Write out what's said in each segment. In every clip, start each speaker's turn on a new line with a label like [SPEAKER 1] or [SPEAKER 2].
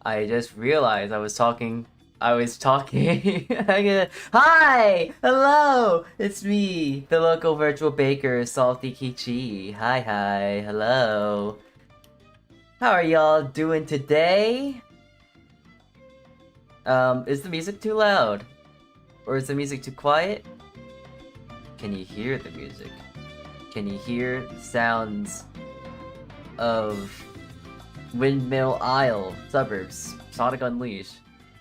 [SPEAKER 1] I just realized I was talking. Hi! Hello! It's me, the local virtual baker, Saltea Kichee. Hi, hello. How are y'all doing today? Is the music too loud? Or is the music too quiet? Can you hear the music? Can you hear sounds of Windmill Isle suburbs? Sonic Unleashed.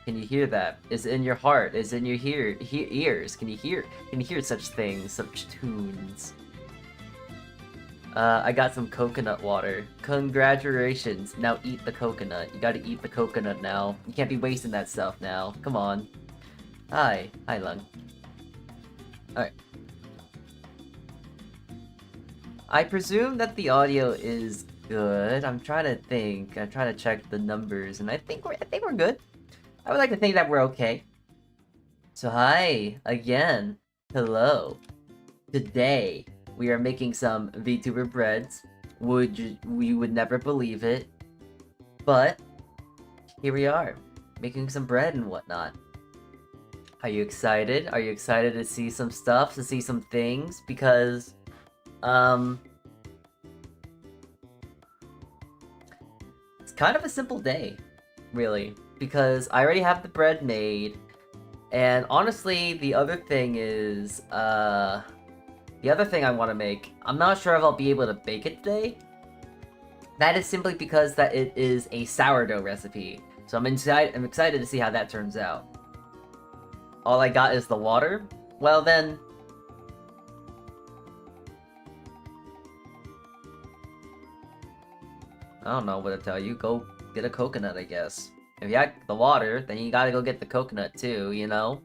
[SPEAKER 1] Can you hear that? Is it in your heart? Is it in your ears? Can you hear such things, such tunes? I got some coconut water. Congratulations. Now eat the coconut. You gotta eat the coconut now. You can't be wasting that stuff now. Come on. Hi, Lung. Alright. I presume that the audio is good. I'm trying to think. I'm trying to check the numbers, and I think we're good. I would like to think that we're okay. So hi again. Hello. Today we are making some VTuber breads. We would never believe it, but here we are, making some bread and whatnot. Are you excited? Are you excited to see some stuff, to see some things? Because it's kind of a simple day, really. Because I already have the bread made, and honestly, the other thing is, the other thing I want to make, I'm not sure if I'll be able to bake it today. That is simply because that it is a sourdough recipe, so I'm excited to see how that turns out. All I got is the water? Well then... I don't know what to tell you, go get a coconut, I guess. If you got the water, then you gotta go get the coconut too, you know?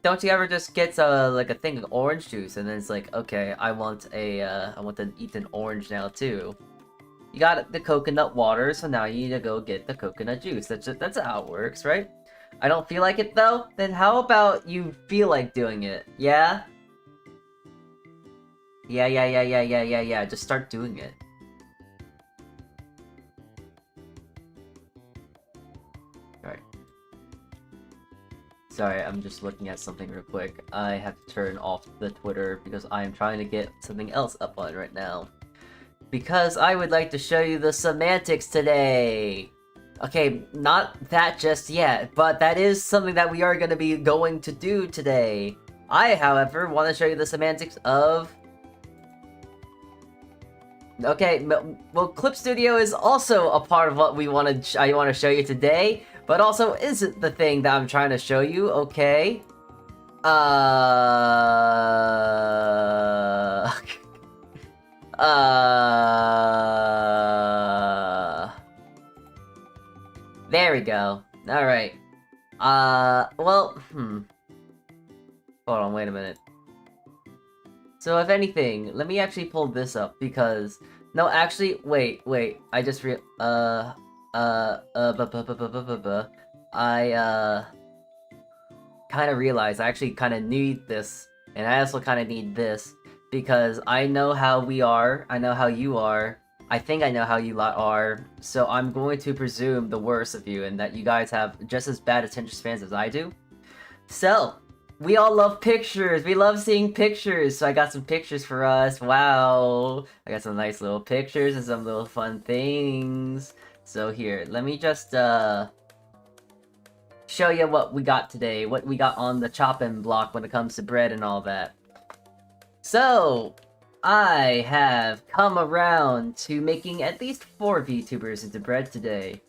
[SPEAKER 1] Don't you ever just get like a thing of orange juice and then it's like, okay, I want to eat an orange now too. You got the coconut water, so now you need to go get the coconut juice. That's how it works, right? I don't feel like it though? Then how about you feel like doing it? Yeah? Yeah, just start doing it. Sorry, I'm just looking at something real quick. I have to turn off the Twitter because I am trying to get something else up on right now. Because I would like to show you the semantics today! Okay, not that just yet, but that is something that we are going to do today. I, however, want to show you the semantics of... Okay, well, Clip Studio is also a part of what I want to show you today. But also isn't the thing that I'm trying to show you, okay? There we go. Alright. Well, Hold on, wait a minute. So if anything, let me actually pull this up because... No, actually, wait. I just I kind of realized I actually kind of need this, and I also kind of need this, because I know how we are, I know how you are, I think I know how you lot are, so I'm going to presume the worst of you, and that you guys have just as bad attention spans as I do. So, we all love pictures, we love seeing pictures, so I got some pictures for us, wow! I got some nice little pictures and some little fun things. So here, let me just show you what we got today, what we got on the chopping block when it comes to bread and all that. So, I have come around to making at least 4 VTubers into bread today.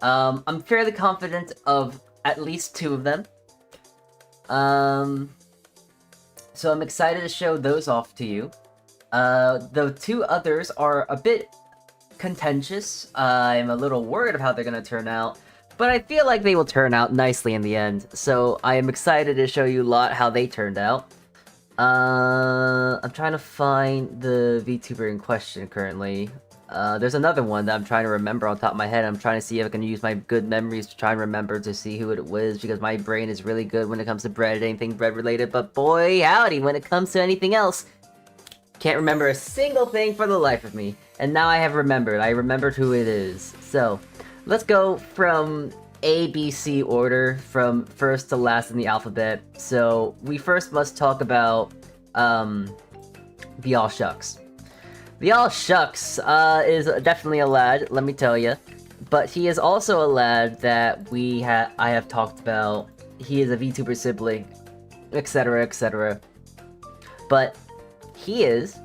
[SPEAKER 1] I'm fairly confident of at least 2 of them. So I'm excited to show those off to you. The 2 others are a bit contentious. I'm a little worried of how they're gonna turn out, but I feel like they will turn out nicely in the end, so I am excited to show you a lot how they turned out. I'm trying to find the VTuber in question currently. There's another one that I'm trying to remember on top of my head. I'm trying to see if I can use my good memories to try and remember to see who it was, because my brain is really good when it comes to bread, anything bread related, but boy howdy, when it comes to anything else, can't remember a single thing for the life of me. And now I have remembered. I remembered who it is. So, let's go from A, B, C order, from first to last in the alphabet. So we first must talk about the All Shucks. The All Shucks is definitely a lad, let me tell you. But he is also a lad that I have talked about. He is a VTuber sibling, etc, etc. But he is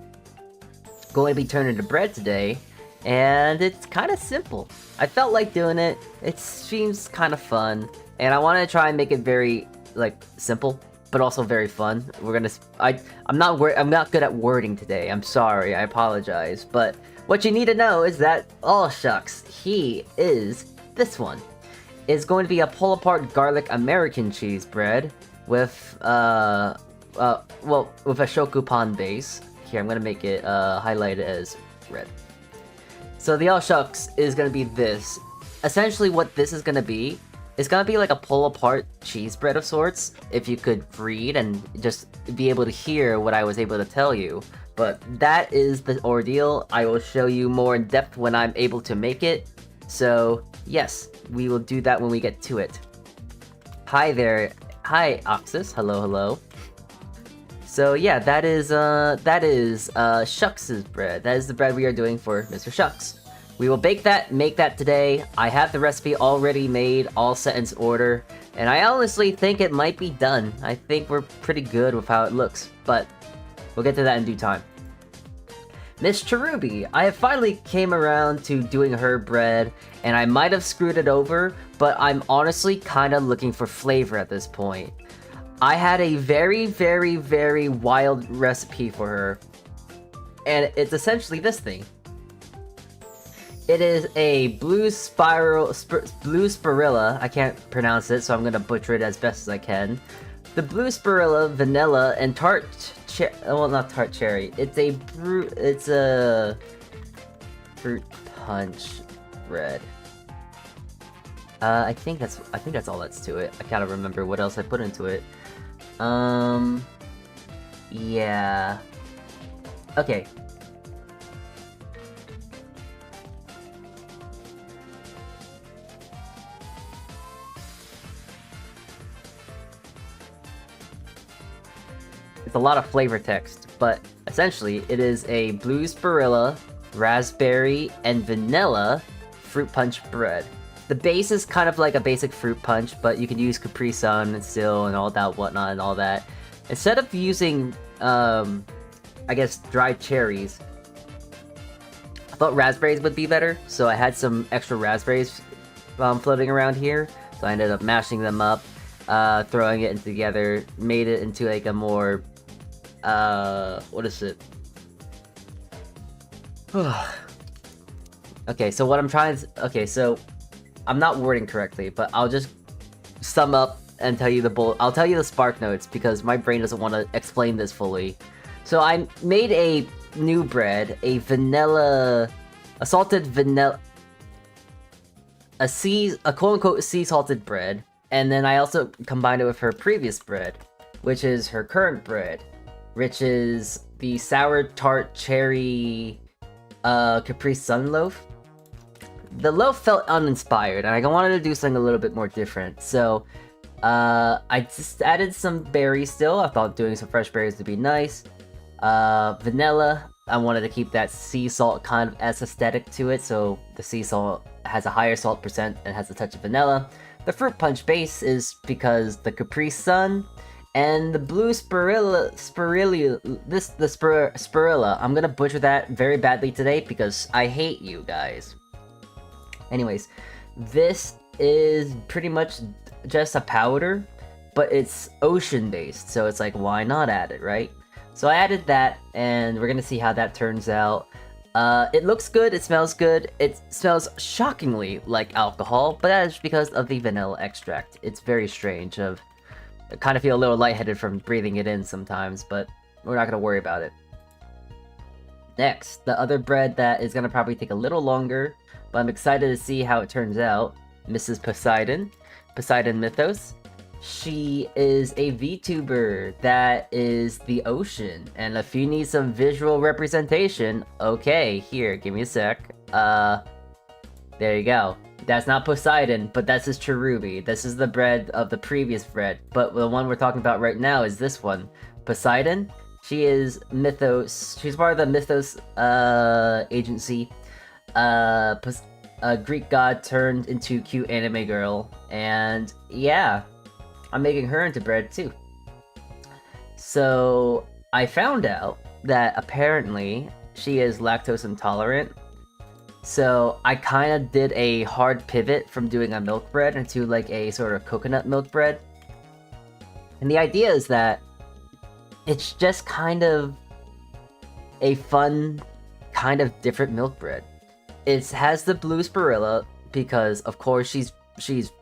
[SPEAKER 1] going to be turned into bread today, and it's kind of simple. I felt like doing it. It seems kind of fun, and I want to try and make it very simple, but also very fun. I'm not good at wording today. I'm sorry. I apologize. But what you need to know is that All Shucks, he is this one. Is going to be a pull-apart garlic American cheese bread with with a shokupan base. Here, I'm gonna make it highlighted as red. So the All Shucks is gonna be this. Essentially, what this is gonna be like a pull-apart cheese bread of sorts. If you could read and just be able to hear what I was able to tell you. But that is the ordeal. I will show you more in depth when I'm able to make it. So yes, we will do that when we get to it. Hi there. Hi, Oxus. Hello, hello. So yeah, that is Shucks' bread. That is the bread we are doing for Mr. Shucks. We will make that today. I have the recipe already made, all set in order, and I honestly think it might be done. I think we're pretty good with how it looks, but we'll get to that in due time. Miss Cherubi, I have finally came around to doing her bread, and I might have screwed it over, but I'm honestly kind of looking for flavor at this point. I had a very, very, very wild recipe for her, and it's essentially this thing. It is a blue spirilla. I can't pronounce it, so I'm gonna butcher it as best as I can. The blue spirilla, vanilla, and tart not tart cherry. It's a fruit punch bread. I think that's all that's to it. I can't remember what else I put into it. Yeah. Okay. It's a lot of flavor text, but essentially it is a blue spirilla, raspberry, and vanilla fruit punch bread. The base is kind of like a basic fruit punch, but you can use Capri Sun and still and all that whatnot and all that. Instead of using, I guess, dried cherries, I thought raspberries would be better, so I had some extra raspberries floating around here, so I ended up mashing them up, throwing it together, made it into like a more, what is it? Okay, so what I'm trying to... Okay, so I'm not wording correctly, but I'll just sum up and tell you I'll tell you the spark notes because my brain doesn't want to explain this fully. So I made a new bread, a salted vanilla, a quote-unquote sea salted bread, and then I also combined it with her previous bread, which is her current bread, which is the sour tart cherry Capri Sun loaf. The loaf felt uninspired, and I wanted to do something a little bit more different. So, I just added some berries still. I thought doing some fresh berries would be nice. Vanilla, I wanted to keep that sea salt kind of as aesthetic to it, so the sea salt has a higher salt percent and has a touch of vanilla. The fruit punch base is because the Capri Sun and the blue spirilla, I'm gonna butcher that very badly today because I hate you guys. Anyways, this is pretty much just a powder, but it's ocean based, so it's like, why not add it, right? So I added that, and we're gonna see how that turns out. It looks good, it smells good, it smells shockingly like alcohol, but that is because of the vanilla extract. It's very strange. I kind of feel a little lightheaded from breathing it in sometimes, but we're not gonna worry about it. Next, the other bread that is gonna probably take a little longer, but I'm excited to see how it turns out. Mrs. Poseidon Mythos. She is a VTuber that is the ocean, and if you need some visual representation, okay, here, give me a sec. There you go. That's not Poseidon, but that's his cherubi. This is the bread of the previous bread, but the one we're talking about right now is this one. Poseidon, she is Mythos. She's part of the Mythos agency. A Greek god turned into cute anime girl, and yeah, I'm making her into bread too. So I found out that apparently she is lactose intolerant. So I kind of did a hard pivot from doing a milk bread into like a sort of coconut milk bread. And the idea is that it's just kind of a fun, kind of different milk bread. It has the blue spirilla because of course she's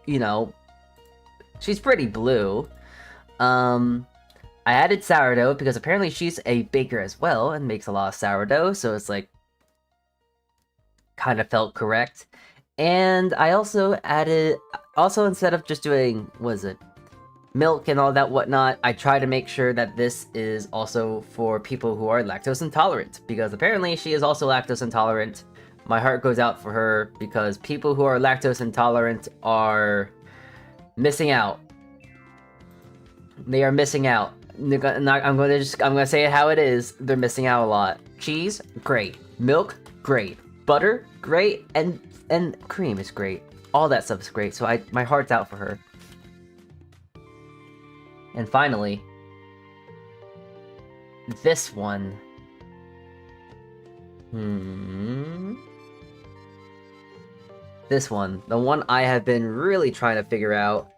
[SPEAKER 1] you know, she's pretty blue. I added sourdough because apparently she's a baker as well and makes a lot of sourdough, so it's like kind of felt correct. And I also added, instead of just doing, milk and all that whatnot, I try to make sure that this is also for people who are lactose intolerant, because apparently she is also lactose intolerant. My heart goes out for her, because people who are lactose intolerant are missing out. They are missing out. I'm gonna say it how it is. They're missing out a lot. Cheese, great. Milk, great. Butter, great. And cream is great. All that stuff is great. So my heart's out for her. And finally, this one. This one. The one I have been really trying to figure out.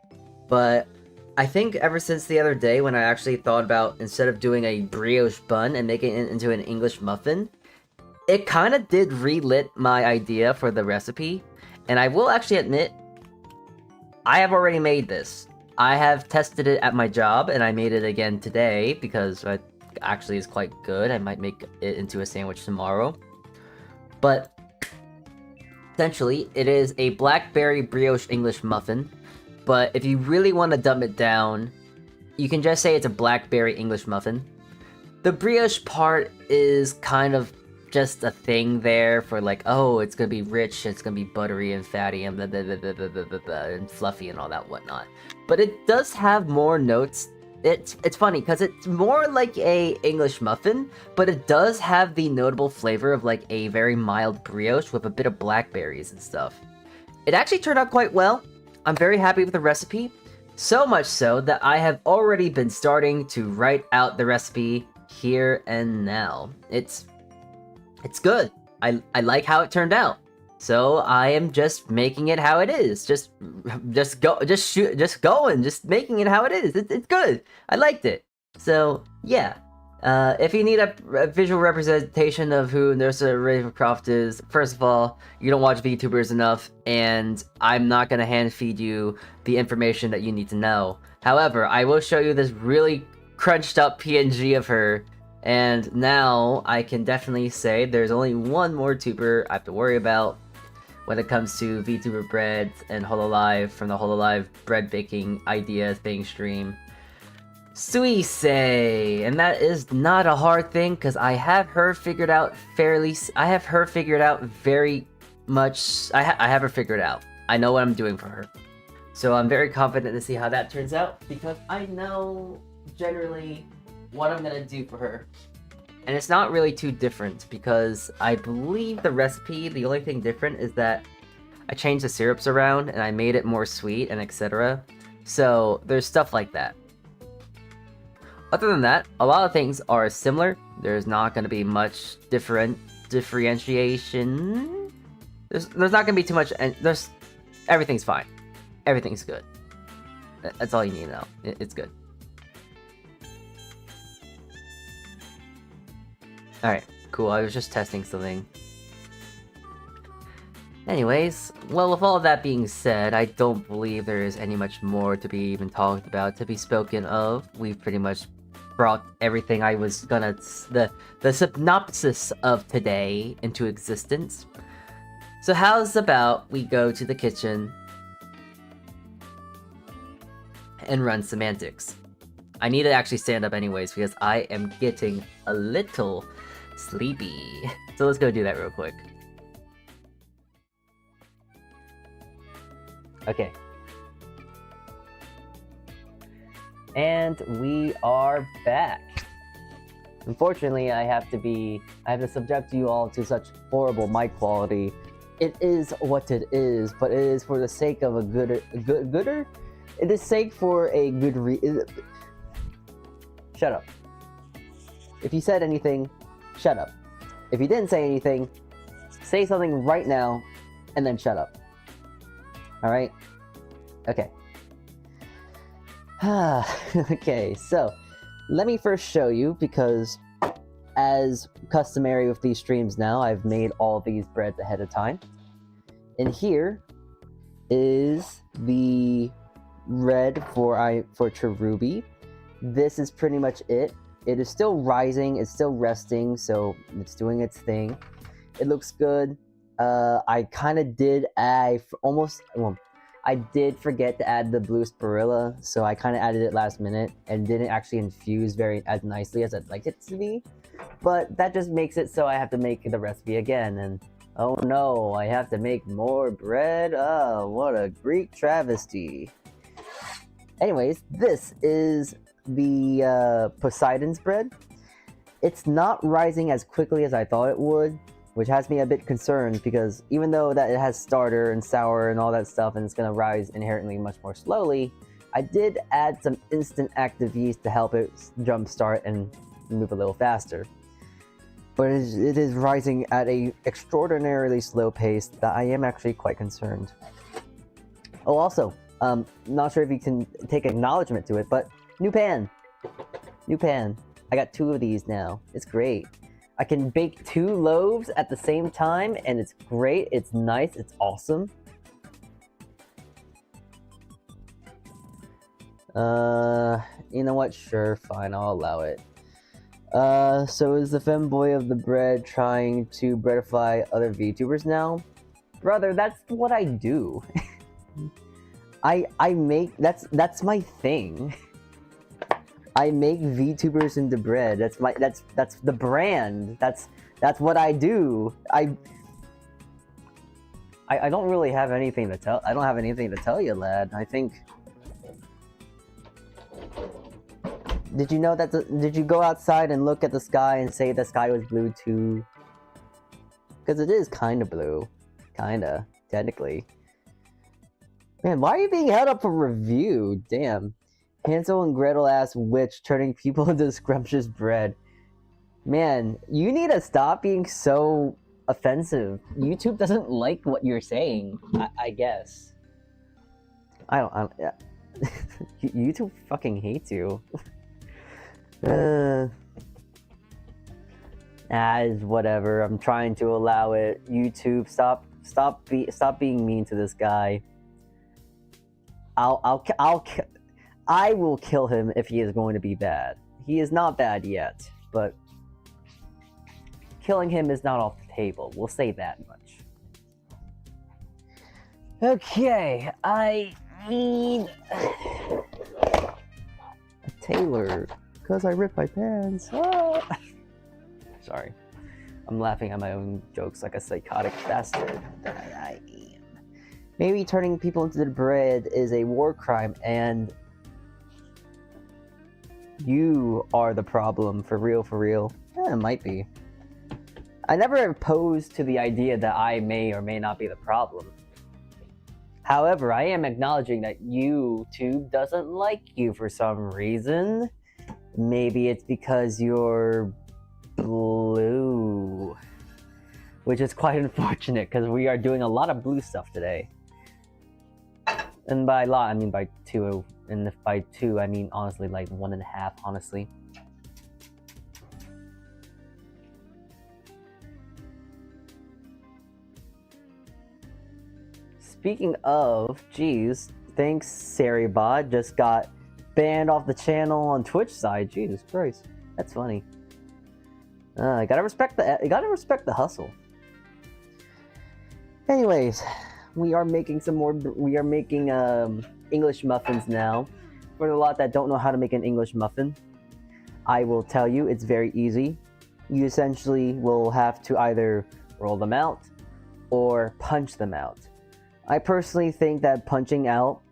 [SPEAKER 1] But I think ever since the other day when I actually thought about, instead of doing a brioche bun and making it into an English muffin, it kind of did relit my idea for the recipe. And I will actually admit, I have already made this. I have tested it at my job, and I made it again today because it actually is quite good. I might make it into a sandwich tomorrow. But essentially, it is a blackberry brioche English muffin. But if you really want to dumb it down, you can just say it's a blackberry English muffin. The brioche part is kind of just a thing there for like, oh, it's gonna be rich, it's gonna be buttery and fatty and blah, blah, blah, blah, blah, blah, blah, and fluffy and all that whatnot. But it does have more notes. It's funny because it's more like a English muffin, but it does have the notable flavor of like a very mild brioche with a bit of blackberries and stuff. It actually turned out quite well. I'm very happy with the recipe, so much so that I have already been starting to write out the recipe here and now. It's good. I like how it turned out. So I am just making it how it is. Just going, just making it how it is. It's good. I liked it. So yeah. If you need a visual representation of who Nursa Ravencroft is, first of all, you don't watch VTubers enough, and I'm not gonna hand feed you the information that you need to know. However, I will show you this really crunched up PNG of her, and now I can definitely say there's only one more tuber I have to worry about when it comes to VTuber bread and Hololive from the Hololive bread baking idea thing stream. Suise, and that is not a hard thing because I have her figured out I have her figured out very much. I have her figured out. I know what I'm doing for her. So I'm very confident to see how that turns out because I know generally what I'm gonna do for her. And it's not really too different because I believe the recipe, the only thing different is that I changed the syrups around and I made it more sweet and etc. So there's stuff like that. Other than that, a lot of things are similar. There's not going to be much differentiation. There's not going to be too much, and everything's fine. Everything's good. That's all you need to know. It's good. Alright, cool. I was just testing something. Anyways, well, with all that being said, I don't believe there is any much more to be even talked about, to be spoken of. We've pretty much brought everything I was gonna, the synopsis of today into existence. So how's about we go to the kitchen and run semantics? I need to actually stand up anyways because I am getting a little sleepy. So let's go do that real quick. Okay. And we are back. Unfortunately, I have to subject you all to such horrible mic quality. It is what it is, but it is for the sake of a gooder? It is sake for a good Shut up. If you said anything, shut up. If you didn't say anything, say something right now, and then shut up. Alright? Okay. Okay, so let me first show you, because as customary with these streams now, I've made all these breads ahead of time. And here is the red for Cherubi. This is pretty much it. It is still rising, it's still resting, so it's doing its thing. It looks good. I kind of did I did forget to add the blue spirilla, so I kind of added it last minute and didn't actually infuse as nicely as I'd like it to be. But that just makes it so I have to make the recipe again, and oh no, I have to make more bread? Oh, what a Greek travesty. Anyways, this is the Poseidon's bread. It's not rising as quickly as I thought it would, which has me a bit concerned, because even though that it has starter and sour and all that stuff and it's going to rise inherently much more slowly, I did add some instant active yeast to help it jumpstart and move a little faster. But it is rising at a extraordinarily slow pace that I am actually quite concerned. Oh, also, not sure if you can take acknowledgement to it, but new pan! New pan. I got 2 of these now. It's great. I can bake 2 loaves at the same time, and it's great, it's nice, it's awesome. You know what? Sure, fine, I'll allow it. So is the femboy of the bread trying to breadify other VTubers now? Brother, that's what I do. I make, that's my thing. I make VTubers into bread. That's the brand. That's what I do. I don't really have anything to tell. I don't have anything to tell you, lad. I think. Did you know that? Did you go outside and look at the sky and say the sky was blue too? Because it is kind of blue, kinda technically. Man, why are you being held up for review? Damn. Hansel and Gretel ass witch turning people into scrumptious bread. Man, you need to stop being so offensive. YouTube doesn't like what you're saying, I guess. Yeah. YouTube fucking hates you. Whatever. I'm trying to allow it. YouTube, stop being mean to this guy. I will kill him if he is going to be bad. He is not bad yet, but killing him is not off the table. We'll say that much. Okay, I need a tailor because I ripped my pants. Ah! Sorry, I'm laughing at my own jokes like a psychotic bastard that I am. Maybe turning people into the bread is a war crime, and you are the problem, for real, for real. It might be. I never opposed to the idea that I may or may not be the problem. However, I am acknowledging that YouTube doesn't like you for some reason. Maybe it's because you're blue. Which is quite unfortunate, because we are doing a lot of blue stuff today. And by a lot, I mean by 2. And if by 2, I mean honestly like 1.5, honestly. Speaking of, geez, thanks Saribot, just got banned off the channel on Twitch side. Jesus Christ, that's funny. You gotta respect the hustle. Anyways, we are making English muffins now. For a lot that don't know how to make an English muffin, I will tell you it's very easy. You essentially will have to either roll them out or punch them out. I personally think that punching out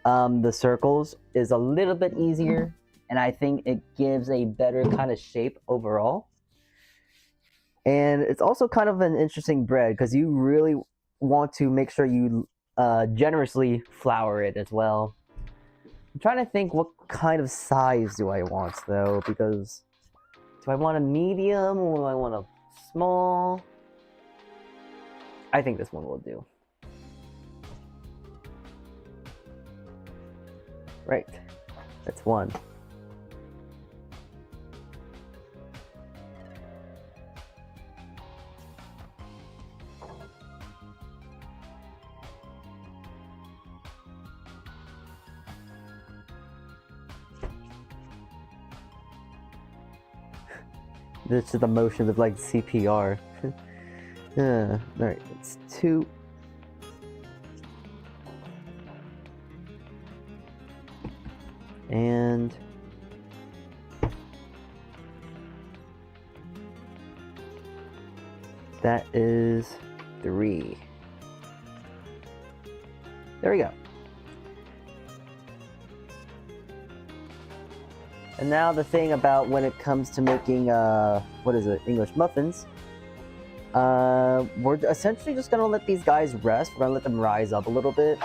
[SPEAKER 1] the circles is a little bit easier, and I think it gives a better kind of shape overall. And it's also kind of an interesting bread because you really want to make sure you generously flour it as well. I'm trying to think what kind of size do I want though, because do I want a medium or do I want a small? I think this one will do. Right, that's one. This is the motion of like CPR. Alright, it's 2. And that is 3. There we go. And now the thing about when it comes to making, what is it, English muffins, we're essentially just gonna let these guys rest. We're gonna let them rise up a little bit.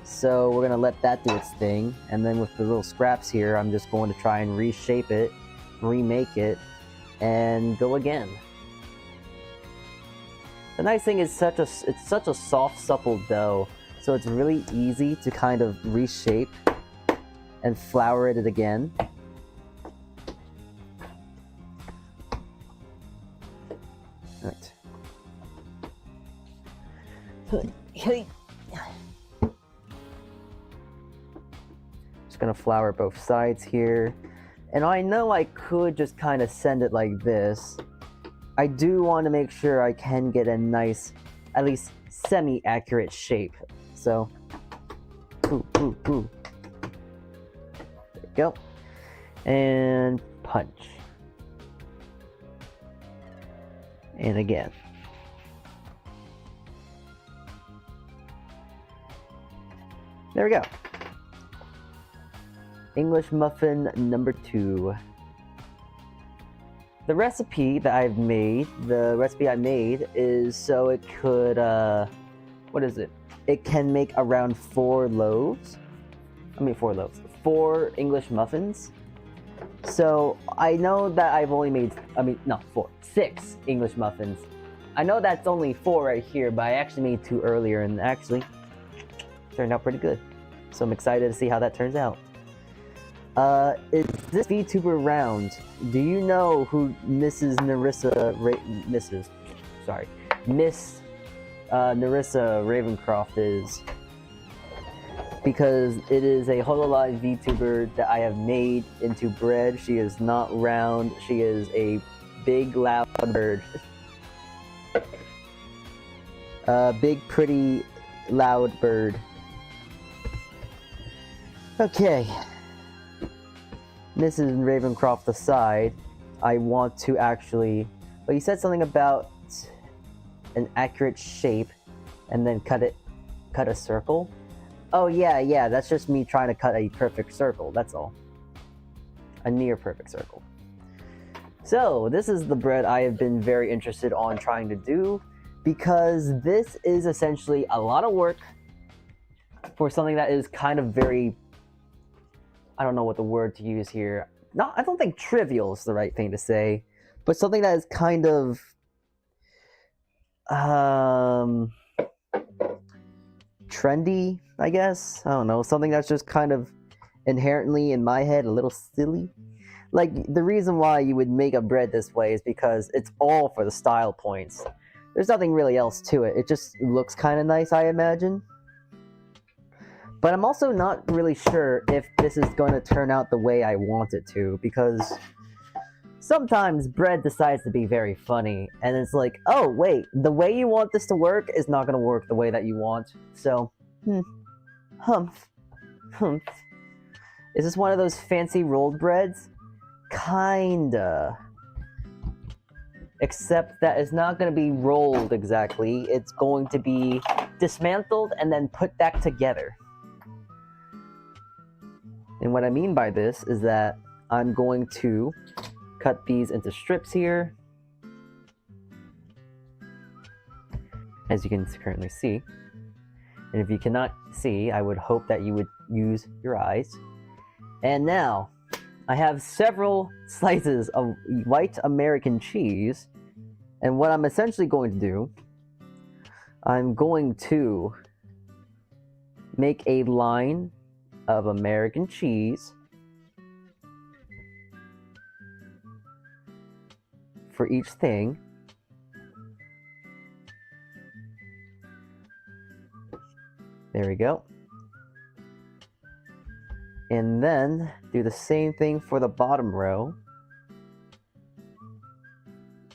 [SPEAKER 1] So we're gonna let that do its thing, and then with the little scraps here, I'm just going to try and reshape it, remake it, and go again. The nice thing is it's such a soft, supple dough, so it's really easy to kind of reshape and flour it again. Right. Just gonna flour both sides here. And I know I could just kind of send it like this. I do want to make sure I can get a nice, at least semi-accurate shape. So, ooh. There we go. And punch. And again. There we go. English muffin number 2. The recipe that I've made, is so it could, what is it? It can make around 4 loaves. 4 English muffins. So I know that I've only made, 6 English muffins. I know that's only 4 right here, but I actually made 2 earlier and actually turned out pretty good. So I'm excited to see how that turns out. Is this VTuber round? Do you know who Miss Narissa Ravencroft is? Because it is a hololive VTuber that I have made into bread. She is not round. She is a big, loud bird. Big, pretty, loud bird. Okay. Mrs. Ravencroft aside, I want to actually... Well, you said something about an accurate shape and then cut a circle. Oh yeah, that's just me trying to cut a perfect circle, that's all. A near perfect circle. So, this is the bread I have been very interested on trying to do, because this is essentially a lot of work for something that is kind of very... I don't know what the word to use here. I don't think trivial is the right thing to say, but something that is kind of... trendy, I guess? I don't know, something that's just kind of inherently in my head a little silly. Like, the reason why you would make a bread this way is because it's all for the style points. There's nothing really else to it. It just looks kind of nice, I imagine. But I'm also not really sure if this is going to turn out the way I want it to, because sometimes bread decides to be very funny, and it's like, oh wait, the way you want this to work is not going to work the way that you want. So, humph. Is this one of those fancy rolled breads? Kinda. except that it's not going to be rolled exactly. It's going to be dismantled and then put back together. And what I mean by this is that I'm going to cut these into strips here, as you can currently see. And if you cannot see, I would hope that you would use your eyes. And now, I have several slices of white American cheese, and what I'm essentially going to do, I'm going to make a line of American cheese for each thing. There we go. And then do the same thing for the bottom row.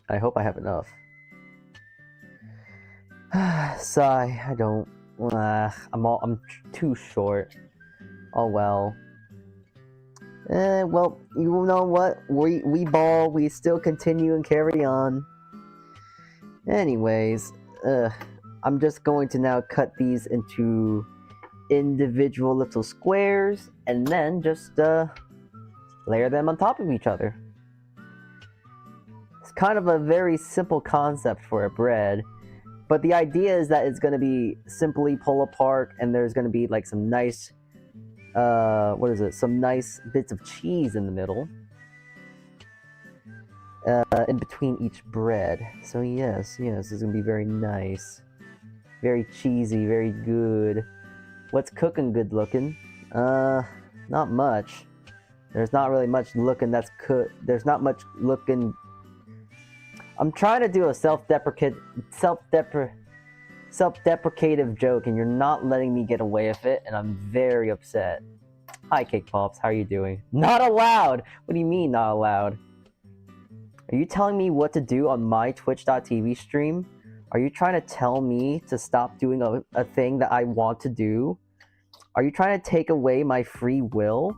[SPEAKER 1] I hope I have enough. Sigh, I don't. I'm too short. Oh well. Well, you know what? We ball. We still continue and carry on. Anyways, I'm just going to now cut these into individual little squares and then just layer them on top of each other. It's kind of a very simple concept for a bread, but the idea is that it's going to be simply pull apart and there's going to be like some nice some nice bits of cheese in the middle in between each bread. So yes, this is going to be very nice, very cheesy, very good. What's cooking good looking? Not much. There's not really much looking that's cooked. There's not much looking. I'm trying to do a self-deprecative joke, and you're not letting me get away with it, and I'm very upset. Hi, Cake Pops. How are you doing? Not allowed! What do you mean, not allowed? Are you telling me what to do on my Twitch.tv stream? Are you trying to tell me to stop doing a thing that I want to do? Are you trying to take away my free will?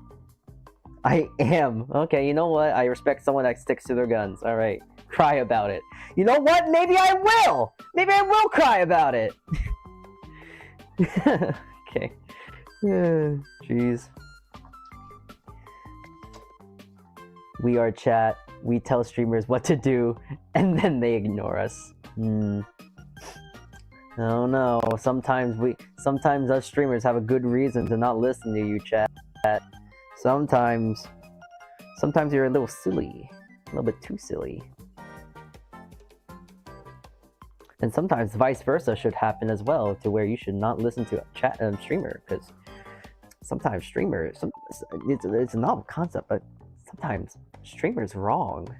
[SPEAKER 1] I am. Okay, you know what? I respect someone that sticks to their guns. Alright. Cry about it. You know what? Maybe I will! Maybe I will cry about it! Okay. Jeez. We are chat. We tell streamers what to do, and then they ignore us. Oh no, sometimes us streamers have a good reason to not listen to you, chat. Sometimes you're a little silly. A little bit too silly. And sometimes vice versa should happen as well, to where you should not listen to a chat streamer, because sometimes streamers, it's a novel concept, but sometimes streamer's wrong.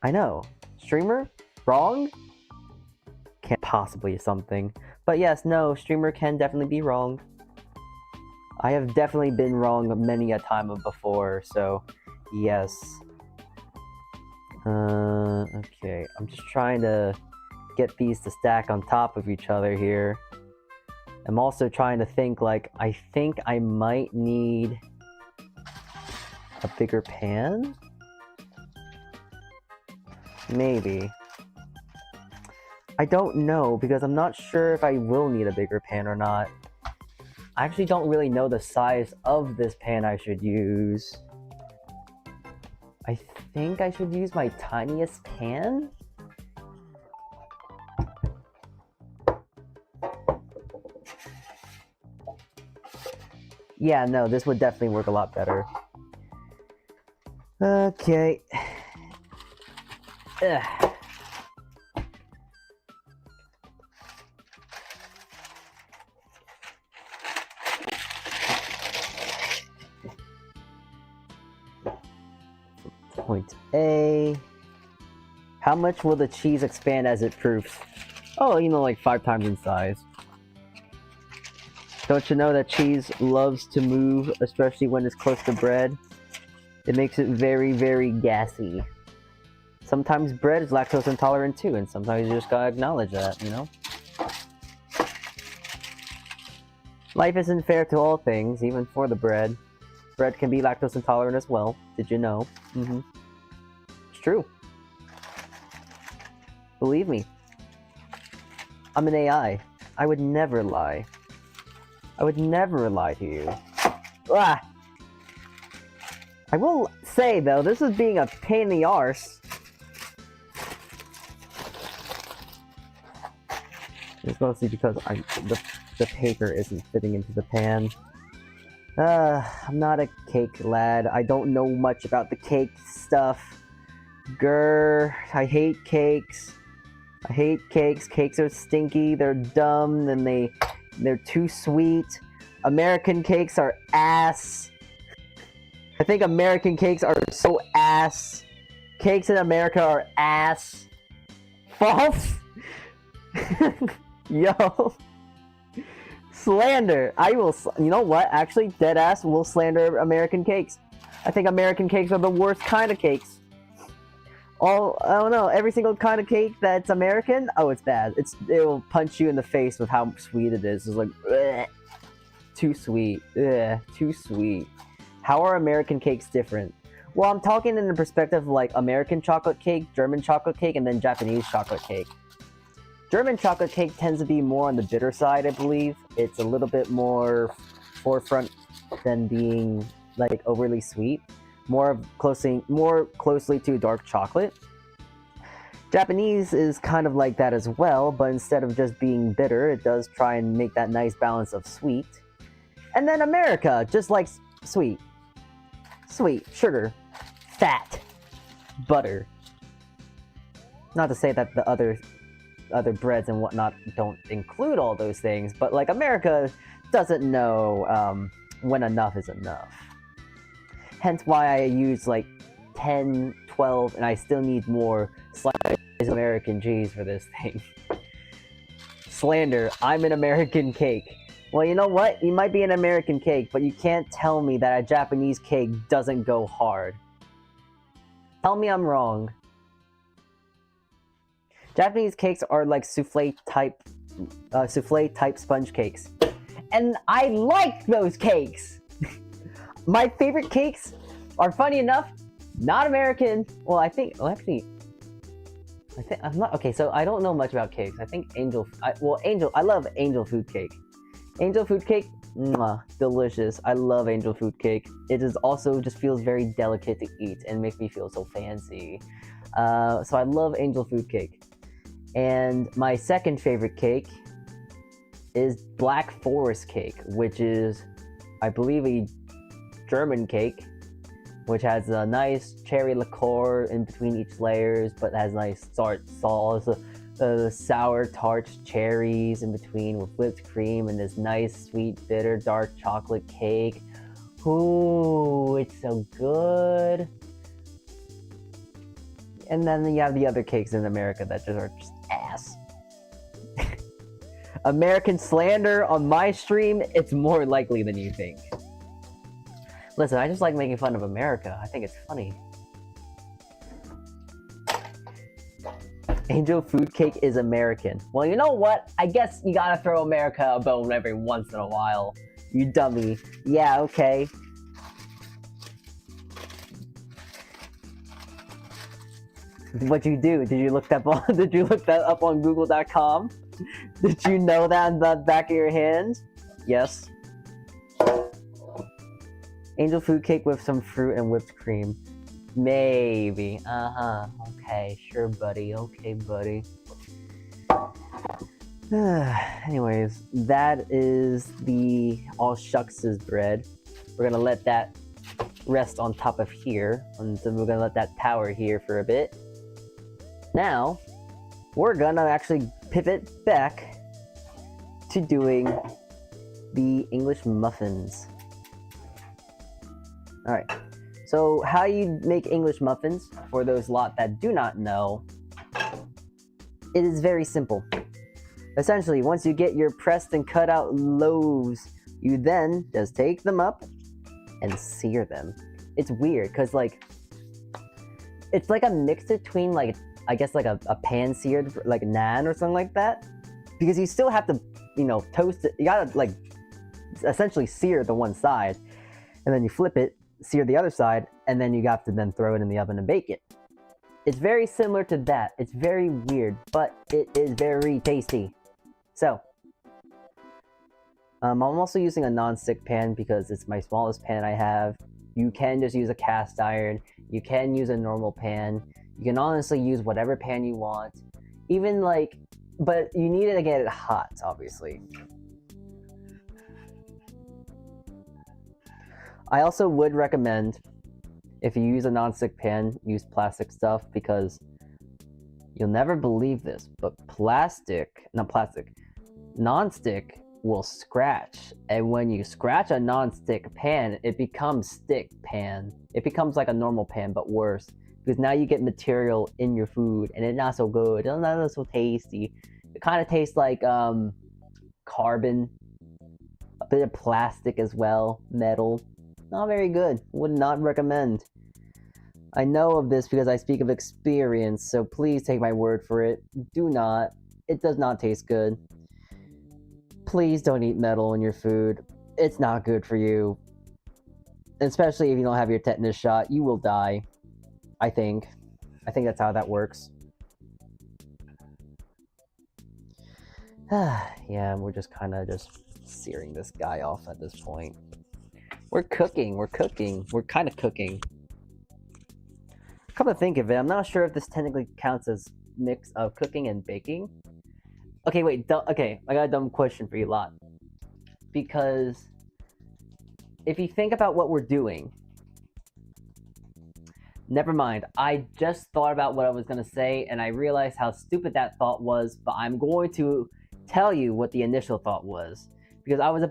[SPEAKER 1] I know. Streamer? Wrong? Can't possibly something. But yes, no, streamer can definitely be wrong. I have definitely been wrong many a time before, so yes. Okay, I'm just trying to get these to stack on top of each other here. I'm also trying to think, like, I think I might need a bigger pan? Maybe. I don't know, because I'm not sure if I will need a bigger pan or not. I actually don't really know the size of this pan I should use. I think I should use my tiniest pan? Yeah, no, this would definitely work a lot better. Okay. Ugh. Point A. How much will the cheese expand as it proofs? Oh, you know, like 5 times in size. Don't you know that cheese loves to move, especially when it's close to bread? It makes it very, very gassy. Sometimes bread is lactose intolerant too, and sometimes you just gotta acknowledge that, you know? Life isn't fair to all things, even for the bread. Bread can be lactose intolerant as well. Did you know? It's true.
[SPEAKER 2] Believe me. I'm an AI. I would never lie. I would never lie to you. Ah! I will say, though, this is being a pain in the arse. It's mostly because the paper isn't fitting into the pan. I'm not a cake lad. I don't know much about the cake stuff. Grr, I hate cakes. I hate cakes. Cakes are stinky, they're dumb, and they're too sweet. American cakes are ass. I think American cakes are so ass. Cakes in America are ass. False? Yo. Slander. I will, you know what? Actually, deadass will slander American cakes. I think American cakes are the worst kind of cakes. I don't know, every single kind of cake that's American, oh, it's bad. It'll punch you in the face with how sweet it is. It's like, bleh, too sweet. Ugh, too sweet. How are American cakes different? Well, I'm talking in the perspective of like American chocolate cake, German chocolate cake, and then Japanese chocolate cake. German chocolate cake tends to be more on the bitter side, I believe. It's a little bit more forefront than being like overly sweet. More closely to dark chocolate. Japanese is kind of like that as well, but instead of just being bitter, it does try and make that nice balance of sweet. And then America, just like sweet. Sweet, sugar, fat, butter. Not to say that the other breads and whatnot don't include all those things, but like America doesn't know when enough is enough. Hence why I use like 10, 12, and I still need more slices of American cheese for this thing. Slander, I'm an American cake. Well, you know what? You might be an American cake, but you can't tell me that a Japanese cake doesn't go hard. Tell me I'm wrong. Japanese cakes are like souffle type sponge cakes. And I like those cakes! My favorite cakes are, funny enough, not American. Well, I'm not, okay, so I don't know much about cakes. I think I love angel food cake. Angel food cake, mwah, delicious. I love angel food cake. It is also just feels very delicate to eat and makes me feel so fancy. So I love angel food cake. And my second favorite cake is Black Forest cake, which is, I believe, a German cake, which has a nice cherry liqueur in between each layers, but has nice sauce, sour tart cherries in between with whipped cream and this nice sweet bitter dark chocolate cake. Ooh, it's so good. And then you have the other cakes in America that are just ass. American slander on my stream, it's more likely than you think. Listen, I just like making fun of America. I think it's funny. Angel food cake is American. Well, you know what? I guess you gotta throw America a bone every once in a while. You dummy. Yeah, okay. What'd you do? Did you look that up on Google.com? Did you know that in the back of your hand? Yes. Angel food cake with some fruit and whipped cream. Maybe. Okay, sure, buddy. Okay, buddy. Anyways, that is the all shucks' bread. We're gonna let that rest on top of here, and then we're gonna let that tower here for a bit. Now, we're gonna actually pivot back to doing the English muffins. Alright, so how you make English muffins, for those lot that do not know, it is very simple. Essentially, once you get your pressed and cut out loaves, you then just take them up and sear them. It's weird, because like, it's like a mix between like, I guess like a pan seared, like naan or something like that. Because you still have to, you know, toast it. You gotta like, essentially sear the one side, and then you flip it, sear the other side, and then you have to then throw it in the oven and bake it. It's very similar to that. It's very weird, but it is very tasty. So, I'm also using a non-stick pan because it's my smallest pan I have. You can just use a cast iron. You can use a normal pan. You can honestly use whatever pan you want. Even like, but you need to get it hot, obviously. I also would recommend, if you use a non-stick pan, use plastic stuff, because you'll never believe this, but non-stick will scratch. And when you scratch a non-stick pan, it becomes stick pan. It becomes like a normal pan, but worse. Because now you get material in your food, and it's not so good. It's not so tasty. It kind of tastes like carbon, a bit of plastic as well, metal. Not very good. Would not recommend. I know of this because I speak of experience, so please take my word for it. Do not. It does not taste good. Please don't eat metal in your food. It's not good for you. Especially if you don't have your tetanus shot, you will die. I think that's how that works. Yeah, we're just kind of just searing this guy off at this point. We're cooking. We're kind of cooking. Come to think of it, I'm not sure if this technically counts as mix of cooking and baking. Okay, wait. Okay, I got a dumb question for you lot. Because if you think about what we're doing, never mind. I just thought about what I was gonna say, and I realized how stupid that thought was. But I'm going to tell you what the initial thought was, because I was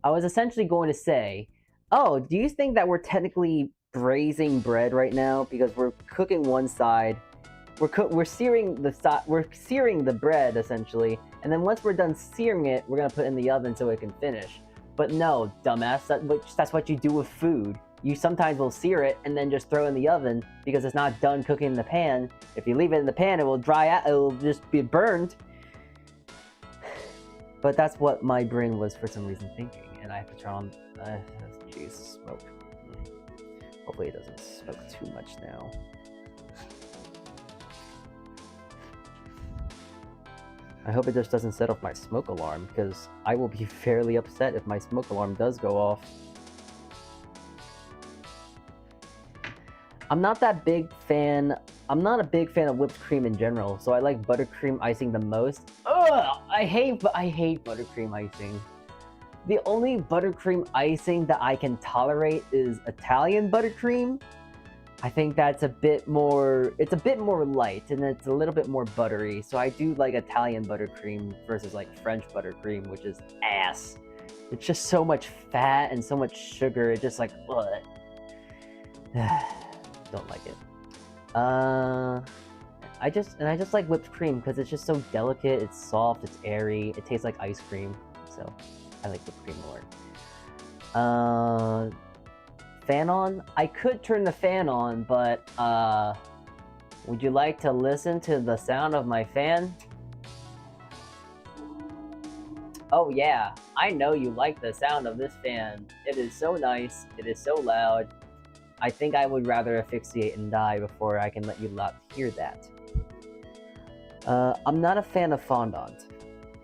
[SPEAKER 2] I was essentially going to say, oh, do you think that we're technically braising bread right now because we're cooking one side, we're searing the bread essentially, and then once we're done searing it, we're gonna put it in the oven so it can finish. But no, dumbass, that's what you do with food. You sometimes will sear it and then just throw it in the oven because it's not done cooking in the pan. If you leave it in the pan, it will dry out, it will just be burned. But that's what my brain was for some reason thinking, and I have to turn on, jeez, smoke. Hopefully it doesn't smoke too much now. I hope it just doesn't set off my smoke alarm, because I will be fairly upset if my smoke alarm does go off. I'm not a big fan of whipped cream in general, so I like buttercream icing the most. Ugh! I hate buttercream icing. The only buttercream icing that I can tolerate is Italian buttercream. I think that's it's a bit more light, and it's a little bit more buttery, so I do like Italian buttercream versus like French buttercream, which is ass. It's just so much fat and so much sugar, it's just like, ugh. Don't like it. I just like whipped cream because it's just so delicate, it's soft, it's airy, it tastes like ice cream, so I like whipped cream more. Fan on? I could turn the fan on, but would you like to listen to the sound of my fan? Oh yeah, I know you like the sound of this fan. It is so nice, it is so loud. I think I would rather asphyxiate and die before I can let you lot hear that. I'm not a fan of fondant.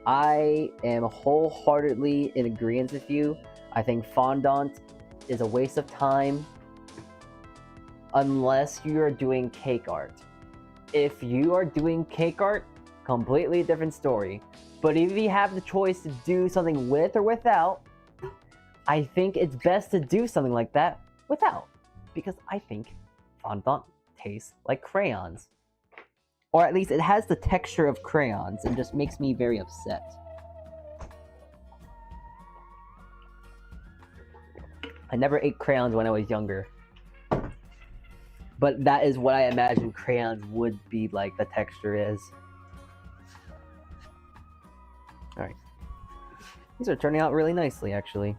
[SPEAKER 2] I am wholeheartedly in agreement with you. I think fondant is a waste of time unless you are doing cake art. If you are doing cake art, completely different story. But if you have the choice to do something with or without, I think it's best to do something like that without. Because I think fondant tastes like crayons. Or at least it has the texture of crayons and just makes me very upset. I never ate crayons when I was younger. But that is what I imagine crayons would be like, the texture is. Alright. These are turning out really nicely, actually.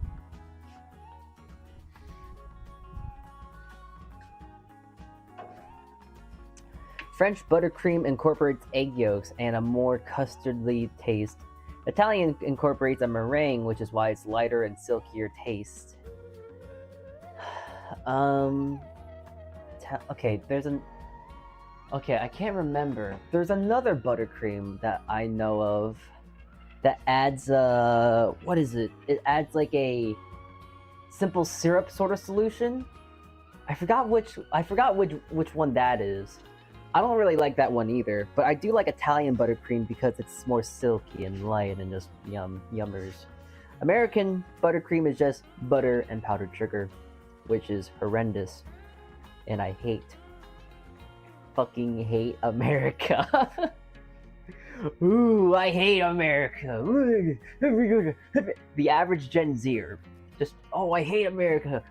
[SPEAKER 2] French buttercream incorporates egg yolks and a more custardly taste. Italian incorporates a meringue, which is why it's lighter and silkier taste. Okay, Okay, I can't remember. There's another buttercream that I know of that adds what is it? It adds like a simple syrup sort of solution. I forgot which one that is. I don't really like that one either, but I do like Italian buttercream because it's more silky and light and just yummers. American buttercream is just butter and powdered sugar, which is horrendous, and I fucking hate America. Ooh, I hate America. The average Gen Zer, just, oh, I hate America.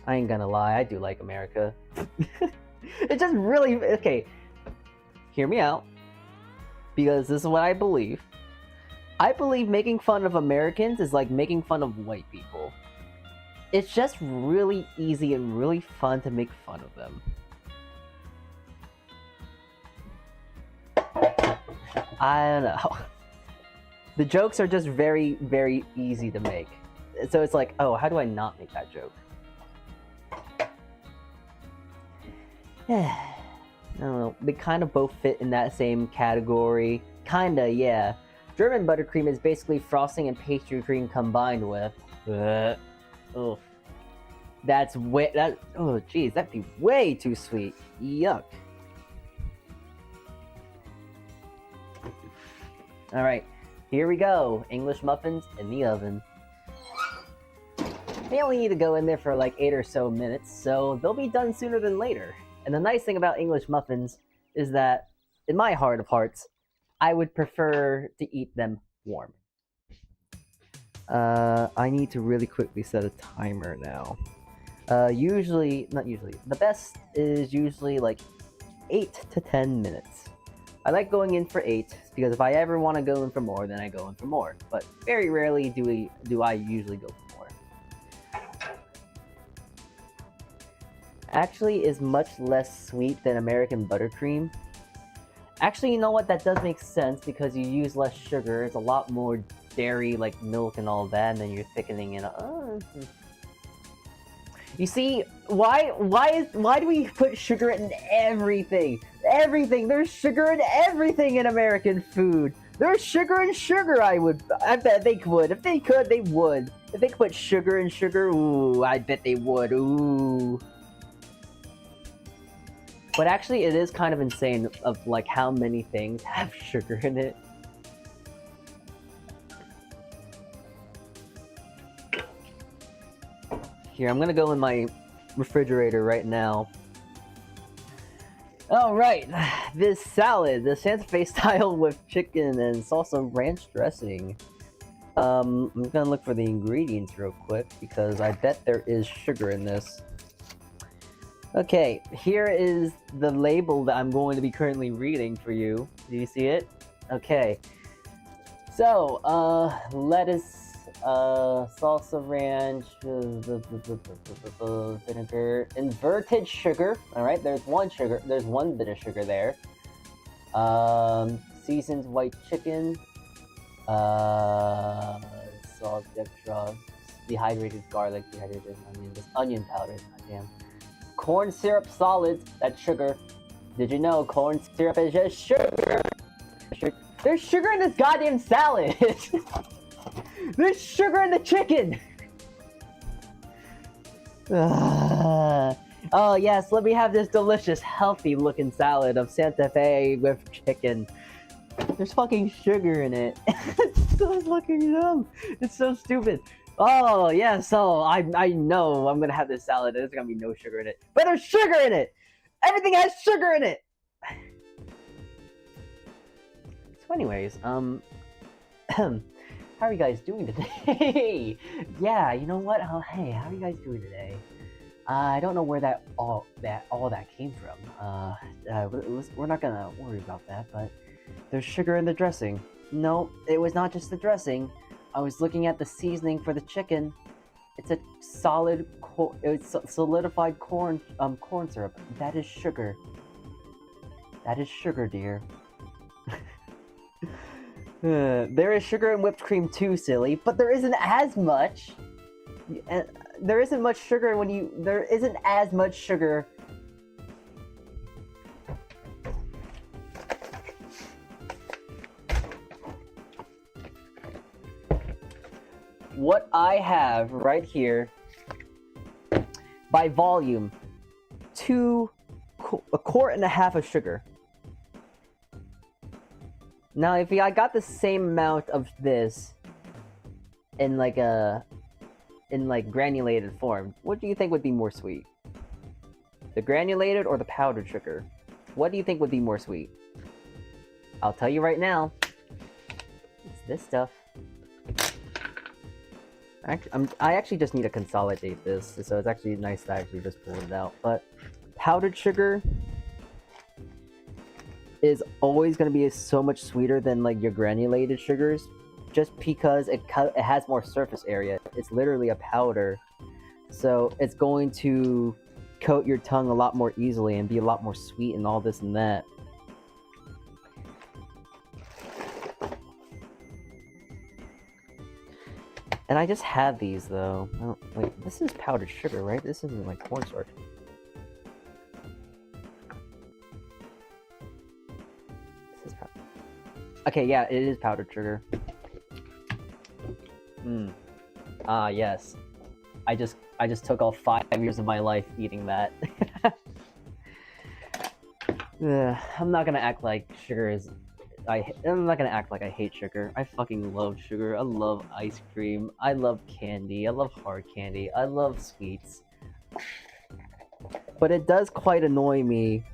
[SPEAKER 2] I ain't gonna lie, I do like America. It just really, okay, hear me out, because this is what I believe. I believe making fun of Americans is like making fun of white people. It's just really easy and really fun to make fun of them. I don't know. The jokes are just very, very easy to make. So it's like, oh, how do I not make that joke? I don't know, they kind of both fit in that same category. Kinda, yeah. German buttercream is basically frosting and pastry cream combined with. Oh, that's way. Oh, geez, that'd be way too sweet. Yuck. All right, here we go. English muffins in the oven. They only need to go in there for like 8 or so minutes, so they'll be done sooner than later. And the nice thing about English muffins is that, in my heart of hearts, I would prefer to eat them warm. I need to really quickly set a timer now. Not usually, the best is usually like 8 to 10 minutes. I like going in for 8, because if I ever want to go in for more, then I go in for more. But very rarely do I usually go for more. Actually is much less sweet than American buttercream. Actually, you know what? That does make sense because you use less sugar. It's a lot more dairy, like milk and all that, and then you're thickening it. You see, why do we put sugar in everything? Everything. There's sugar in everything in American food. There's sugar in sugar. I bet they would. If they could, they would. If they could put sugar in sugar, ooh, I bet they would. Ooh. But actually, it is kind of insane of like how many things have sugar in it. Here, I'm gonna go in my refrigerator right now. All right, this salad, the Santa Fe style with chicken and salsa ranch dressing. I'm gonna look for the ingredients real quick because I bet there is sugar in this. Okay, here is the label that I'm going to be currently reading for you. Do you see it? Okay. So, lettuce, salsa ranch, vinegar, inverted sugar. All right, there's one sugar. There's one bit of sugar there. Seasoned white chicken. Salt, extra, dehydrated garlic, dehydrated onion, onion powder. Goddamn. Corn syrup solids, that's sugar. Did you know corn syrup is just sugar? There's sugar in this goddamn salad! There's sugar in the chicken! Oh yes, let me have this delicious, healthy looking salad of Santa Fe with chicken. There's fucking sugar in it. It's so fucking dumb. It's so stupid. Oh, yeah, so I know I'm gonna have this salad and there's gonna be no sugar in it. But there's sugar in it! Everything has sugar in it! So anyways, how are you guys doing today? Yeah, you know what? Hey, how are you guys doing today? I don't know where all that came from. We're not gonna worry about that, but there's sugar in the dressing. No, it was not just the dressing. I was looking at the seasoning for the chicken. It's a it's solidified corn syrup. That is sugar. That is sugar, dear. There is sugar in whipped cream too, silly, but there isn't as much. there isn't much sugar there isn't as much sugar. What I have right here, by volume, a quart and a half of sugar. Now, if I got the same amount of this in like granulated form, what do you think would be more sweet? The granulated or the powdered sugar? What do you think would be more sweet? I'll tell you right now. It's this stuff. I actually just need to consolidate this, so it's actually nice that I actually just pulled it out. But powdered sugar is always going to be so much sweeter than like your granulated sugars, just because it has more surface area. It's literally a powder, so it's going to coat your tongue a lot more easily and be a lot more sweet and all this and that. And I just have these though. Oh, wait, this is powdered sugar, right? This isn't like cornstarch. This is powdered. Okay, yeah, it is powdered sugar. Ah, yes. I just took all 5 years of my life eating that. I'm not gonna act like sugar is. I'm not gonna act like I hate sugar. I fucking love sugar. I love ice cream. I love candy. I love hard candy. I love sweets. But it does quite annoy me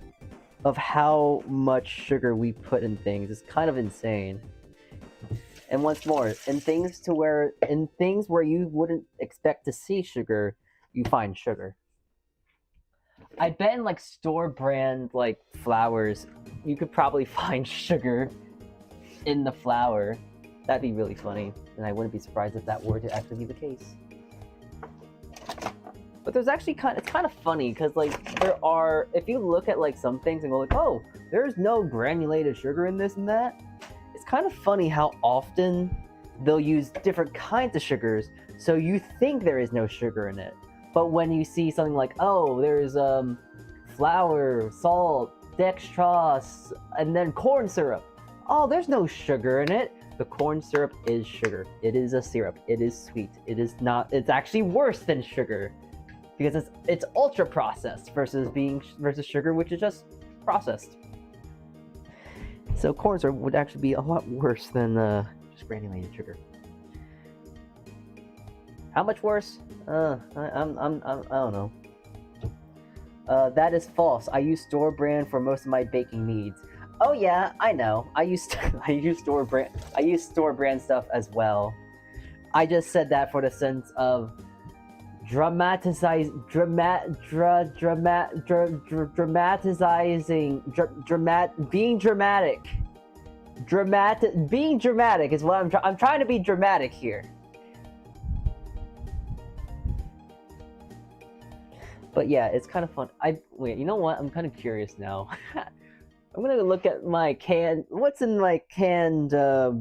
[SPEAKER 2] of how much sugar we put in things. It's kind of insane. And once more, in things where you wouldn't expect to see sugar, you find sugar. I bet in like store brand like flours, you could probably find sugar in the flour. That'd be really funny, and I wouldn't be surprised if that were to actually be the case. But there's actually it's kind of funny because like there are, if you look at like some things and go like, oh, there's no granulated sugar in this and that. It's kind of funny how often they'll use different kinds of sugars, so you think there is no sugar in it. But when you see something like, oh, there's flour, salt, dextrose, and then corn syrup. Oh, there's no sugar in it. The corn syrup is sugar. It is a syrup. It is sweet. It is not. It's actually worse than sugar because it's ultra processed versus sugar, which is just processed. So corn syrup would actually be a lot worse than just granulated sugar. How much worse? I don't know. That is false. I use store brand for most of my baking needs. Oh yeah, I know. I use store brand stuff as well. I just said that for the sense of dramatizing. Being dramatic. Being dramatic is what I'm trying to be dramatic here. But yeah, it's kind of fun. Wait, you know what? I'm kind of curious now. I'm gonna look at my what's in my canned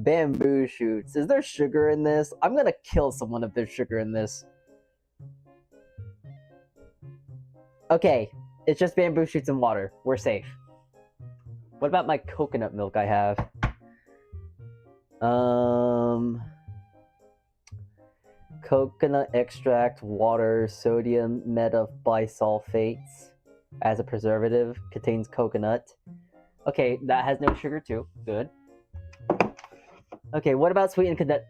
[SPEAKER 2] bamboo shoots. Is there sugar in this? I'm gonna kill someone if there's sugar in this. Okay, it's just bamboo shoots and water. We're safe. What about my coconut milk I have? Coconut extract, water, sodium metabisulfates as a preservative, contains coconut. Okay, that has no sugar too. Good. Okay, what about sweetened condensed?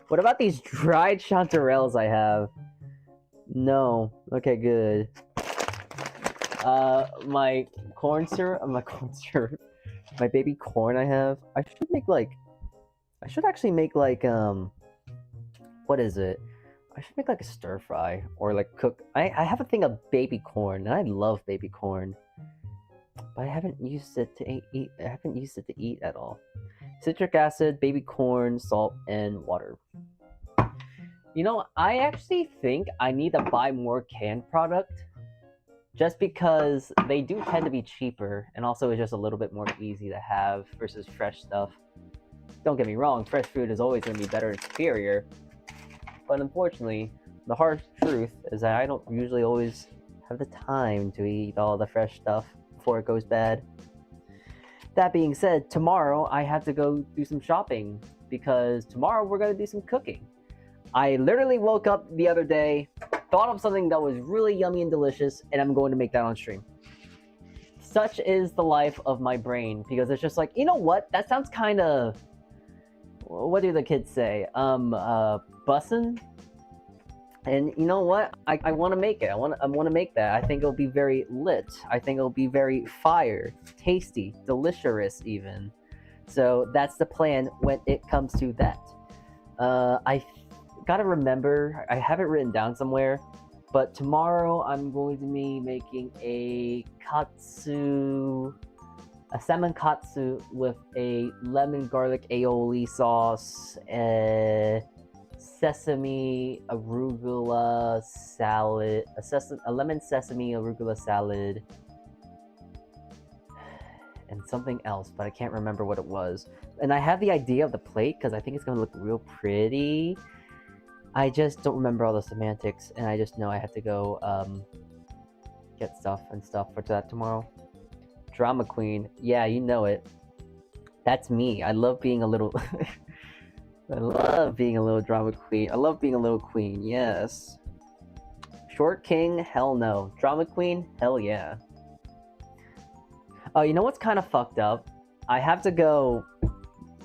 [SPEAKER 2] What about these dried chanterelles I have? No. Okay, good. My corn syrup. My baby corn I have. I should actually make like what is it? I should make like a stir fry or like cook. I have a thing of baby corn and I love baby corn, but I haven't used it to eat. I haven't used it to eat at all. Citric acid, baby corn, salt, and water. You know, I actually think I need to buy more canned product, just because they do tend to be cheaper, and also it's just a little bit more easy to have versus fresh stuff. Don't get me wrong, fresh food is always going to be better and superior. But unfortunately, the harsh truth is that I don't usually always have the time to eat all the fresh stuff before it goes bad. That being said, tomorrow I have to go do some shopping because tomorrow we're going to do some cooking. I literally woke up the other day, thought of something that was really yummy and delicious, and I'm going to make that on stream. Such is the life of my brain, because it's just like, you know what? That sounds kind of... What do the kids say? Bussin'? And you know what? I want to make it. I want to make that. I think it'll be very lit. I think it'll be very fire, tasty, delicious even. So that's the plan when it comes to that. I gotta remember, I have it written down somewhere, but tomorrow I'm going to be making a salmon katsu with a lemon garlic aioli sauce, sesame arugula salad, a lemon sesame arugula salad, and something else, but I can't remember what it was. And I have the idea of the plate because I think it's gonna look real pretty. I just don't remember all the semantics, and I just know I have to go get stuff for that tomorrow. Drama queen, yeah, you know it. That's me. I love being a little. I love being a little drama queen. I love being a little queen. Yes. Short king, hell no. Drama queen, hell yeah. Oh, you know what's kind of fucked up? I have to go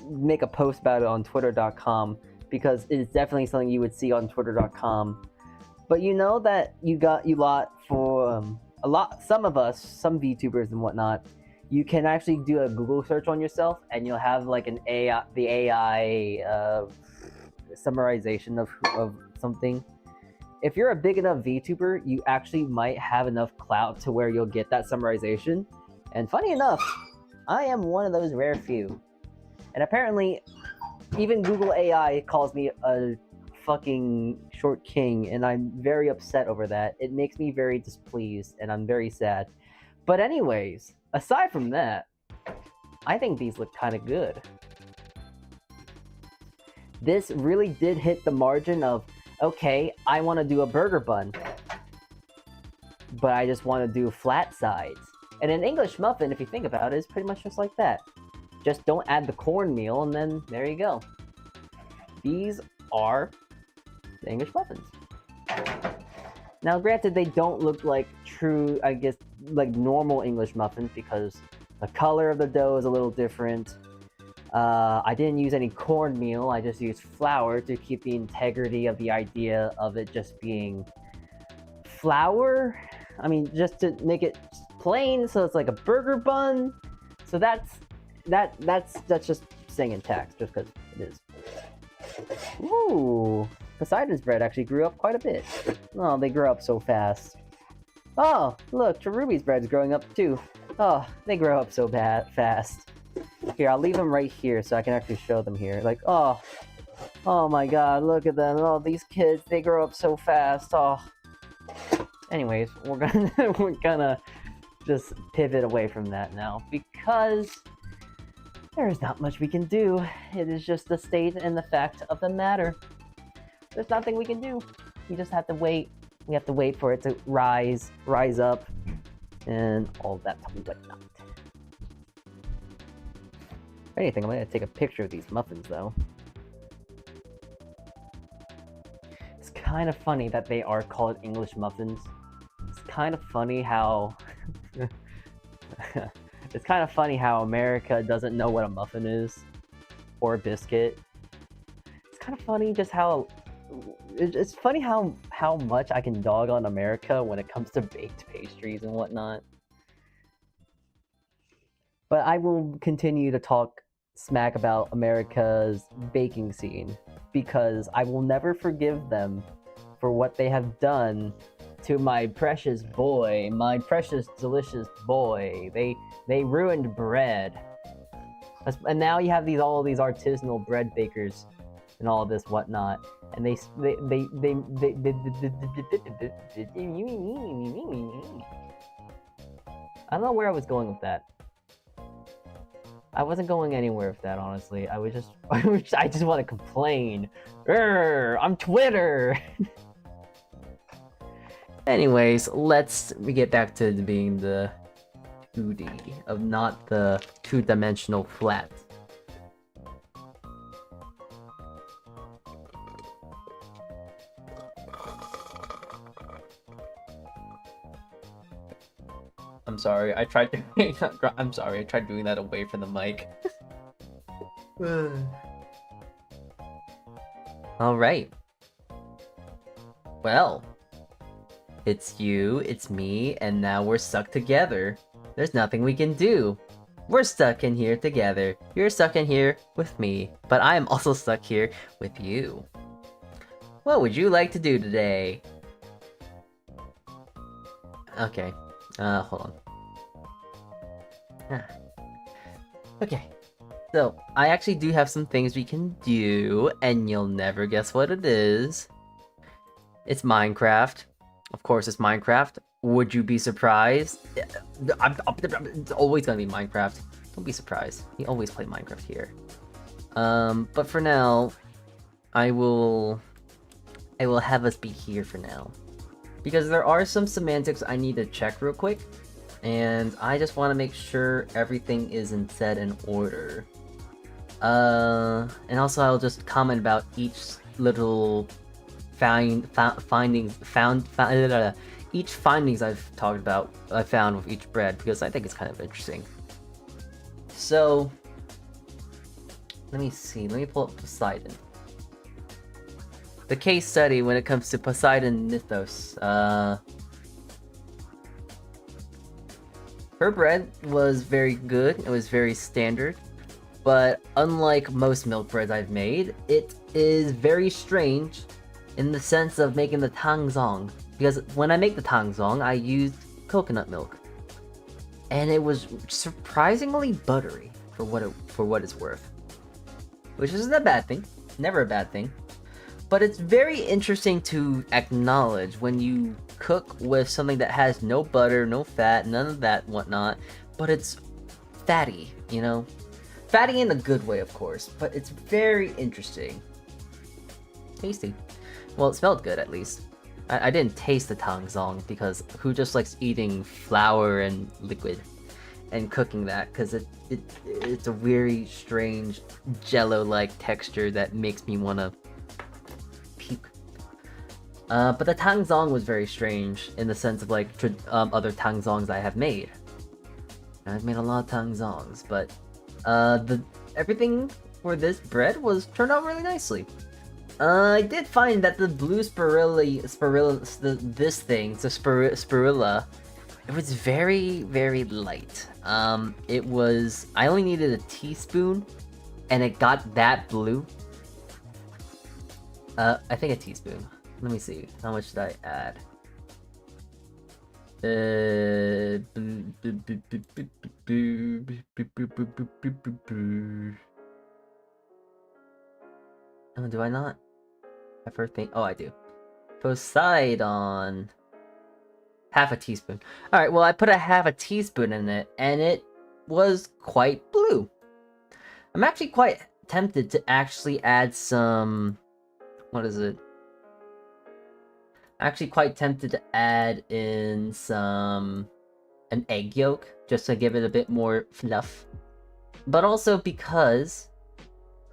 [SPEAKER 2] make a post about it on Twitter.com. Because it is definitely something you would see on Twitter.com. But you know that some of us, some VTubers and whatnot, you can actually do a Google search on yourself, and you'll have like the AI summarization of something. If you're a big enough VTuber, you actually might have enough clout to where you'll get that summarization. And funny enough, I am one of those rare few. And apparently, even Google AI calls me a fucking short king, and I'm very upset over that. It makes me very displeased, and I'm very sad. But anyways, aside from that, I think these look kind of good. This really did hit the margin of, okay, I want to do a burger bun, but I just want to do flat sides. And an English muffin, if you think about it, is pretty much just like that. Just don't add the cornmeal, and then there you go. These are the English muffins. Now, granted, they don't look like true, I guess, like normal English muffins because the color of the dough is a little different. I didn't use any cornmeal, I just used flour to keep the integrity of the idea of it just being flour. I mean, just to make it plain, so it's like a burger bun. So that's just staying intact, just because it is. Ooh, Poseidon's bread actually grew up quite a bit. Oh, they grow up so fast. Oh, look, Cherubi's bread's growing up too. Oh, they grow up so fast. Here, I'll leave them right here so I can actually show them here. Like, oh my god, look at them. Oh, these kids, they grow up so fast. Oh. Anyways, we're gonna just pivot away from that now because there's not much we can do. It is just the state and the fact of the matter. There's nothing we can do. We just have to wait. We have to wait for it to rise up, and all that whatnot. If anything, I'm gonna take a picture of these muffins, though. It's kind of funny that they are called English muffins. It's kind of funny how... It's kind of funny how America doesn't know what a muffin is, or a biscuit. It's kind of funny just how... It's funny how much I can dog on America when it comes to baked pastries and whatnot. But I will continue to talk smack about America's baking scene, because I will never forgive them for what they have done to my precious boy, my precious delicious boy. They ruined bread. And now you have all these artisanal bread bakers and all this whatnot, and they I don't know where I was going with that. I wasn't going anywhere with that, honestly. I just want to complain I'm Twitter.
[SPEAKER 1] Anyways, let's get back to being the 2D of not the two-dimensional flat. I'm sorry, I tried doing I'm sorry, I tried doing that away from the mic. Alright. Well, it's you, it's me, and now we're stuck together. There's nothing we can do. We're stuck in here together. You're stuck in here with me, but I am also stuck here with you. What would you like to do today? Okay, hold on. Okay, so I actually do have some things we can do, and you'll never guess what it is. It's Minecraft. Of course, it's Minecraft. Would you be surprised? It's always gonna be Minecraft. Don't be surprised. We always play Minecraft here. But for now, I will have us be here for now, because there are some semantics I need to check real quick, and I just want to make sure everything is set in order. And also I'll just comment about each little each findings I've talked about, I found with each bread, because I think it's kind of interesting. So, let me see, let me pull up Poseidon. The case study when it comes to Poseidon mythos. Her bread was very good, it was very standard, but unlike most milk breads I've made, it is very strange in the sense of making the tangzong. Because when I make the tangzong, I used coconut milk, and it was surprisingly buttery for what it's worth, which isn't a bad thing, never a bad thing. But it's very interesting to acknowledge when you cook with something that has no butter, no fat, none of that whatnot, but it's fatty, you know? Fatty in a good way, of course, but it's very interesting. Tasty. Well, it smelled good, at least. I didn't taste the tangzong, because who just likes eating flour and liquid and cooking that? Because it's a very strange jello-like texture that makes me want to puke. But the tangzong was very strange in the sense of like other tangzongs I have made. I've made a lot of tangzongs, but everything for this bread turned out really nicely. I did find that the blue spirilla, it was very, very light. I only needed a teaspoon, and it got that blue. I think a teaspoon. Let me see, how much did I add? Oh, do I not? I first think. Oh, I do. Poseidon. Half a teaspoon. Alright, well, I put a half a teaspoon in it, and it was quite blue. I'm actually quite tempted to actually add some... What is it? Actually quite tempted to add in an egg yolk, just to give it a bit more fluff. But also because,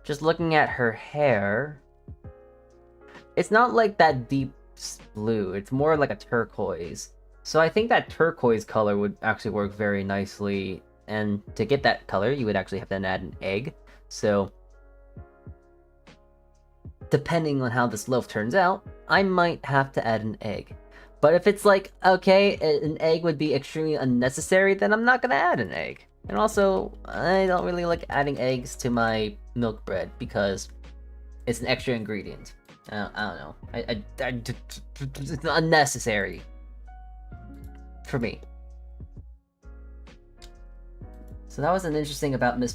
[SPEAKER 1] just looking at her hair, it's not like that deep blue, it's more like a turquoise. So I think that turquoise color would actually work very nicely, and to get that color, you would actually have to add an egg. So, depending on how this loaf turns out, I might have to add an egg. But if it's like, okay, an egg would be extremely unnecessary, then I'm not gonna add an egg. And also, I don't really like adding eggs to my milk bread because it's an extra ingredient. I don't know. It's unnecessary for me. So that was an interesting about the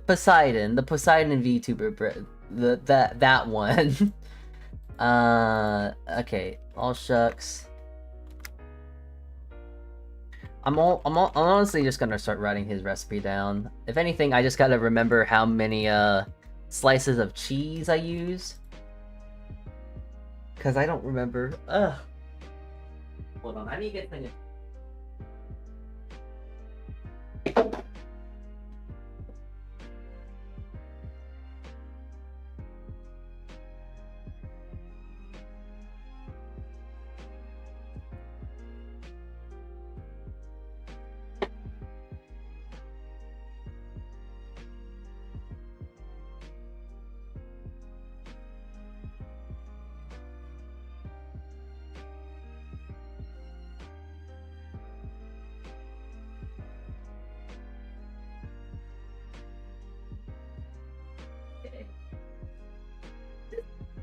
[SPEAKER 1] Poseidon VTuber bread, that one. Okay, all shucks. I'm honestly just gonna start writing his recipe down. If anything, I just gotta remember how many slices of cheese I use. Because I don't remember. Ugh. Hold on, I need to get things.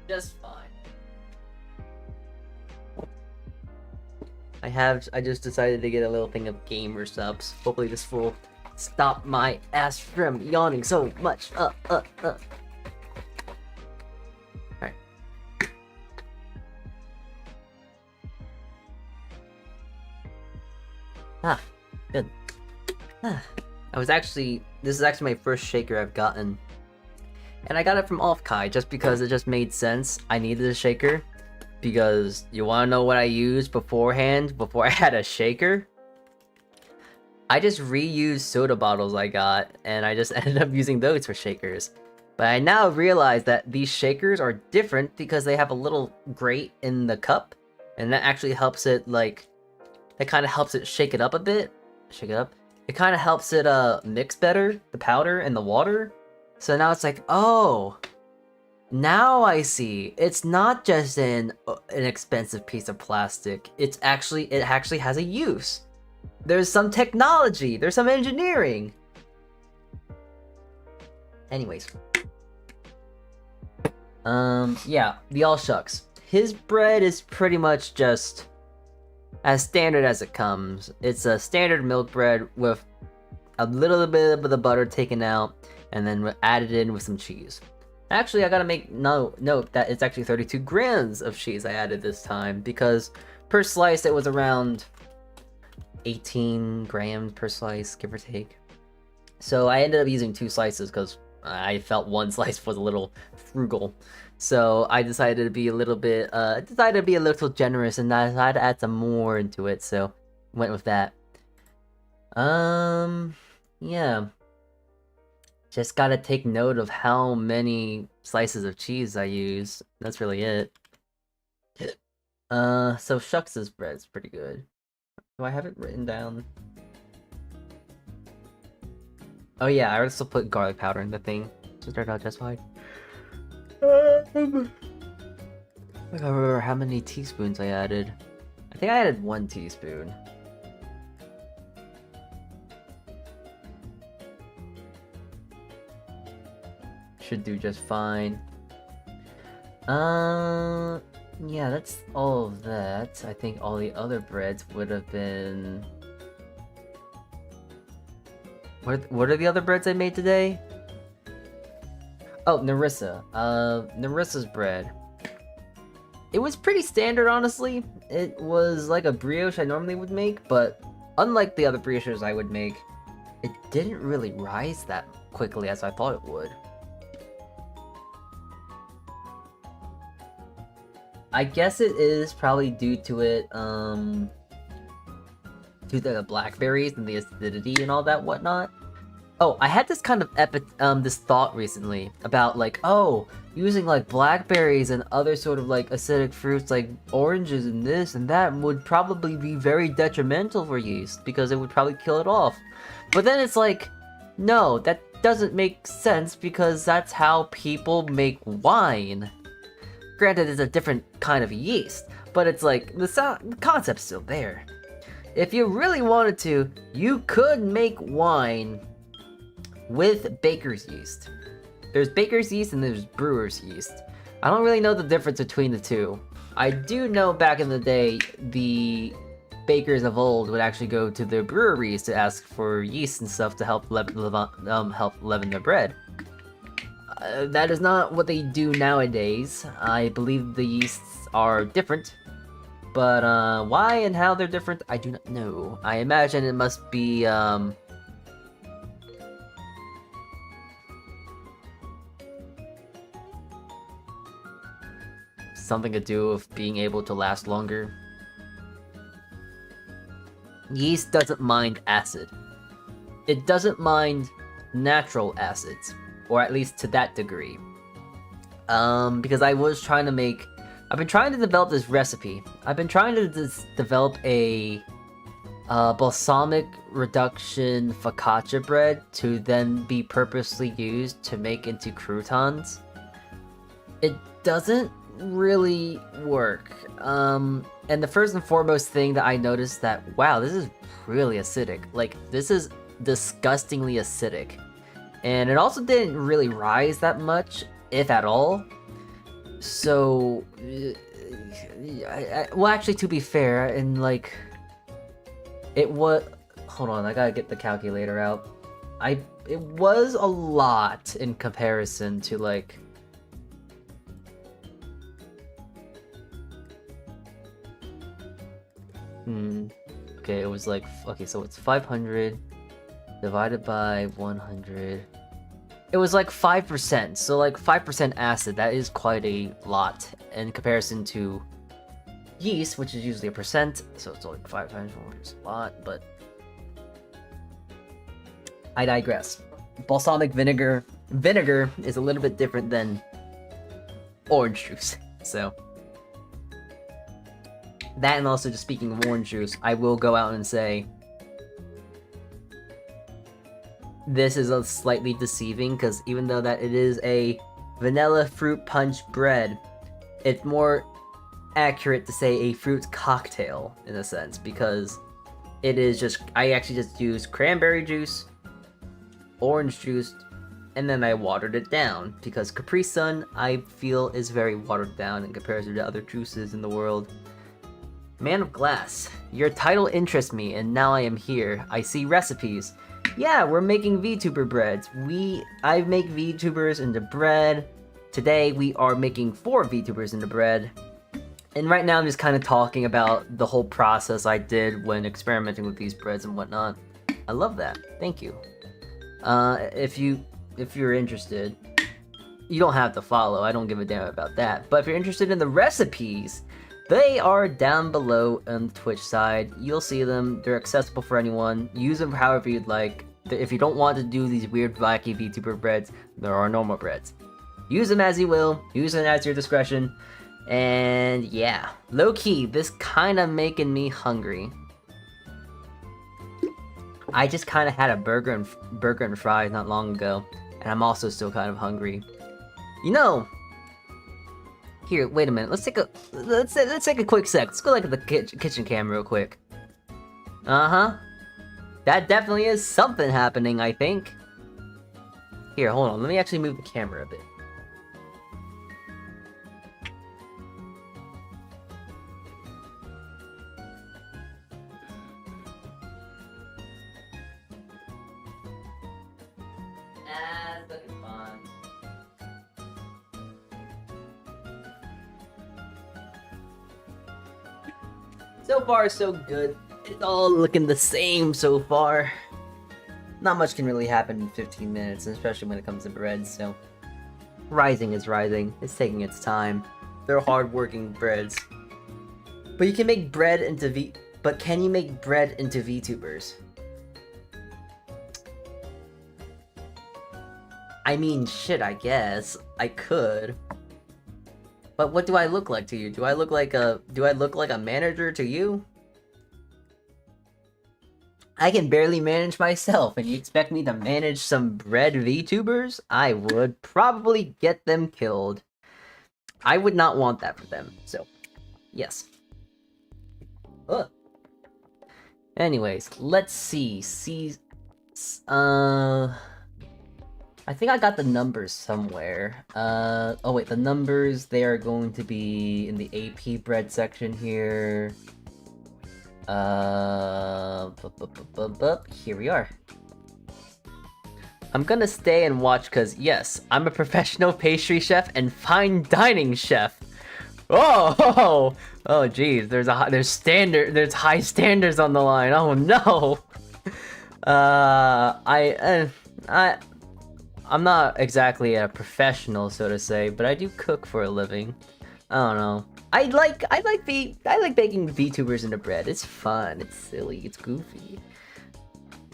[SPEAKER 1] Just fine. I just decided to get a little thing of gamer subs. Hopefully this will stop my ass from yawning so much. Alright. Good. This is actually my first shaker I've gotten. And I got it from Alt F4'd just because it just made sense. I needed a shaker. Because you want to know what I used beforehand, before I had a shaker? I just reused soda bottles I got, and I just ended up using those for shakers. But I now realize that these shakers are different because they have a little grate in the cup. And that actually helps it, like... That kind of helps it shake it up a bit. Shake it up. It kind of helps it mix better, the powder and the water. So now it's like, oh... Now I see. It's not just an expensive piece of plastic. It actually has a use. There's some technology. There's some engineering. Anyways. Yeah, the all shucks. His bread is pretty much just as standard as it comes. It's a standard milk bread with a little bit of the butter taken out and then added in with some cheese. Actually, I gotta make note that it's actually 32 grams of cheese I added this time, because per slice it was around 18 grams per slice, give or take. So I ended up using 2 slices because I felt 1 slice was a little frugal. So I decided to be a little bit, generous, and I decided to add some more into it. So went with that. Yeah. Just gotta take note of how many slices of cheese I use. That's really it. So Shucks' bread's pretty good. Do I have it written down? Oh yeah, I also put garlic powder in the thing. So it turned out just fine. I don't remember how many teaspoons I added. I think I added 1 teaspoon. Should do just fine. Yeah, that's all of that. I think all the other breads would have been... What are the other breads I made today? Oh, Narissa. Narissa's bread. It was pretty standard, honestly. It was like a brioche I normally would make, but unlike the other brioches I would make, it didn't really rise that quickly as I thought it would. I guess it is probably due to it, to the blackberries and the acidity and all that whatnot. Oh, I had this kind of this thought recently about like, oh, using like blackberries and other sort of like acidic fruits like oranges and this and that would probably be very detrimental for yeast because it would probably kill it off. But then it's like, no, that doesn't make sense because that's how people make wine. Granted, it's a different kind of yeast, but it's like, the concept's still there. If you really wanted to, you could make wine with baker's yeast. There's baker's yeast and there's brewer's yeast. I don't really know the difference between the two. I do know back in the day, the bakers of old would actually go to their breweries to ask for yeast and stuff to help leaven their bread. That is not what they do nowadays. I believe the yeasts are different. But why and how they're different, I do not know. I imagine it must be something to do with being able to last longer. Yeast doesn't mind acid. It doesn't mind natural acids, or at least to that degree. Because I've been trying to develop this recipe. I've been trying to develop a balsamic reduction focaccia bread to then be purposely used to make into croutons. It doesn't really work. And the first and foremost thing that I noticed that, wow, this is really acidic. Like, this is disgustingly acidic. And it also didn't really rise that much, if at all. So, well, actually, to be fair, and like, it was, hold on, I gotta get the calculator out. It was a lot in comparison to like, okay, it was like, okay, so it's 500 divided by 100. It was like 5%, so like 5% acid, that is quite a lot in comparison to yeast, which is usually a percent, so it's only 5 times more, it's a lot, but I digress. Balsamic vinegar is a little bit different than orange juice, so that, and also just speaking of orange juice, I will go out and say this is a slightly deceiving, because even though that it is a vanilla fruit punch bread, it's more accurate to say a fruit cocktail in a sense, because it is just, I actually just used cranberry juice, orange juice, and then I watered it down, because Capri Sun I feel is very watered down in comparison to other juices in the world. Man of Glass, your title interests me, and now I am here. I see recipes. Yeah, we're making VTuber breads. I make VTubers into bread. Today we are making 4 VTubers into bread. And right now I'm just kind of talking about the whole process I did when experimenting with these breads and whatnot. I love that. Thank you. If you're interested, you don't have to follow. I don't give a damn about that. But if you're interested in the recipes, they are down below on the Twitch side. You'll see them. They're accessible for anyone. Use them however you'd like. If you don't want to do these weird wacky VTuber breads, there are normal breads. Use them as you will. Use them at your discretion. And yeah, low-key, this kind of making me hungry. I just kind of had a burger and fries not long ago, and I'm also still kind of hungry. You know, here, wait a minute. Let's take a quick sec. Let's go look at the kitchen cam real quick. That definitely is something happening, I think. Here, hold on. Let me actually move the camera a bit. That's looking fun. So far, so good. It's all looking the same so far. Not much can really happen in 15 minutes, especially when it comes to bread, so... Rising is rising. It's taking its time. They're hard-working breads. But you can make bread into But can you make bread into VTubers? I mean, shit, I guess. I could. But what do I look like to you? Do I look like a manager to you? I can barely manage myself, and you expect me to manage some bread VTubers? I would probably get them killed. I would not want that for them, so, yes. Ugh. Anyways, let's see. I think I got the numbers somewhere. Oh wait, the numbers, they are going to be in the AP bread section here. Here we are. I'm gonna stay and watch because, yes, I'm a professional pastry chef and fine dining chef. Oh, geez, there's high standards on the line. Oh no. I'm not exactly a professional, so to say, but I do cook for a living. I don't know. I like baking VTubers into bread. It's fun. It's silly. It's goofy.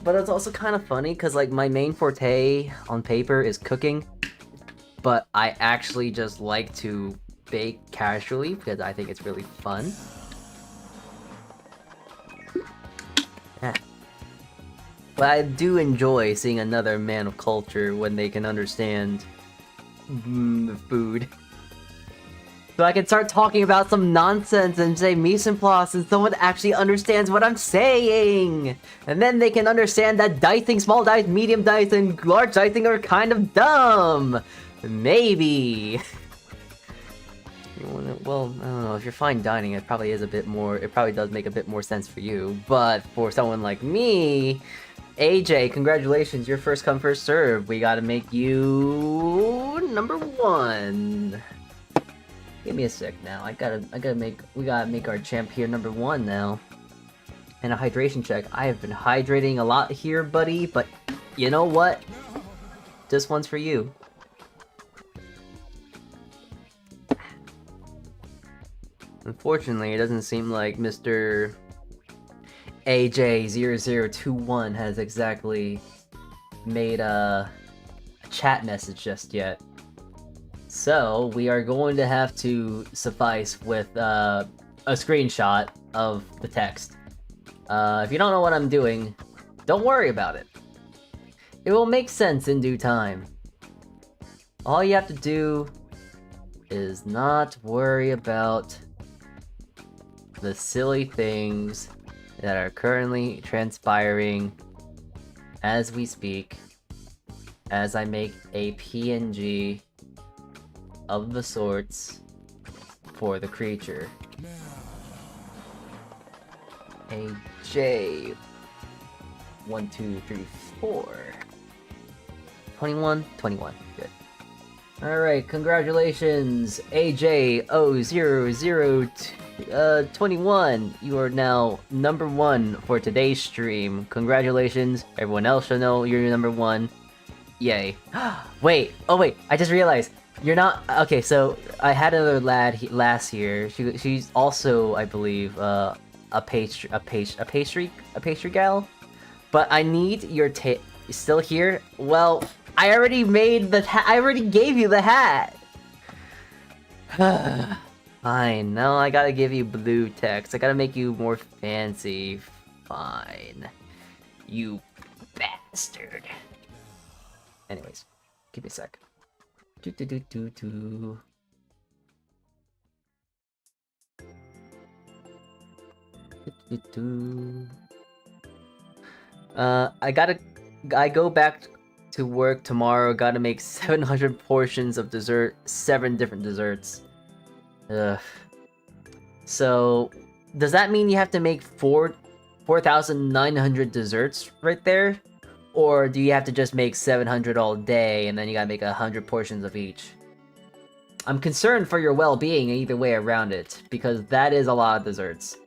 [SPEAKER 1] But it's also kind of funny because like my main forte on paper is cooking, but I actually just like to bake casually because I think it's really fun. Yeah. But I do enjoy seeing another man of culture when they can understand food. So I can start talking about some nonsense and say mise en place and someone actually understands what I'm saying! And then they can understand that dicing, small dice, medium dice, and large dicing are kind of dumb! Maybe! Well, I don't know, if you're fine dining, it probably is a bit more, it probably does make a bit more sense for you, but for someone like me, AJ, congratulations, your first come, first serve. We gotta make you number 1. Give me a sec now. we gotta make our champ here number 1 now. And a hydration check. I have been hydrating a lot here, buddy, but you know what? This one's for you. Unfortunately, it doesn't seem like Mr. AJ0021 has exactly made a chat message just yet. So, we are going to have to suffice with a screenshot of the text. If you don't know what I'm doing, don't worry about it. It will make sense in due time. All you have to do is not worry about the silly things that are currently transpiring as we speak, as I make a PNG of the sorts for the creature. AJ 1, 2, 3, 4 21, good. Alright, congratulations, AJ0021. You are now number 1 for today's stream. Congratulations. Everyone else should know you're number 1. Yay. Wait, I just realized. You're not... Okay, so I had another lad last year. She's also, I believe, a pastry gal. But I need your still here? Well, I already made the I already gave you the hat. Fine. Now I gotta give you blue text. I gotta make you more fancy. Fine. You bastard. Anyways, give me a sec. I go back to work tomorrow. Gotta make 700 portions of dessert, 7 different desserts. Ugh. So, does that mean you have to make 4,900 desserts right there? Or do you have to just make 700 all day and then you gotta make 100 portions of each? I'm concerned for your well-being either way around it, because that is a lot of desserts.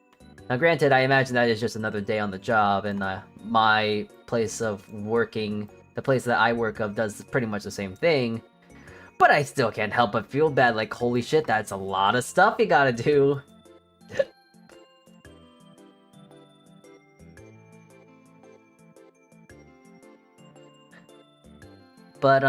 [SPEAKER 1] Now granted, I imagine that is just another day on the job, and my place of working, the place that I work of, does pretty much the same thing. But I still can't help but feel bad, like, holy shit, that's a lot of stuff you gotta do. But,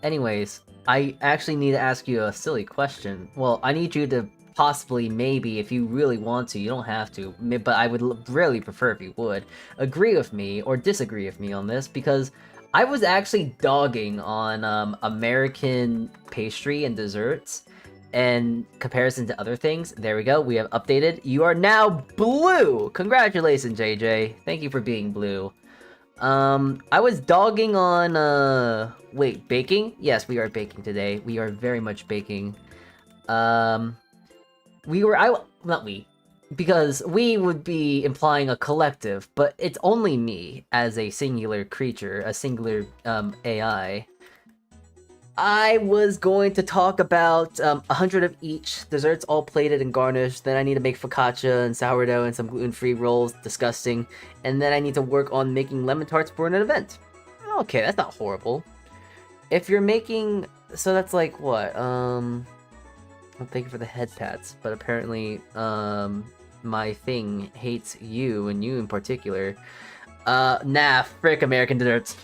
[SPEAKER 1] anyways, I actually need to ask you a silly question. Well, I need you to possibly, maybe, if you really want to, you don't have to, but I would really prefer if you would, agree with me or disagree with me on this, because I was actually dogging on American pastry and desserts in comparison to other things. There we go, we have updated. You are now blue! Congratulations, JJ. Thank you for being blue. I was dogging on, wait, baking? Yes, we are baking today. We are very much baking. Not we. Because we would be implying a collective, but it's only me as a singular creature, a singular, AI. I was going to talk about 100 of each, desserts all plated and garnished, then I need to make focaccia and sourdough and some gluten-free rolls, disgusting, and then I need to work on making lemon tarts for an event. Okay, that's not horrible. If you're making... so that's like, what, Well, thank you for the head pats, but apparently, my thing hates you, and you in particular. Nah, frick American desserts.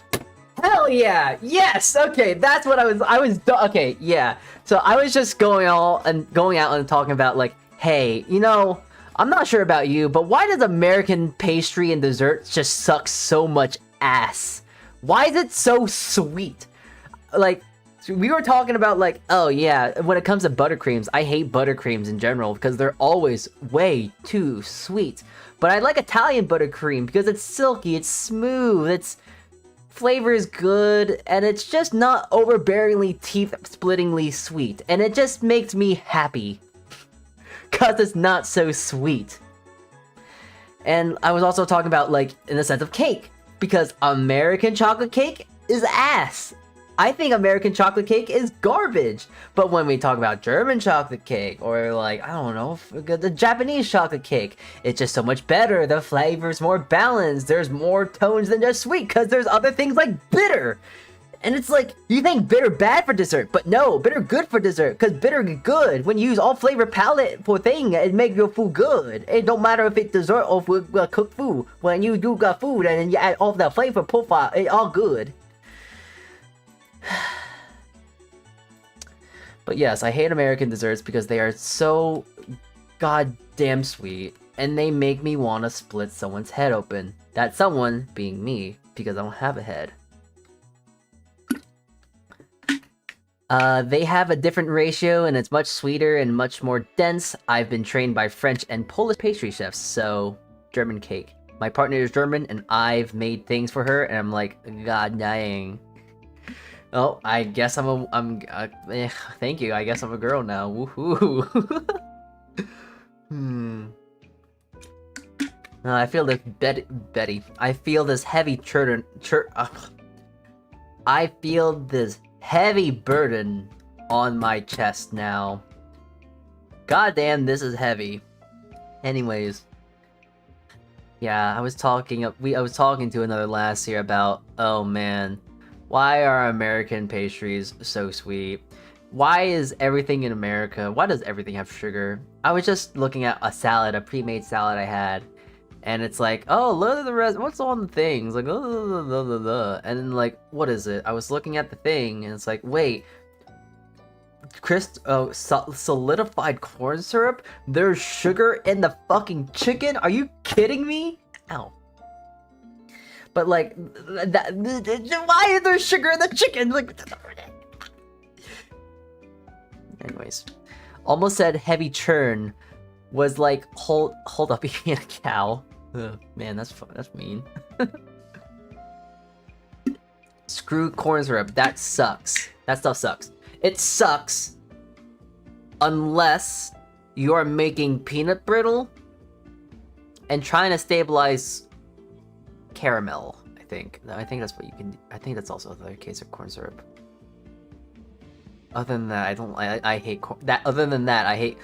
[SPEAKER 1] Hell yeah! Yes! Okay, that's what okay, yeah. So I was just going out and talking about, like, hey, you know, I'm not sure about you, but why does American pastry and desserts just suck so much ass? Why is it so sweet? Like, we were talking about, like, oh yeah, when it comes to buttercreams, I hate buttercreams in general because they're always way too sweet. But I like Italian buttercream because it's silky, it's smooth, its flavor is good, and it's just not overbearingly teeth-splittingly sweet. And it just makes me happy because it's not so sweet. And I was also talking about, like, in the sense of cake, because American chocolate cake is ass. I think American chocolate cake is garbage. But when we talk about German chocolate cake, or like, I don't know, the Japanese chocolate cake, it's just so much better. The flavor's more balanced. There's more tones than just sweet, because there's other things like bitter. And it's like, you think bitter bad for dessert, but no, bitter good for dessert, because bitter good. When you use all flavor palette for thing, it makes your food good. It don't matter if it's dessert or cooked food. When you do got food and then you add all the flavor profile, it's all good. But yes, I hate American desserts because they are so goddamn sweet, and they make me want to split someone's head open. That someone being me, because I don't have a head. They have a different ratio, and it's much sweeter and much more dense. I've been trained by French and Polish pastry chefs, so German cake. My partner is German, and I've made things for her, and I'm like, god dang. Oh, I guess thank you. I guess I'm a girl now. Woohoo. I feel this Betty. I feel this heavy I feel this heavy burden on my chest now. God damn, this is heavy. Anyways. Yeah, I was talking to another lass here about, oh man, why are American pastries so sweet? Why is everything in America, why does everything have sugar? I was just looking at a salad, a pre-made salad I had, and it's like, oh, look at the rest, what's on the things? Like, and then like, what is it? I was looking at the thing, and it's like, wait, solidified corn syrup? There's sugar in the fucking chicken? Are you kidding me? Ow. But like, why is there sugar in the chicken? Like, anyways, almost said heavy churn. Was like, hold up, eating a cow. Ugh, man, that's mean. Screw corn syrup. That sucks. That stuff sucks. It sucks unless you are making peanut brittle and trying to stabilize caramel. I think that's what you can. I think that's also the case of corn syrup. Other than that, I hate that. Other than that, I hate.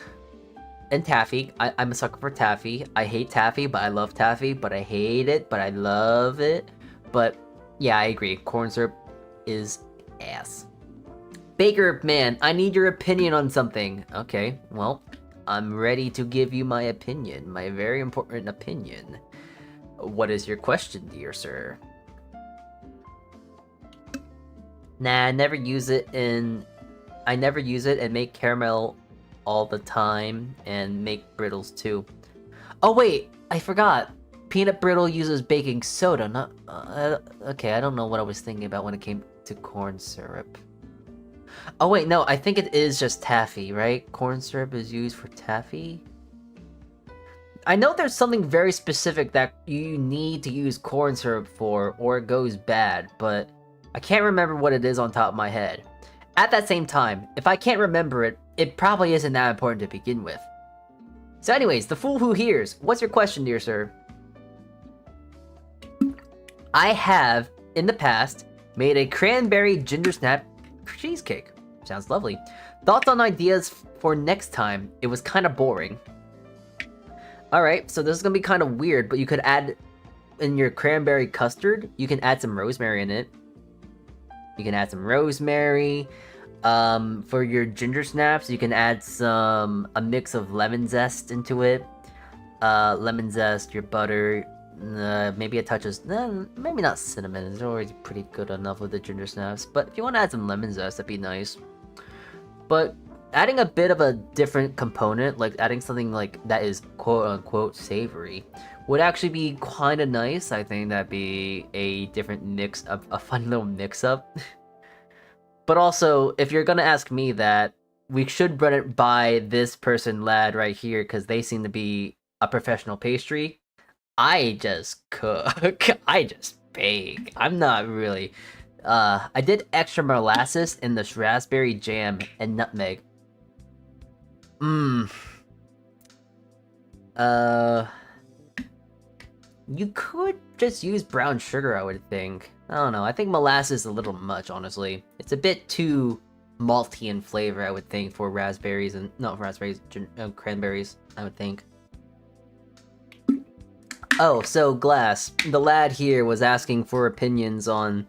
[SPEAKER 1] And taffy. I'm a sucker for taffy. I hate taffy, but I love taffy. But I hate it, but I love it. But yeah, I agree. Corn syrup is ass. Baker, man, I need your opinion on something. Okay, well, I'm ready to give you my opinion. My very important opinion. What is your question, dear sir? Nah, I never use it and make caramel all the time and make brittles too. Oh wait, I forgot. Peanut brittle uses baking soda, not okay, I don't know what I was thinking about when it came to corn syrup. Oh wait, no, I think it is just taffy, right? Corn syrup is used for taffy? I know there's something very specific that you need to use corn syrup for or it goes bad, but I can't remember what it is on top of my head. At that same time, if I can't remember it, it probably isn't that important to begin with. So anyways, the fool who hears, what's your question, dear sir? I have, in the past, made a cranberry ginger snap cheesecake. Sounds lovely. Thoughts on ideas for next time? It was kind of boring. Alright, so this is gonna be kind of weird, but you could add, in your cranberry custard, you can add some rosemary in it. You can add some rosemary. For your ginger snaps, you can add a mix of lemon zest into it. Lemon zest, your butter, maybe a touch of, maybe not cinnamon. It's already pretty good enough with the ginger snaps. But if you want to add some lemon zest, that'd be nice. But adding a bit of a different component, like adding something like that is quote unquote savory, would actually be kind of nice. I think that'd be a different mix up, a fun little mix up. But also, if you're gonna ask me that, we should run it by this person, lad, right here, because they seem to be a professional pastry. I just cook. I just bake. I'm not really. I did extra molasses in this raspberry jam and nutmeg. Mmm. You could just use brown sugar, I would think. I don't know. I think molasses is a little much, honestly. It's a bit too malty in flavor, I would think, for raspberries and not raspberries, cranberries, I would think. Oh, so Glass, the lad here was asking for opinions on.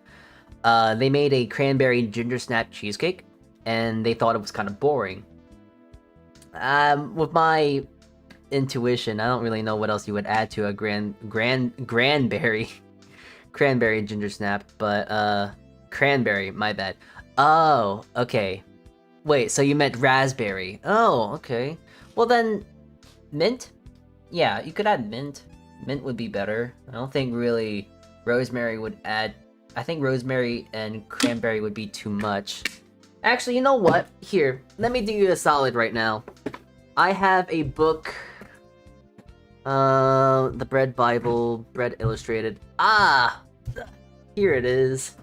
[SPEAKER 1] They made a cranberry ginger snap cheesecake, and they thought it was kind of boring. With my intuition, I don't really know what else you would add to a cranberry ginger snap, but cranberry, my bad. Oh, okay. Wait, so you meant raspberry. Oh, okay. Well then, mint? Yeah, you could add mint. Mint would be better. I don't think really rosemary would add. I think rosemary and cranberry would be too much. Actually, you know what? Here, let me do you a solid right now. I have a book. The Bread Bible, Bread Illustrated. Ah! Here it is.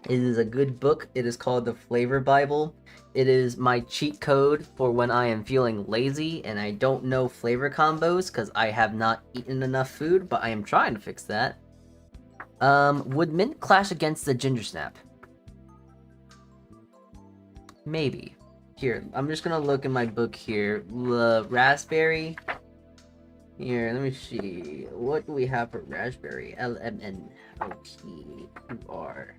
[SPEAKER 1] It is a good book. It is called the Flavor Bible. It is my cheat code for when I am feeling lazy and I don't know flavor combos because I have not eaten enough food, but I am trying to fix that. Would mint clash against the ginger snap? Maybe. Here, I'm just gonna look in my book here. The raspberry. Here, let me see. What do we have for raspberry? LMNOPQR.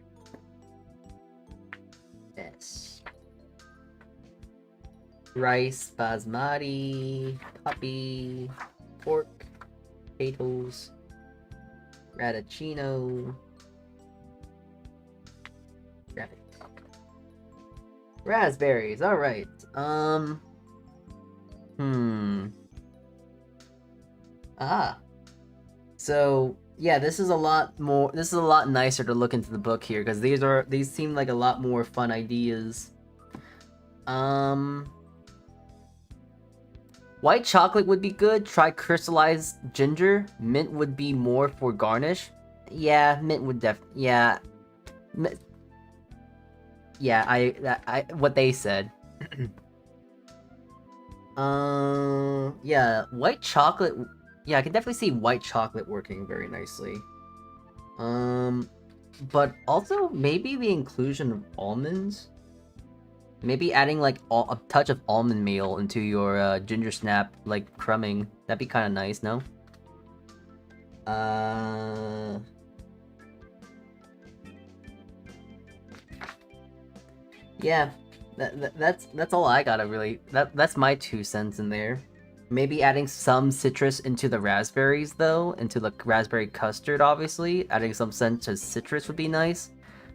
[SPEAKER 1] Rice, basmati, poppy, pork, potatoes, radicchino, rabbit. Raspberries, alright. So, yeah, this is a lot nicer to look into the book here, because these seem like a lot more fun ideas. White chocolate would be good. Try crystallized ginger. Mint would be more for garnish. Yeah, mint would yeah. Yeah, I what they said. Yeah, white chocolate. Yeah, I can definitely see white chocolate working very nicely. But also maybe the inclusion of almonds. Maybe adding like a touch of almond meal into your ginger snap, like crumbing. That'd be kind of nice, no? Yeah, that's all I gotta really. That's my 2 cents in there. Maybe adding some citrus into the raspberries though, into the raspberry custard. Obviously, adding some scent of citrus would be nice.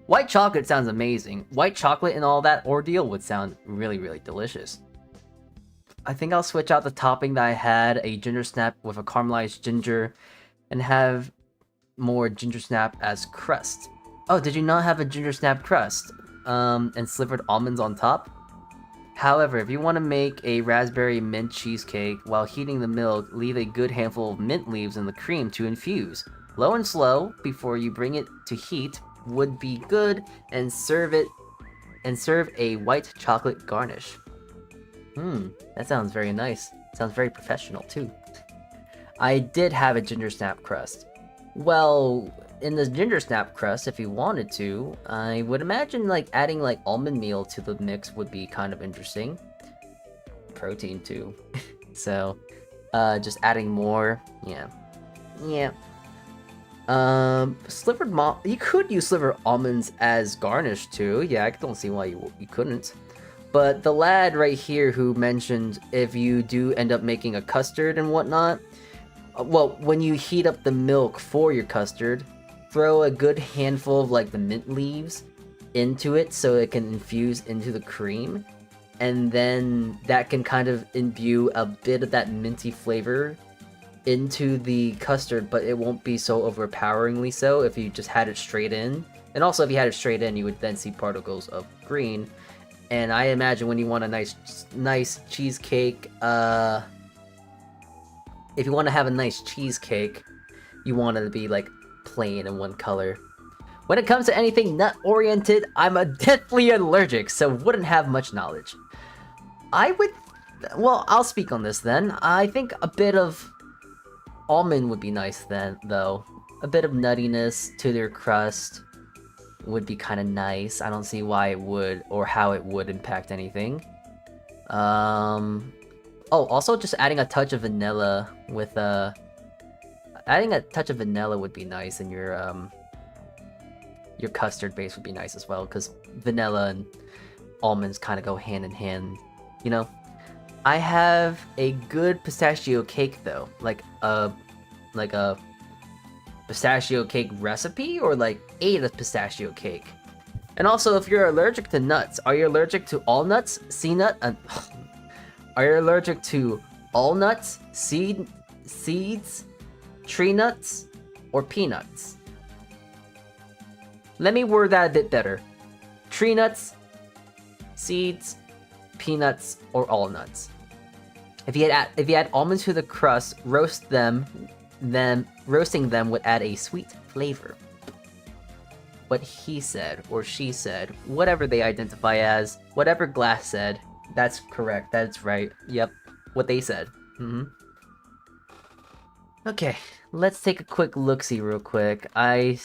[SPEAKER 1] White chocolate sounds amazing. White chocolate and all that ordeal would sound really, really delicious. I think I'll switch out the topping that I had, a ginger snap with a caramelized ginger, and have more ginger snap as crust. Oh, did you not have a ginger snap crust? And slivered almonds on top? However, if you want to make a raspberry mint cheesecake, while heating the milk, leave a good handful of mint leaves in the cream to infuse. Low and slow, before you bring it to heat, would be good, and serve a white chocolate garnish. That sounds very nice. Sounds very professional too. I did have a ginger snap crust. Well, in the ginger snap crust, if you wanted to, I would imagine like adding like almond meal to the mix would be kind of interesting. Protein too. So, just adding more, yeah. Slivered you could use slivered almonds as garnish too. Yeah, I don't see why you couldn't. But the lad right here who mentioned if you do end up making a custard and whatnot, well, when you heat up the milk for your custard, throw a good handful of like the mint leaves into it so it can infuse into the cream, and then that can kind of imbue a bit of that minty flavor into the custard, but it won't be so overpoweringly so if you just had it straight in. And also if you had it straight in, you would then see particles of green. And I imagine when you want a nice cheesecake, if you want to have a nice cheesecake, you want it to be like plain in one color. When it comes to anything nut oriented, I'm a deathly allergic, so wouldn't have much knowledge. Well, I'll speak on this then. I think a bit of almond would be nice then, though. A bit of nuttiness to their crust would be kind of nice. I don't see why it would, or how it would impact anything. Oh, also just adding a touch of vanilla with adding a touch of vanilla would be nice, and your custard base would be nice as well, because vanilla and almonds kind of go hand in hand, you know? I have a good pistachio cake though, like a pistachio cake recipe, or like ate a pistachio cake. And also, if you're allergic to nuts, are you allergic to all nuts, are you allergic to all nuts, seeds, tree nuts, or peanuts? Let me word that a bit better. Tree nuts, seeds, peanuts, or all nuts. If you add almonds to the crust, roasting them would add a sweet flavor. What he said, or she said, whatever they identify as, whatever Glass said, that's correct, that's right, yep, what they said. Okay, let's take a quick look-see real quick. I'm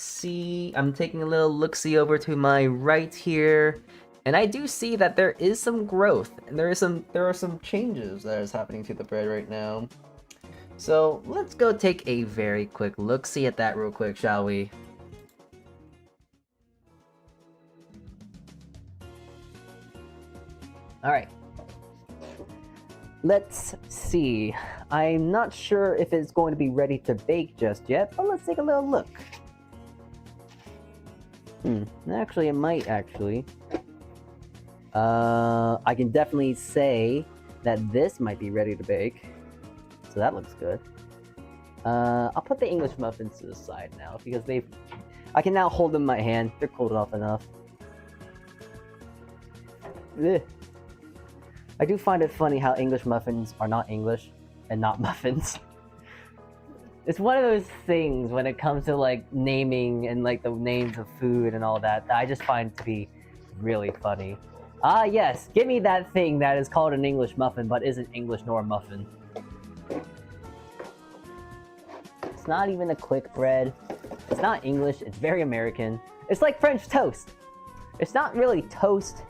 [SPEAKER 1] taking a little look-see over to my right here, and I do see that there is some growth, and there are some changes that is happening to the bread right now. So let's go take a very quick look-see at that real quick, shall we? Alright. Let's see. I'm not sure if it's going to be ready to bake just yet, but let's take a little look. Actually, it might actually. I can definitely say that this might be ready to bake. So that looks good. I'll put the English muffins to the side now, because I can now hold them in my hand. They're cooled off enough. Ugh. I do find it funny how English muffins are not English and not muffins. It's one of those things when it comes to like naming and like the names of food and all that I just find to be really funny. Ah yes, give me that thing that is called an English muffin but isn't English nor a muffin. It's not even a quick bread. It's not English, it's very American. It's like French toast. It's not really toast.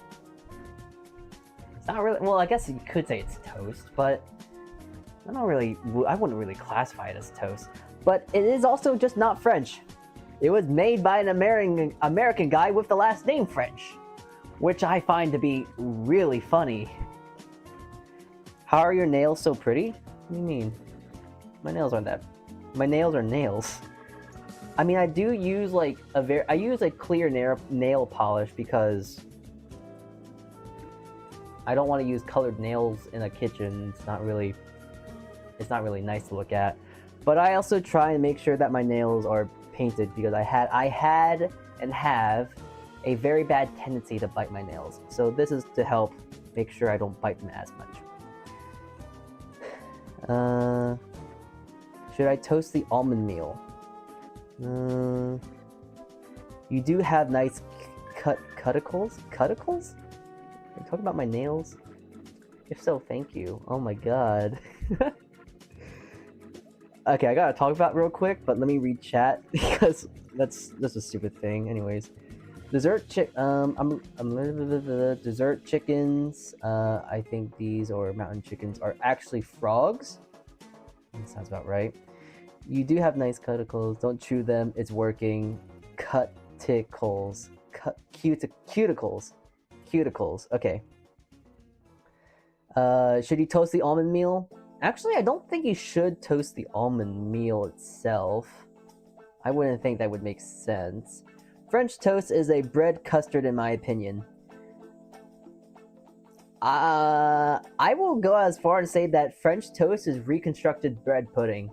[SPEAKER 1] Not really. Well, I guess you could say it's toast, but I wouldn't really classify it as toast. But it is also just not French. It was made by an American guy with the last name French, which I find to be really funny. How are your nails so pretty? What do you mean? My nails aren't that. My nails are nails. I mean, I do use like I use a clear nail polish because I don't want to use colored nails in a kitchen. It's not really nice to look at. But I also try and make sure that my nails are painted because I had and have a very bad tendency to bite my nails. So this is to help make sure I don't bite them as much. Should I toast the almond meal? You do have nice cuticles? Cuticles? Are you talking about my nails? If so, thank you. Oh my god. Okay, I gotta talk about it real quick, but let me read chat because that's a stupid thing. Anyways, dessert chickens. I think these or mountain chickens are actually frogs. That sounds about right.
[SPEAKER 2] You do have nice cuticles. Don't chew them. It's working. Cuticles. Cuticles. Cuticles. Okay. Should you toast the almond meal? Actually, I don't think you should toast the almond meal itself. I wouldn't think that would make sense. French toast is a bread custard in my opinion. I will go as far as say that French toast is reconstructed bread pudding.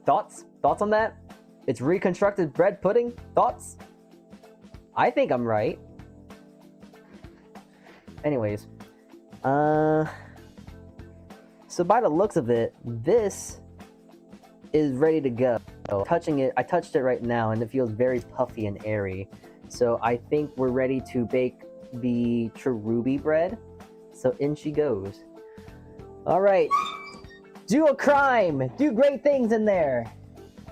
[SPEAKER 2] Thoughts? Thoughts on that? It's reconstructed bread pudding? Thoughts? I think I'm right. Anyways. So by the looks of it, this is ready to go. Touching it, I touched it right now and it feels very puffy and airy. So I think we're ready to bake the cherubi bread. So in she goes. Alright. Do a crime! Do great things in there!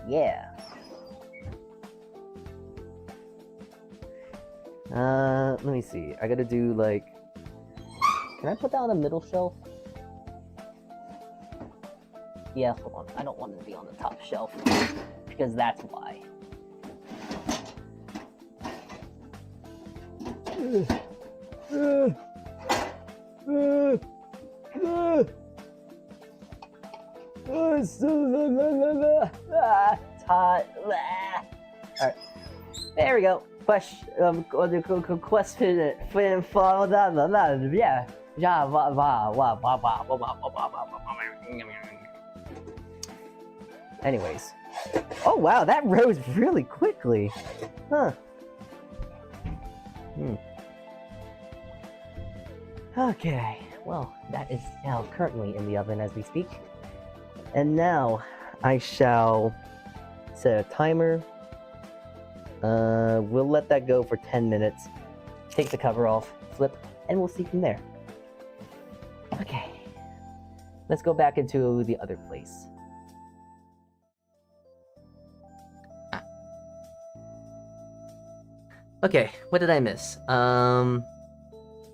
[SPEAKER 2] Yeah. Let me see. I gotta do like... Can I put that on the middle shelf? Yeah, hold on. I don't want it to be on the top shelf. Because that's why. Alright. There we go. Question. Anyways. Oh wow, that rose really quickly. Huh. Okay, well, that is now currently in the oven as we speak. And now, I shall set a timer. We'll let that go for 10 minutes. Take the cover off, flip, and we'll see from there. Okay. Let's go back into the other place.
[SPEAKER 1] Okay, what did I miss?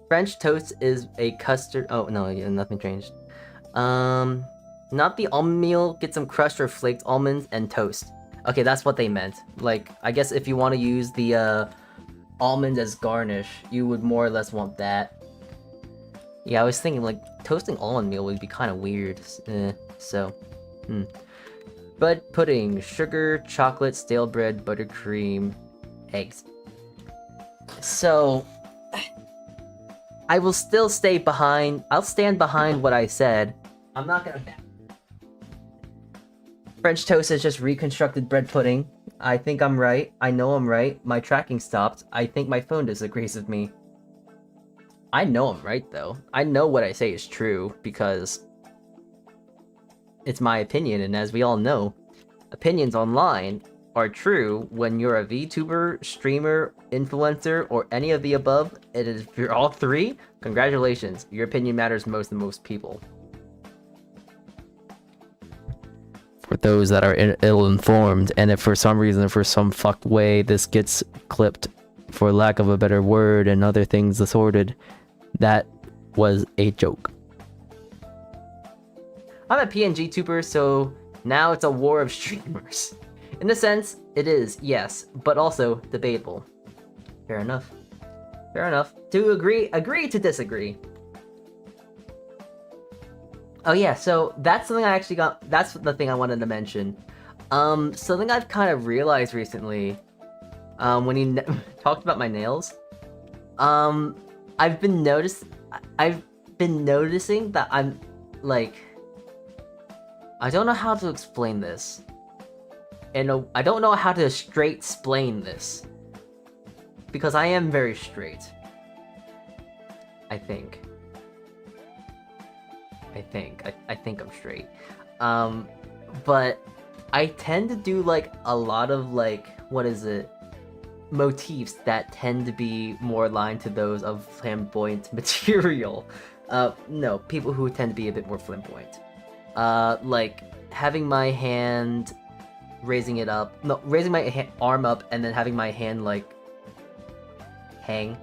[SPEAKER 1] French toast is a custard. Oh no, yeah, nothing changed. Not the almond meal. Get some crushed or flaked almonds and toast. Okay, that's what they meant. Like, I guess if you want to use the almonds as garnish, you would more or less want that. Yeah, I was thinking like toasting almond meal would be kind of weird. Bud pudding, sugar, chocolate, stale bread, buttercream, eggs. So, I will still stay behind. I'll stand behind what I said. I'm not gonna. French toast is just reconstructed bread pudding. I think I'm right. I know I'm right. My tracking stopped. I think my phone disagrees with me. I know I'm right though. I know what I say is true because it's my opinion, and as we all know, opinions online are true when you're a VTuber, streamer, influencer, or any of the above. It is, if you're all three, congratulations. Your opinion matters most to most people. For those that are ill-informed, and if for some reason, for some fucked way, this gets clipped, for lack of a better word, and other things assorted, that was a joke. I'm a PNG tuber, so now it's a war of streamers. In a sense, it is, yes, but also debatable. Fair enough. Fair enough. To agree to disagree. Oh yeah, so that's something I actually got. That's the thing I wanted to mention. Something I've kind of realized recently, when he talked about my nails. I've been noticing that I'm like, I don't know how to explain this. And I don't know how to straight-splain this. Because I am very straight. I think I'm straight. But I tend to do like a lot of like, what is it? Motifs that tend to be more aligned to those of flamboyant material. No, people who tend to be a bit more flamboyant. Like having my hand, raising my arm up and then having my hand like hang.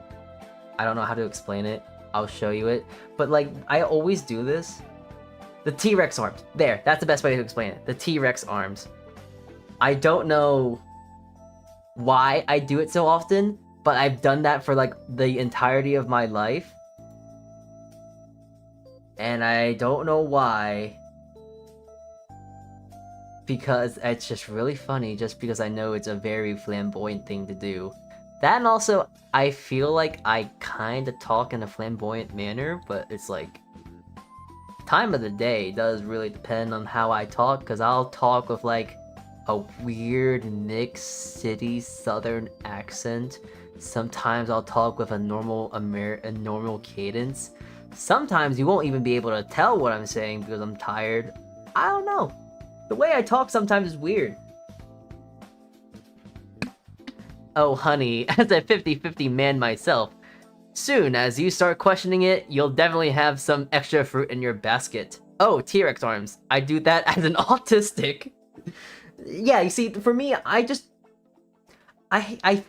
[SPEAKER 1] I don't know how to explain it. I'll show you it. But like, I always do this The T-Rex arms. There, that's the best way to explain it. The T-Rex arms. I don't know why I do it so often, but I've done that for like the entirety of my life. And I don't know why. Because it's just really funny, just because I know it's a very flamboyant thing to do. That, and also, I feel like I kinda talk in a flamboyant manner, but it's like... time of the day does really depend on how I talk, because I'll talk with like a weird mixed city southern accent. Sometimes I'll talk with a normal normal cadence. Sometimes you won't even be able to tell what I'm saying because I'm tired. I don't know. The way I talk sometimes is weird. Oh honey, as a 50-50 man myself, soon as you start questioning it, you'll definitely have some extra fruit in your basket. Oh, T-Rex arms. I do that as an autistic. Yeah, you see, for me, I'm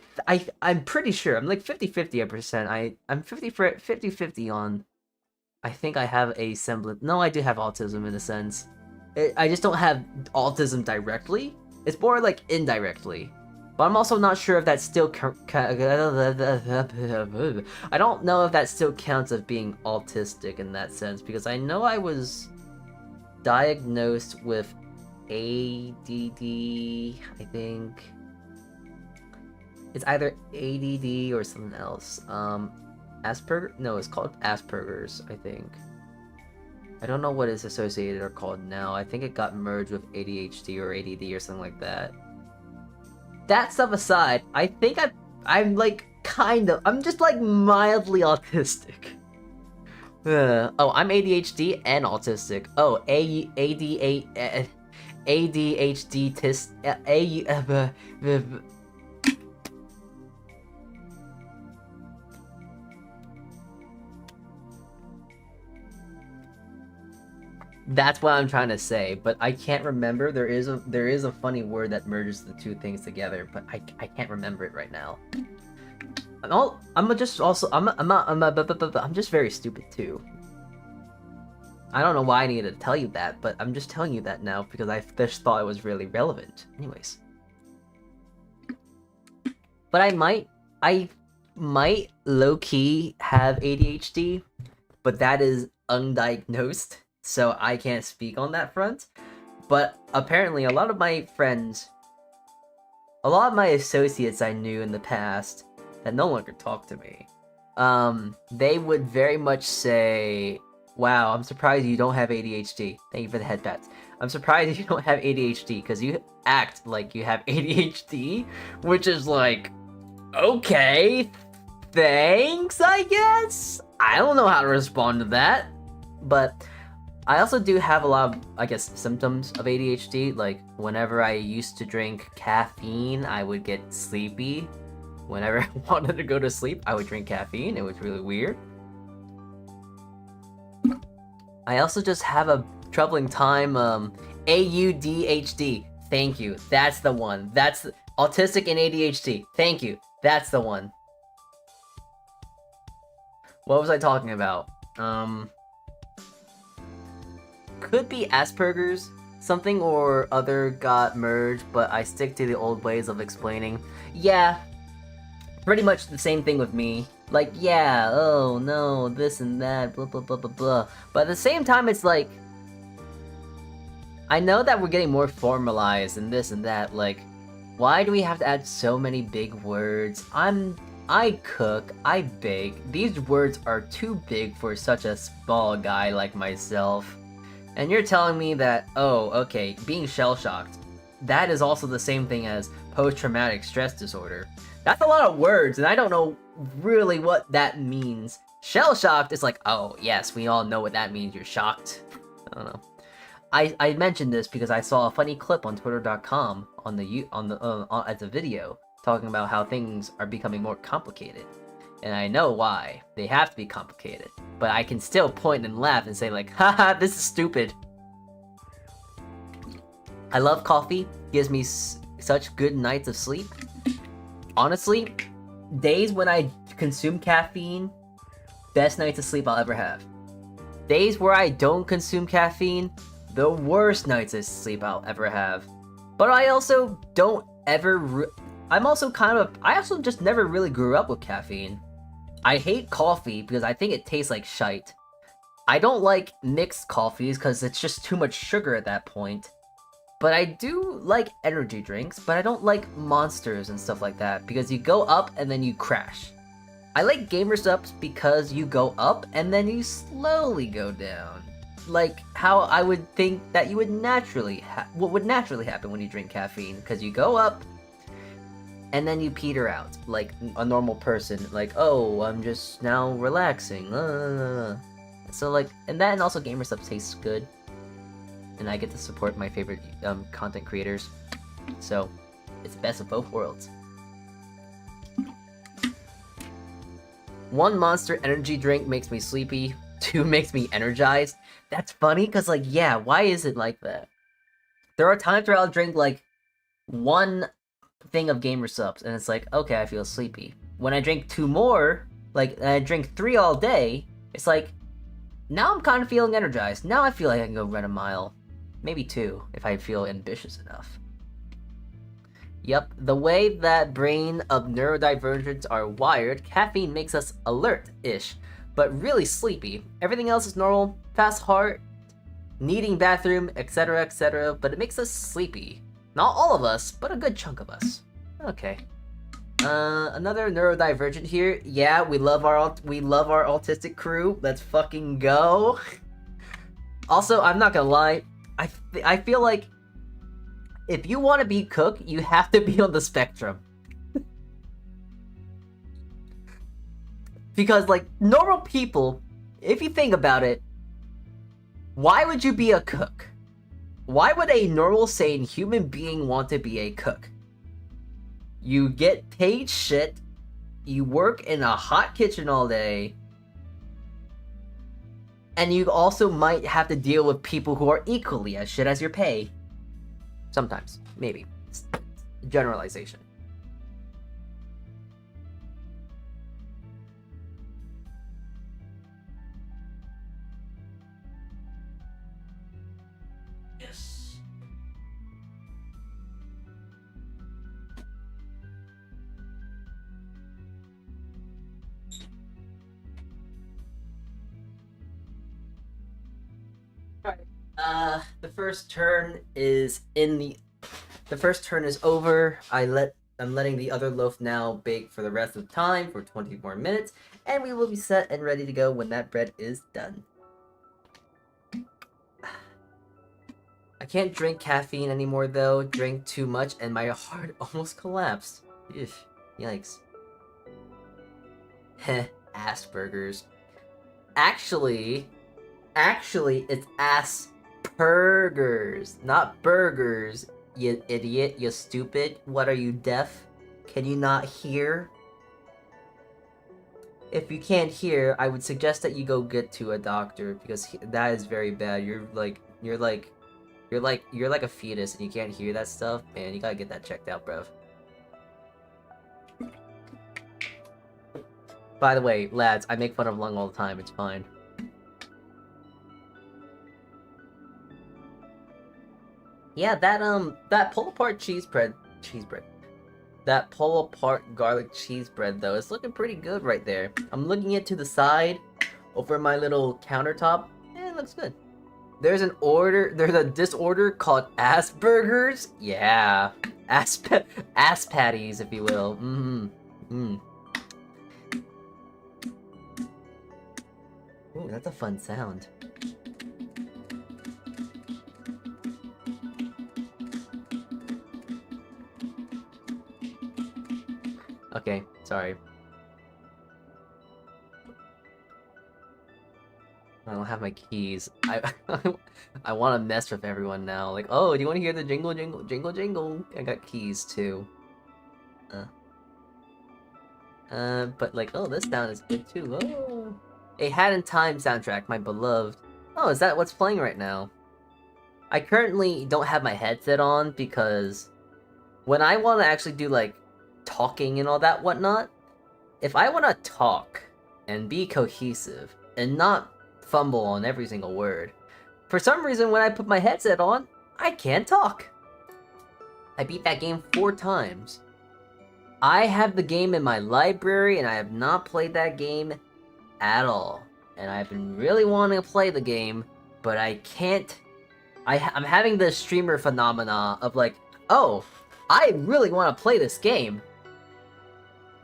[SPEAKER 1] pretty sure. I'm like 50-50%. I'm 50-50 on... I think I have a semblance... No, I do have autism in a sense. I just don't have autism directly. It's more like indirectly. But I'm also not sure if that still I don't know if that still counts as being autistic in that sense, because I know I was diagnosed with ADD, I think. It's either ADD or something else. Asperger? No, it's called Asperger's, I think. I don't know what it's associated or called now. I think it got merged with ADHD or ADD or something like that. That stuff aside, I think I'm like I'm just like mildly autistic. Oh, I'm ADHD and autistic. Oh, ADHD That's what I'm trying to say, but I can't remember. There is a funny word that merges the two things together, but I can't remember it right now. I'm just very stupid too. I don't know why I needed to tell you that, but I'm just telling you that now because I just thought it was really relevant. Anyways. But I might low-key have ADHD, but that is undiagnosed. So I can't speak on that front. But apparently a lot of my friends, a lot of my associates I knew in the past that no longer talk to me, they would very much say, wow, I'm surprised you don't have ADHD. Thank you for the head pats. I'm surprised you don't have ADHD because you act like you have ADHD, which is like, okay, thanks, I guess? I don't know how to respond to that, but... I also do have a lot of, I guess, symptoms of ADHD. Like, whenever I used to drink caffeine, I would get sleepy. Whenever I wanted to go to sleep, I would drink caffeine. It was really weird. I also just have a troubling time, AUDHD. Thank you. That's the one. That's autistic and ADHD. Thank you. That's the one. What was I talking about? Could be Asperger's, something or other got merged, but I stick to the old ways of explaining. Yeah, pretty much the same thing with me. Like, yeah, oh no, this and that, blah blah blah blah blah. But at the same time, it's like, I know that we're getting more formalized and this and that, like, why do we have to add so many big words? I cook, I bake, these words are too big for such a small guy like myself. And you're telling me that, oh, okay, being shell-shocked, that is also the same thing as post-traumatic stress disorder. That's a lot of words, and I don't know really what that means. Shell-shocked is like, oh, yes, we all know what that means, you're shocked. I don't know. I mentioned this because I saw a funny clip on Twitter.com as a video talking about how things are becoming more complicated. And I know why. They have to be complicated. But I can still point and laugh and say like, haha, this is stupid. I love coffee. Gives me such good nights of sleep. Honestly, days when I consume caffeine, best nights of sleep I'll ever have. Days where I don't consume caffeine, the worst nights of sleep I'll ever have. But I also don't ever. I also just never really grew up with caffeine. I hate coffee because I think it tastes like shite. I don't like mixed coffees because it's just too much sugar at that point. But I do like energy drinks, but I don't like monsters and stuff like that because you go up and then you crash. I like gamer subs because you go up and then you slowly go down. Like how I would think that you would what would naturally happen when you drink caffeine, because you go up and then you peter out like a normal person, like, oh, I'm just now relaxing. So like, and also gamer subs tastes good, and I get to support my favorite content creators. So it's best of both worlds. One Monster energy drink makes me sleepy, 2 makes me energized. That's funny, because, like, yeah, why is it like that? There are times where I'll drink, like, 1 thing of gamer subs, and it's like, okay, I feel sleepy. When I drink 2 more, like, and I drink 3 all day, it's like, now I'm kind of feeling energized. Now I feel like I can go run a mile. Maybe 2, if I feel ambitious enough. Yep, the way that brain of neurodivergents are wired, caffeine makes us alert-ish, but really sleepy. Everything else is normal, fast heart, needing bathroom, etc., but it makes us sleepy. Not all of us, but a good chunk of us. Okay. Another neurodivergent here. Yeah, we love our autistic crew. Let's fucking go. Also, I'm not gonna lie, I feel like if you want to be Cook, you have to be on the spectrum. Because, like, normal people, if you think about it, why would you be a cook? Why would a normal, sane human being want to be a cook? You get paid shit, you work in a hot kitchen all day, and you also might have to deal with people who are equally as shit as your pay. Sometimes, maybe. It's generalization. Yes. Alright. The first turn is over. I'm letting the other loaf now bake for the rest of the time for 20 more minutes, and we will be set and ready to go when that bread is done. I can't drink caffeine anymore though. Drank too much and my heart almost collapsed. Eesh. Yikes. Heh. Asperger's. Actually, it's Asperger's, not burgers. You idiot, you stupid. What are you, deaf? Can you not hear? If you can't hear, I would suggest that you go get to a doctor, because that is very bad. You're like a fetus and you can't hear that stuff. Man, you gotta get that checked out, bruv. By the way, lads, I make fun of Lung all the time. It's fine. Yeah, that pull-apart cheese bread. That pull-apart garlic cheese bread, though, is looking pretty good right there. I'm looking it to the side, over my little countertop, and it looks good. There's a disorder called Asperger's? Yeah. Ass patties, if you will. Ooh, that's a fun sound. Okay, sorry. I don't have my keys. I want to mess with everyone now. Like, oh, do you want to hear the jingle, jingle, jingle, jingle? I got keys too. But like, oh, this sound is good too. Oh, a Hat in Time soundtrack, my beloved. Oh, is that what's playing right now? I currently don't have my headset on because when I want to actually do like talking and all that whatnot, if I want to talk and be cohesive and not fumble on every single word. For some reason, when I put my headset on, I can't talk. I beat that game 4 times. I have the game in my library, and I have not played that game at all. And I've been really wanting to play the game, but I can't. I'm having the streamer phenomena of like, oh, I really want to play this game.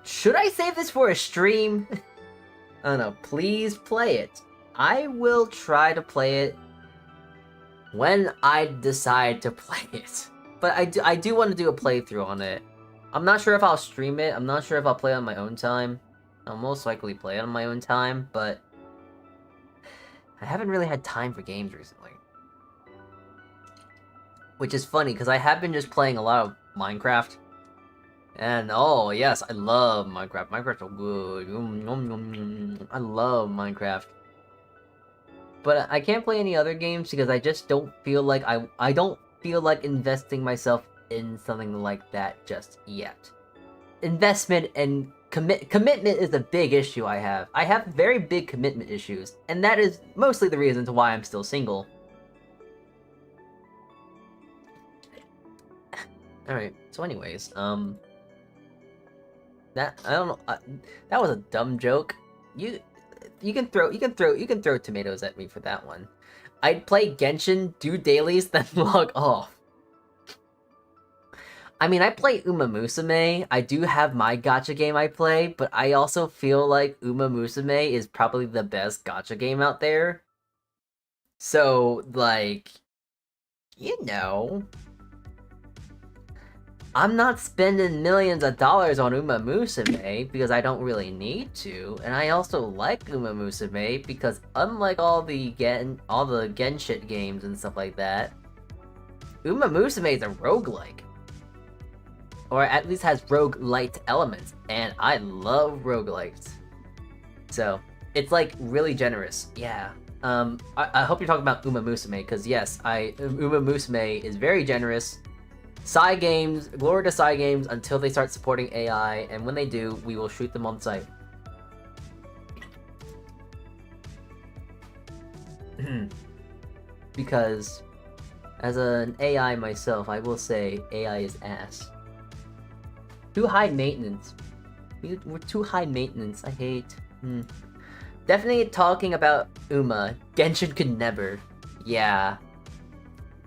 [SPEAKER 1] Should I save this for a stream? I don't know. Please play it. I will try to play it when I decide to play it. But I do want to do a playthrough on it. I'm not sure if I'll stream it. I'm not sure if I'll play it on my own time. I'll most likely play it on my own time, but I haven't really had time for games recently. Which is funny, because I have been just playing a lot of Minecraft. And, oh, yes, I love Minecraft. Minecraft's so good. I love Minecraft. But I can't play any other games because I just don't feel like I don't feel like investing myself in something like that just yet. Investment and commitment is a big issue I have. I have very big commitment issues, and that is mostly the reason to why I'm still single. Alright, so anyways, that I don't know, that was a dumb joke. You can throw tomatoes at me for that one. I'd play Genshin, do dailies, then log off. I mean, I play Uma Musume. I do have my gacha game I play, but I also feel like Uma Musume is probably the best gacha game out there. So, like, you know, I'm not spending millions of dollars on Uma Musume because I don't really need to, and I also like Uma Musume because unlike all the Genshin games and stuff like that, Uma Musume is a roguelike. Or at least has roguelite elements, and I love roguelites. So, it's like really generous. Yeah. I hope you're talking about Uma Musume, because yes, Uma Musume is very generous. Psy games, glory to Psy games until they start supporting AI, and when they do, we will shoot them on sight. Because, as an AI myself, I will say AI is ass. Too high maintenance. We're too high maintenance, I hate. Definitely talking about Uma. Genshin could never. Yeah.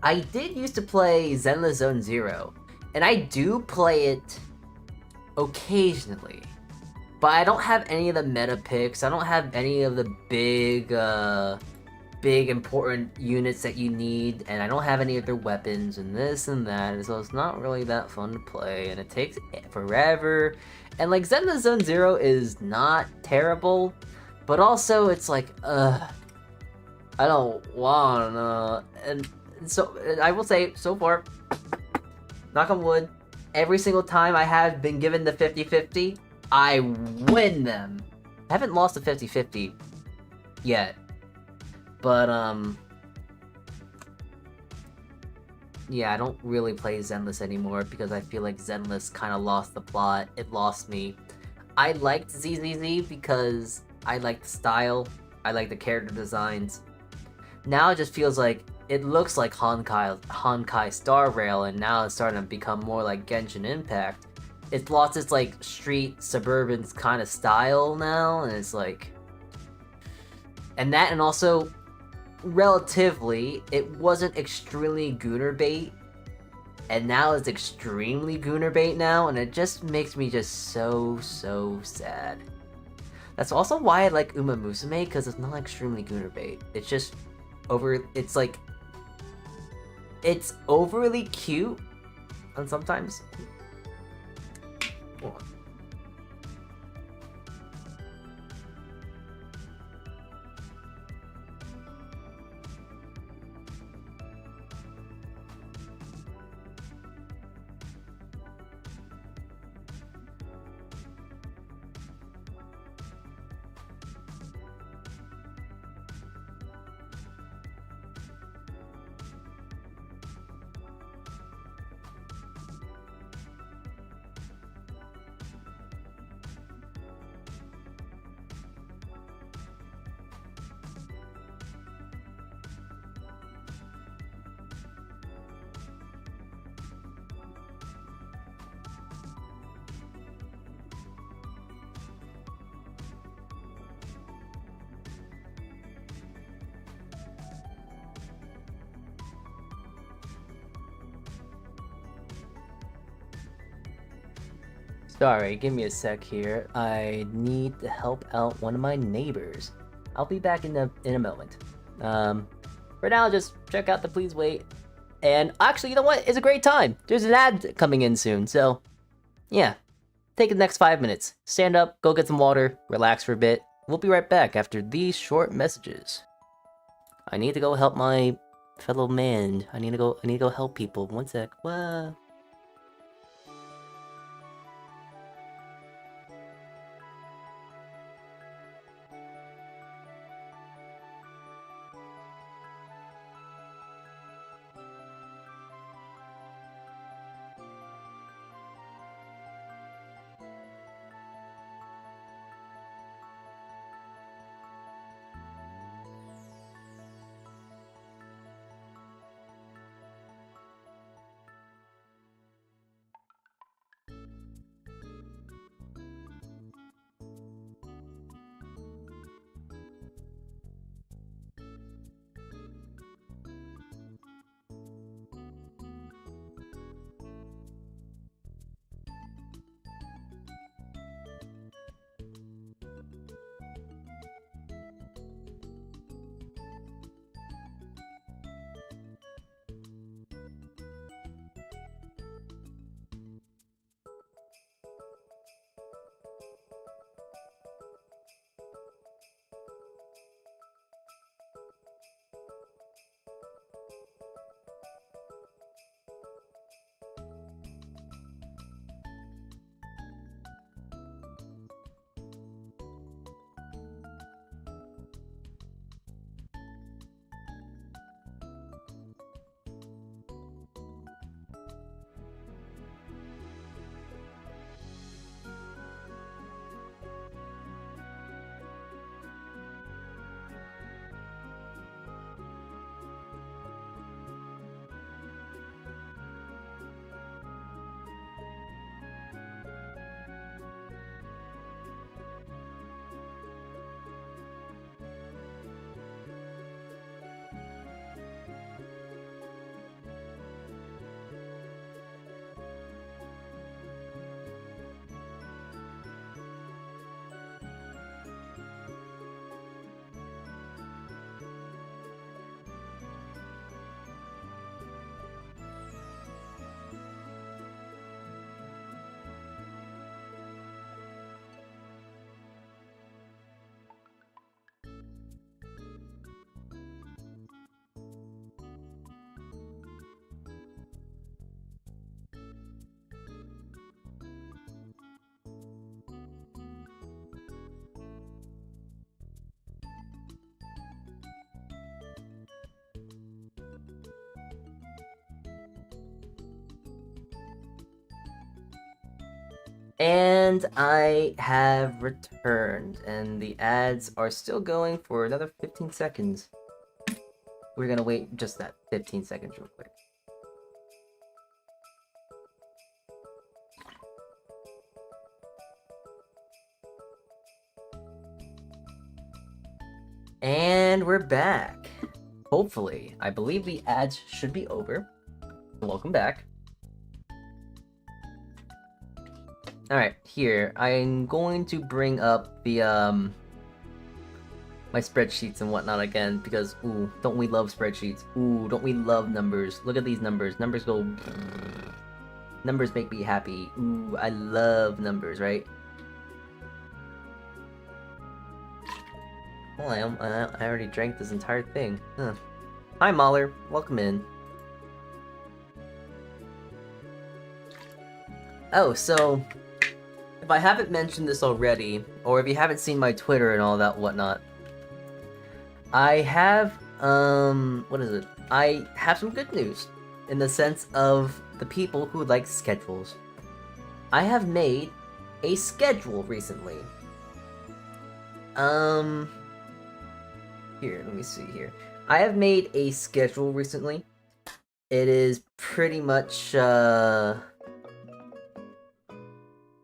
[SPEAKER 1] I did used to play Zenless Zone Zero, and I do play it occasionally. But I don't have any of the meta picks, I don't have any of the big important units that you need, and I don't have any of their weapons and this and that, and so it's not really that fun to play, and it takes forever. And like Zenless Zone Zero is not terrible, but also it's like, I don't wanna. And so I will say, so far, knock on wood, every single time I have been given the 50-50, I win them. I haven't lost a 50-50 yet. But, yeah, I don't really play Zenless anymore because I feel like Zenless kind of lost the plot. It lost me. I liked ZZZ because I like the style, I like the character designs. Now it just feels like, it looks like Honkai Star Rail, and now it's starting to become more like Genshin Impact. It's lost its, like, street, suburban kind of style now, and it's like... And that, and also... relatively, it wasn't extremely Gooner bait, and now it's extremely Gooner bait now, and it just makes me just so sad. That's also why I like Uma Musume, because it's not extremely Gooner bait. It's just it's overly cute, and sometimes. Hold on. Sorry, give me a sec here. I need to help out one of my neighbors. I'll be back in a moment. For now, just check out the Please Wait. And actually, you know what? It's a great time. There's an ad coming in soon, so yeah. Take the next 5 minutes. Stand up, go get some water, relax for a bit. We'll be right back after these short messages. I need to go help my fellow man. I need to go help people. One sec. Whoa. And I have returned, and the ads are still going for another 15 seconds. We're gonna wait just that 15 seconds real quick. And we're back. Hopefully, I believe the ads should be over. Welcome back. Alright, here, I'm going to bring up the, my spreadsheets and whatnot again, because, ooh, don't we love spreadsheets? Ooh, don't we love numbers? Look at these numbers. Numbers go... Numbers make me happy. Ooh, I love numbers, right? Well, I already drank this entire thing. Huh. Hi, Mahler. Welcome in. Oh, so... If I haven't mentioned this already, or if you haven't seen my Twitter and all that whatnot, I have, what is it? I have some good news, in the sense of the people who like schedules. I have made a schedule recently. Here, let me see here. I have made a schedule recently. It is pretty much,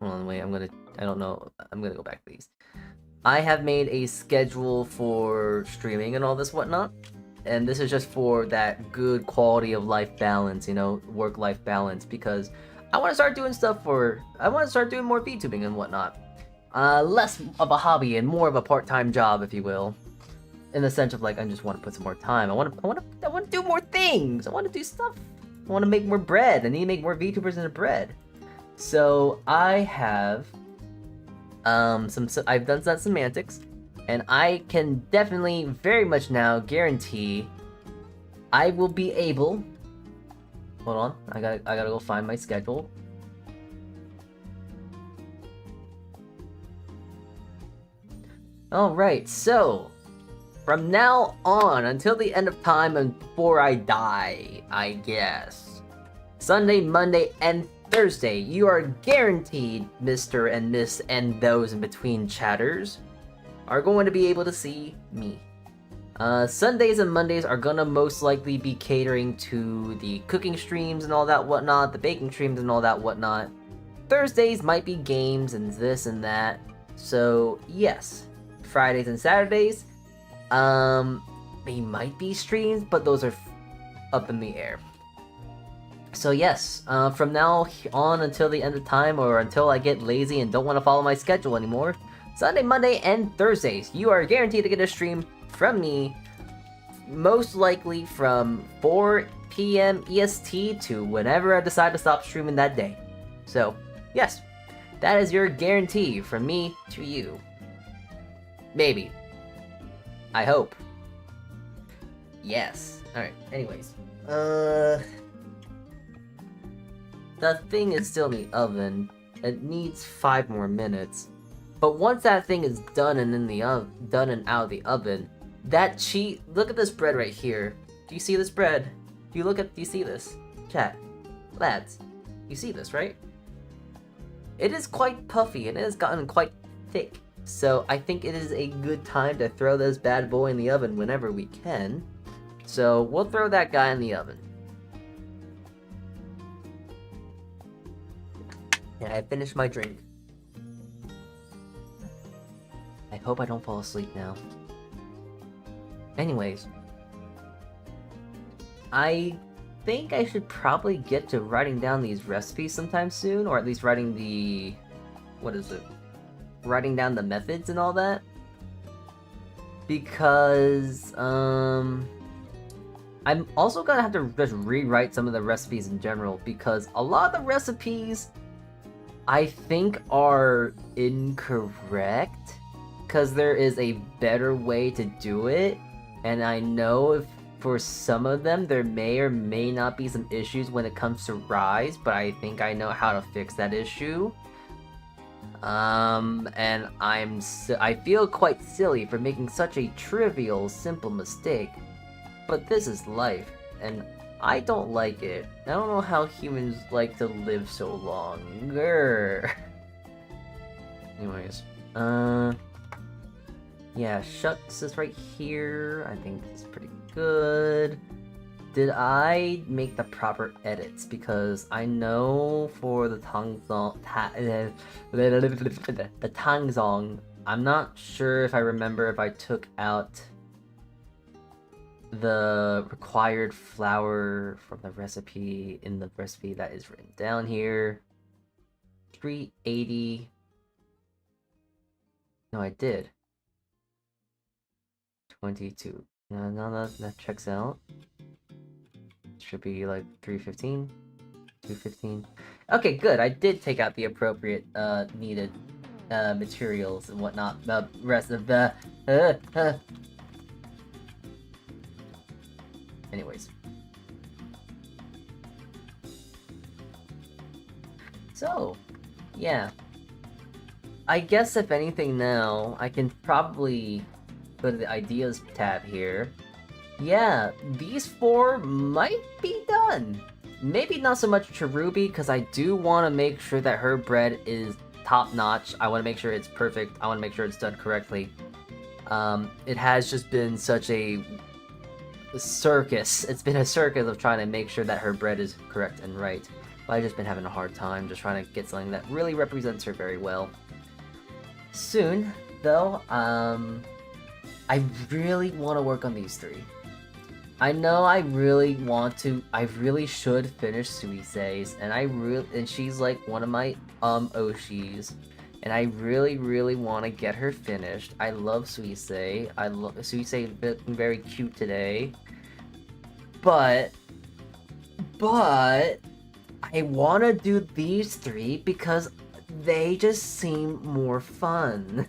[SPEAKER 1] hold on, wait, I don't know, I'm gonna go back to these. I have made a schedule for streaming and all this whatnot, and this is just for that good quality of life balance, you know, work-life balance, because I want to start doing I want to start doing more VTubing and whatnot. Less of a hobby and more of a part-time job, if you will. In the sense of like, I just want to put some more time. I want to do more things. I want to do stuff. I want to make more bread. I need to make more VTubers into bread. So I have I've done some semantics, and I can definitely very much now guarantee I will be able. Hold on, I gotta go find my schedule. Alright, so from now on until the end of time and before I die, I guess, Sunday, Monday, and Thursday, you are guaranteed, Mr. and Miss and those in between chatters, are going to be able to see me. Sundays and Mondays are gonna most likely be catering to the cooking streams and all that whatnot, the baking streams and all that whatnot. Thursdays might be games and this and that. So yes, Fridays and Saturdays, they might be streams, but those are up in the air. So yes, from now on until the end of time, or until I get lazy and don't want to follow my schedule anymore, Sunday, Monday, and Thursdays, you are guaranteed to get a stream from me, most likely from 4 p.m. EST to whenever I decide to stop streaming that day. So, yes, that is your guarantee from me to you. Maybe. I hope. Yes. Alright, anyways. The thing is still in the oven. It needs 5 more minutes. But once that thing is done and in the done and out of the oven, that cheese. Look at this bread right here. Do you see this bread? Do you see this? Chat, lads, you see this, right? It is quite puffy and it has gotten quite thick. So I think it is a good time to throw this bad boy in the oven whenever we can. So we'll throw that guy in the oven. And I finished my drink. I hope I don't fall asleep now. Anyways, I think I should probably get to writing down these recipes sometime soon, or at least writing the... what is it? Writing down the methods and all that. Because, I'm also gonna have to just rewrite some of the recipes in general, because a lot of the recipes I think are incorrect, because there is a better way to do it, and I know if for some of them there may or may not be some issues when it comes to rise, but I think I know how to fix that issue. And I feel quite silly for making such a trivial, simple mistake, but this is life, and I don't like it. I don't know how humans like to live so long. Grr. Anyways, yeah, shucks is right here. I think it's pretty good. Did I make the proper edits? Because I know for the tangzong, I'm not sure if I remember if I took out the required flour from the recipe in the recipe that is written down here. 380. No, I did. 22. No, that checks out. Should be like 315. 215. Okay, good. I did take out the appropriate needed materials and whatnot. The rest of the anyways. So, yeah. I guess if anything now, I can probably go to the ideas tab here. Yeah, these 4 might be done. Maybe not so much Cherubi, because I do want to make sure that her bread is top-notch. I want to make sure it's perfect. I want to make sure it's done correctly. It has just been such a circus. It's been a circus of trying to make sure that her bread is correct and right. But I've just been having a hard time just trying to get something that really represents her very well. Soon, though, I really want to work on these 3. I know I really want to. I really should finish Suise's, and she's like one of my Oshis, and I really want to get her finished. I love Suise. I love Suise been very cute today, but I want to do these three because they just seem more fun.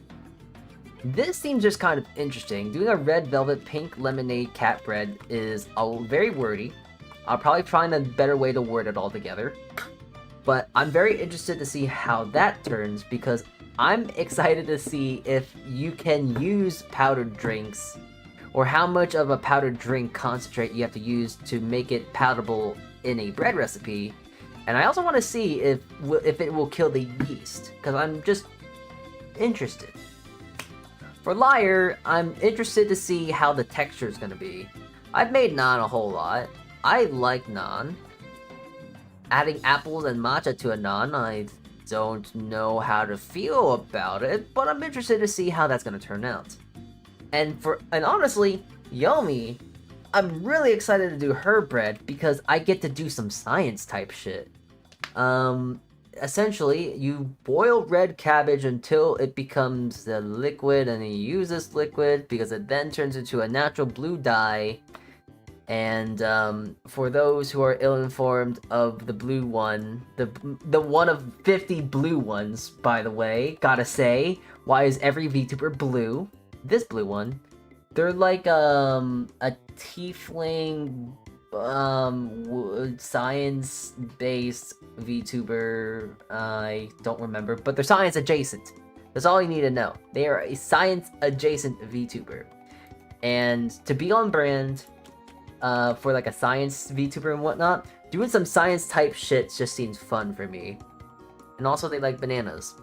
[SPEAKER 1] This seems just kind of interesting. Doing a red velvet pink lemonade cat bread is very wordy. I'll probably find a better way to word it all together. But I'm very interested to see how that turns because I'm excited to see if you can use powdered drinks or how much of a powdered drink concentrate you have to use to make it palatable in a bread recipe. And I also want to see if it will kill the yeast because I'm just interested. For Liar, I'm interested to see how the texture is going to be. I've made naan a whole lot. I like naan. Adding apples and matcha to a naan, I don't know how to feel about it, but I'm interested to see how that's going to turn out. And honestly, Yomi, I'm really excited to do her bread because I get to do some science type shit. Essentially, you boil red cabbage until it becomes the liquid, and you use this liquid because it then turns into a natural blue dye. And for those who are ill-informed of the blue one, the one of 50 blue ones, by the way, gotta say, why is every VTuber blue? This blue one, they're like a tiefling science-based VTuber. I don't remember, but they're science adjacent. That's all you need to know. They are a science adjacent VTuber, and to be on brand for like a science VTuber and whatnot, doing some science type shit just seems fun for me. And also they like bananas,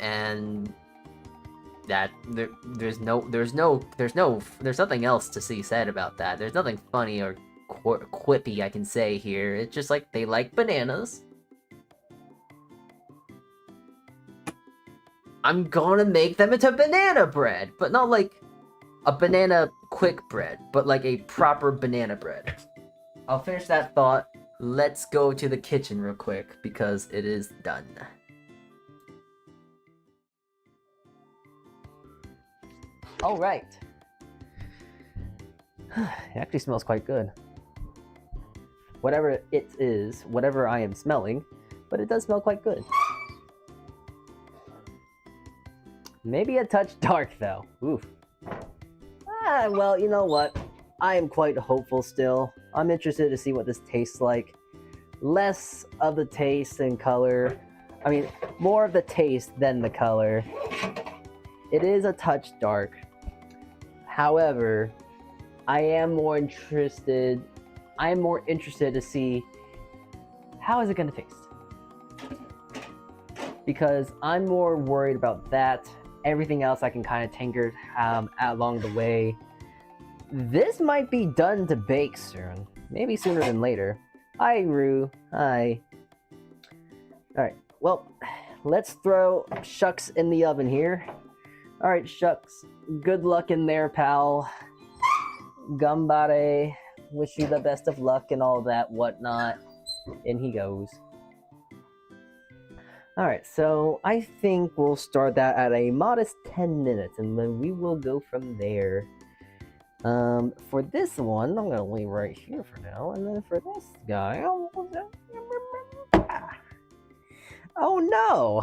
[SPEAKER 1] and that there's nothing else to see said about that. There's nothing funny or quippy I can say here. It's just like they like bananas. I'm gonna make them into banana bread, but not like a banana quick bread, but like a proper banana bread. I'll finish that thought. Let's go to the kitchen real quick because it is done. All right. It actually smells quite good. Whatever it is, whatever I am smelling, but it does smell quite good. Maybe a touch dark though. Oof. Well, you know what? I am quite hopeful still. I'm interested to see what this tastes like. Less of the taste and color. I mean, more of the taste than the color. It is a touch dark. However, I am more interested to see how is it going to taste. Because I'm more worried about that. Everything else I can kind of tinker along the way. This might be done to bake soon. Maybe sooner than later. Hi, Rue. Hi. Alright, well, let's throw Shucks in the oven here. Alright, Shucks. Good luck in there, pal. Gambare. Wish you the best of luck and all that whatnot. In he goes. Alright, so I think we'll start that at a modest 10 minutes, and then we will go from there. For this one, I'm gonna leave right here for now, and then for this guy, oh no!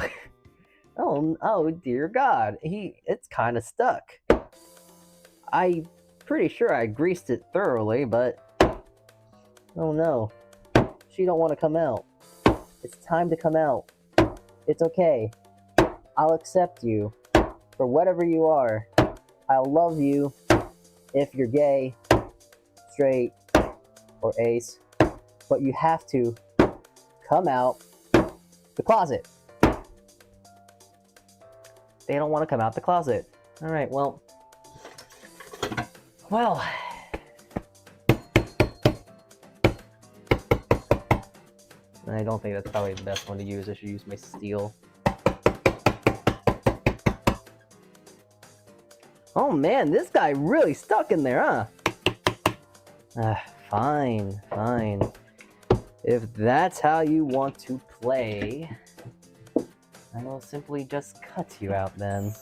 [SPEAKER 1] Oh dear God, it's kind of stuck. I'm pretty sure I greased it thoroughly, but oh no, she don't want to come out. It's time to come out. It's okay. I'll accept you for whatever you are. I'll love you if you're gay, straight, or ace, but you have to come out the closet. They don't want to come out the closet. Alright, well. I don't think that's probably the best one to use. I should use my steel. Oh
[SPEAKER 2] man, this guy really stuck in there, huh? Fine, fine. If that's how you want to play, I will simply just cut you out then.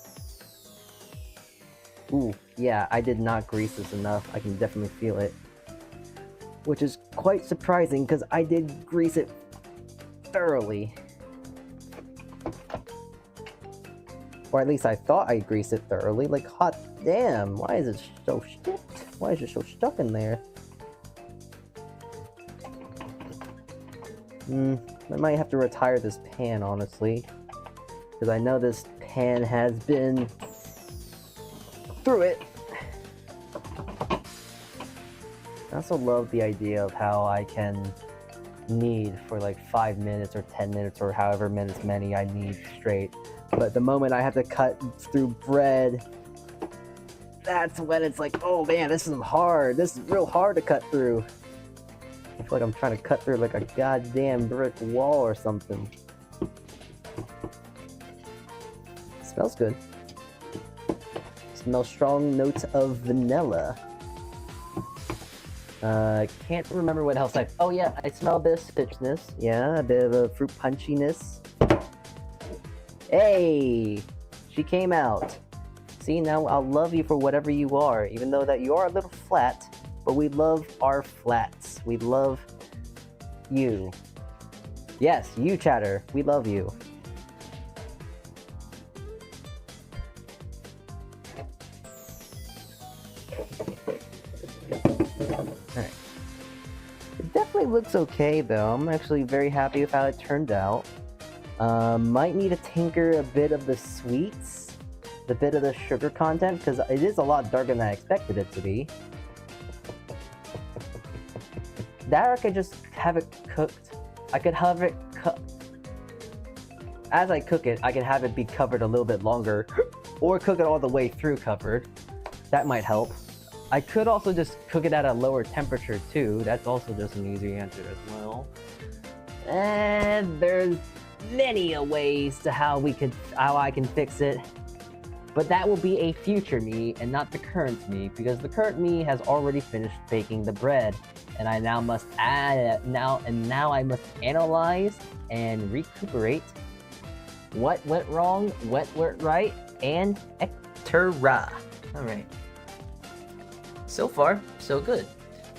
[SPEAKER 2] Ooh, yeah, I did not grease this enough. I can definitely feel it. Which is quite surprising, because I did grease it thoroughly. Or at least I thought I greased it thoroughly. Like, hot damn, why is it so stuck? Why is it so stuck in there? I might have to retire this pan, honestly. Because I know this pan has been through it. I also love the idea of how I can knead for like 5 minutes or 10 minutes or however many I need straight. But the moment I have to cut through bread, that's when it's like, oh man, this is hard. This is real hard to cut through. I feel like I'm trying to cut through like a goddamn brick wall or something. Smells good. Smells strong notes of vanilla. Can't remember what else oh yeah, I smell a bit of citrusness. Yeah, a bit of a fruit punchiness. Hey! She came out. See, now I'll love you for whatever you are, even though that you are a little flat, but we love our flats. We love you. Yes, you, chatter. We love you. Alright. It definitely looks okay, though. I'm actually very happy with how it turned out. Might need to tinker a bit of the sweets, the bit of the sugar content, because it is a lot darker than I expected it to be. That or I could just have it cooked. I could have it as I cook it, I can have it be covered a little bit longer, or cook it all the way through covered. That might help. I could also just cook it at a lower temperature too. That's also just an easy answer as well. And there's many ways to how I can fix it. But that will be a future me and not the current me, because the current me has already finished baking the bread, and I now must now I must analyze and recuperate what went wrong, what went right, and etc. All right. So far, so good.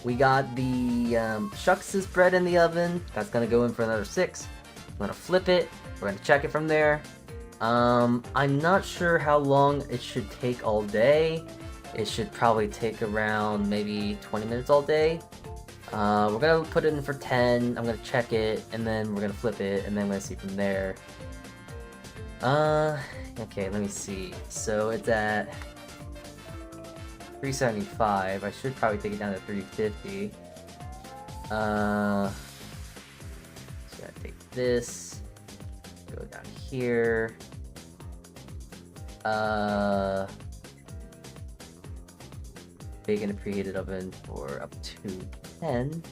[SPEAKER 2] We got the Shucks' bread in the oven. That's gonna go in for another 6. I'm gonna flip it. We're gonna check it from there. I'm not sure how long it should take all day. It should probably take around maybe 20 minutes all day. We're gonna put it in for 10. I'm gonna check it, and then we're gonna flip it, and then we're gonna see from there. Okay, let me see. So it's at 375. I should probably take it down to 350. So gotta take this, go down here. Bake in a preheated oven for up to 10.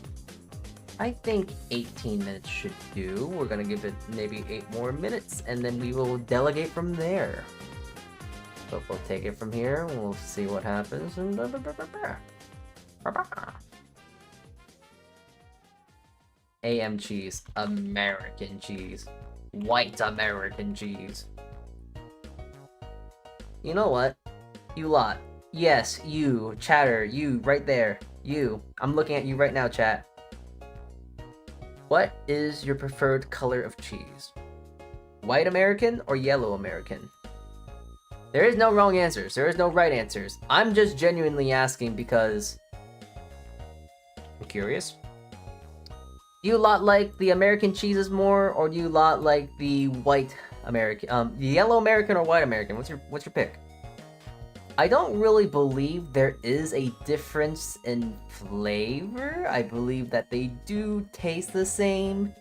[SPEAKER 2] I think 18 minutes should do. We're gonna give it maybe 8 more minutes, and then we will delegate from there. But we'll take it from here, and we'll see what happens. And AM cheese, American cheese, white American cheese. You know what? You lot. Yes, you, chatter, you, right there. You. I'm looking at you right now, chat. What is your preferred color of cheese? White American or yellow American? There is no wrong answers. There is no right answers. I'm just genuinely asking because I'm curious. Do you lot like the American cheeses more, or do you lot like the white American, the yellow American or white American? What's your pick? I don't really believe there is a difference in flavor. I believe that they do taste the same.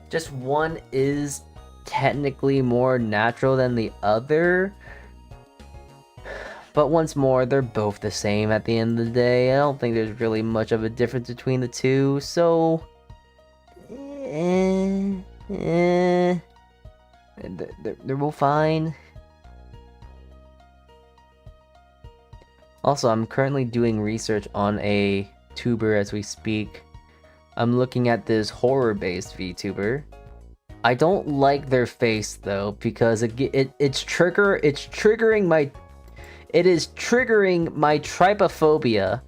[SPEAKER 2] Just one is technically more natural than the other. But once more, they're both the same at the end of the day. I don't think there's really much of a difference between the two, so they're both fine.
[SPEAKER 1] Also, I'm currently doing research on a tuber as we speak. I'm looking at this horror-based VTuber. I don't like their face though, because it is triggering my trypophobia,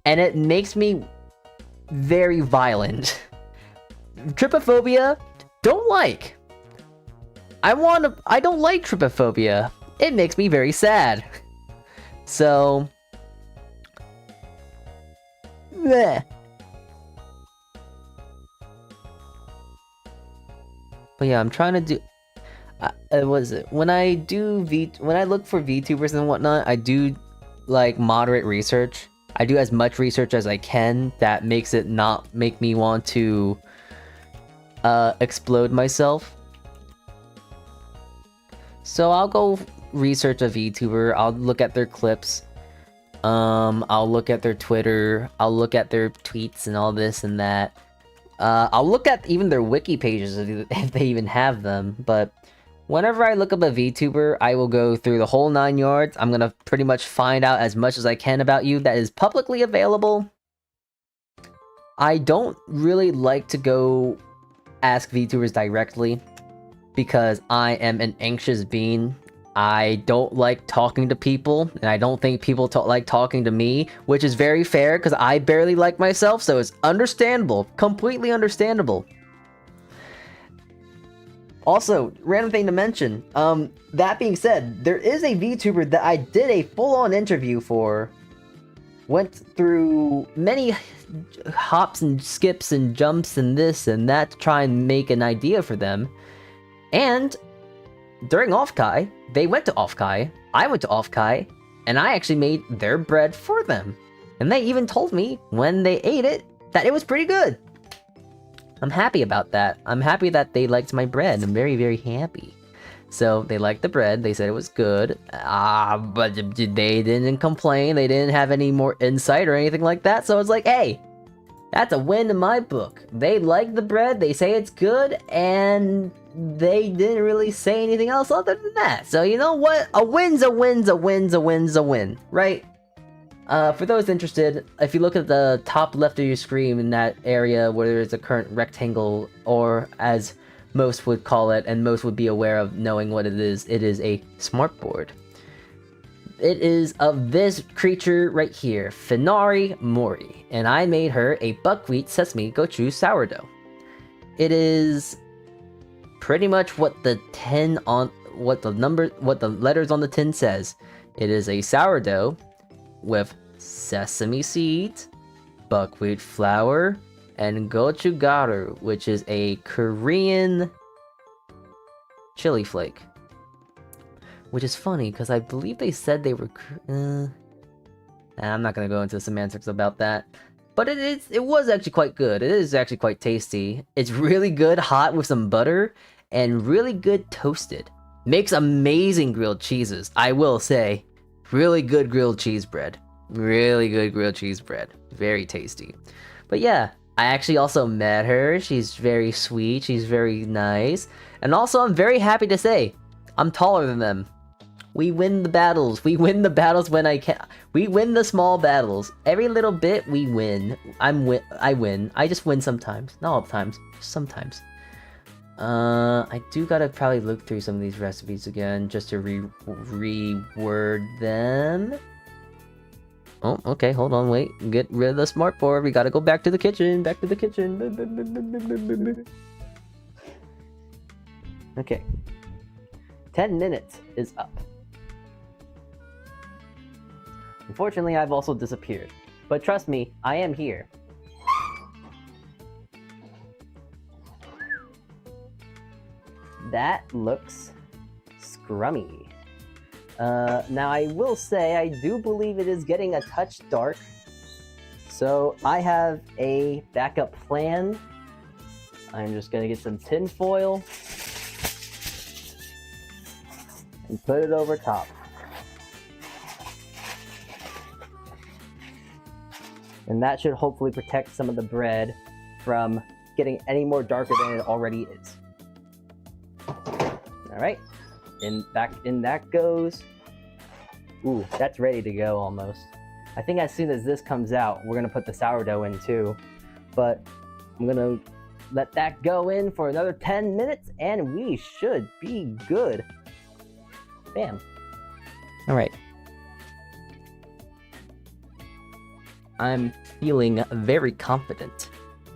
[SPEAKER 1] and it makes me very violent. Trypophobia, don't like. I don't like trypophobia. It makes me very sad. So, bleh. But yeah, I'm trying to do. When I look for VTubers and whatnot, I do like moderate research. I do as much research as I can that makes it not make me want to explode myself. So I'll go research a VTuber, I'll look at their clips, I'll look at their Twitter, I'll look at their tweets and all this and that. I'll look at even their wiki pages if they even have them, but whenever I look up a VTuber, I will go through the whole 9 yards. I'm gonna pretty much find out as much as I can about you that is publicly available. I don't really like to go ask VTubers directly, because I am an anxious being. I don't like talking to people, and I don't think people like talking to me, which is very fair, because I barely like myself, so it's understandable. Completely understandable. Also, random thing to mention, that being said, there is a VTuber that I did a full-on interview for, went through many hops and skips and jumps and this and that to try and make an idea for them, and during Offkai, they went to Offkai, I went to Offkai, and I actually made their bread for them. And they even told me, when they ate it, that it was pretty good. I'm happy about that. I'm happy that they liked my bread. I'm very, very happy. So, they liked the bread, they said it was good, but they didn't complain, they didn't have any more insight or anything like that, so I was like, hey, that's a win in my book. They like the bread, they say it's good, and they didn't really say anything else other than that. So you know what? A win's a win's a win's a win's a win, right? For those interested, if you look at the top left of your screen in that area where there's a current rectangle, or as most would call it, and most would be aware of knowing what it is a smartboard. It is of this creature right here, Finari Mori, and I made her a buckwheat sesame gochu sourdough. It is pretty much what the letters on the tin says. It is a sourdough with sesame seeds, buckwheat flour, and gochugaru, which is a Korean chili flake. Which is funny, because I believe they said they were... I'm not gonna go into the semantics about that. But it was actually quite good. It is actually quite tasty. It's really good hot with some butter, and really good toasted. Makes amazing grilled cheeses, I will say. Really good grilled cheese bread. Really good grilled cheese bread. Very tasty. But yeah, I actually also met her. She's very sweet. She's very nice. And also, I'm very happy to say, I'm taller than them. We win the battles. We win the battles when I can. We win the small battles. Every little bit, we win. I win. I just win sometimes. Not all the times. Just sometimes. I do gotta probably look through some of these recipes again, just to reword them. Oh, okay, hold on, wait. Get rid of the smartboard. We gotta go back to the kitchen. Back to the kitchen. Okay. 10 minutes is up. Unfortunately, I've also disappeared. But trust me, I am here. That looks scrummy. Now I will say, I do believe it is getting a touch dark. So I have a backup plan. I'm just gonna get some tin foil and put it over top. And that should hopefully protect some of the bread from getting any more darker than it already is. Alright, and back in that goes.
[SPEAKER 2] Ooh, that's ready to go almost. I think as soon as this comes out, we're gonna put the sourdough in too. But I'm gonna let that go in for another 10 minutes and we should be good. Bam. All right. I'm feeling very confident.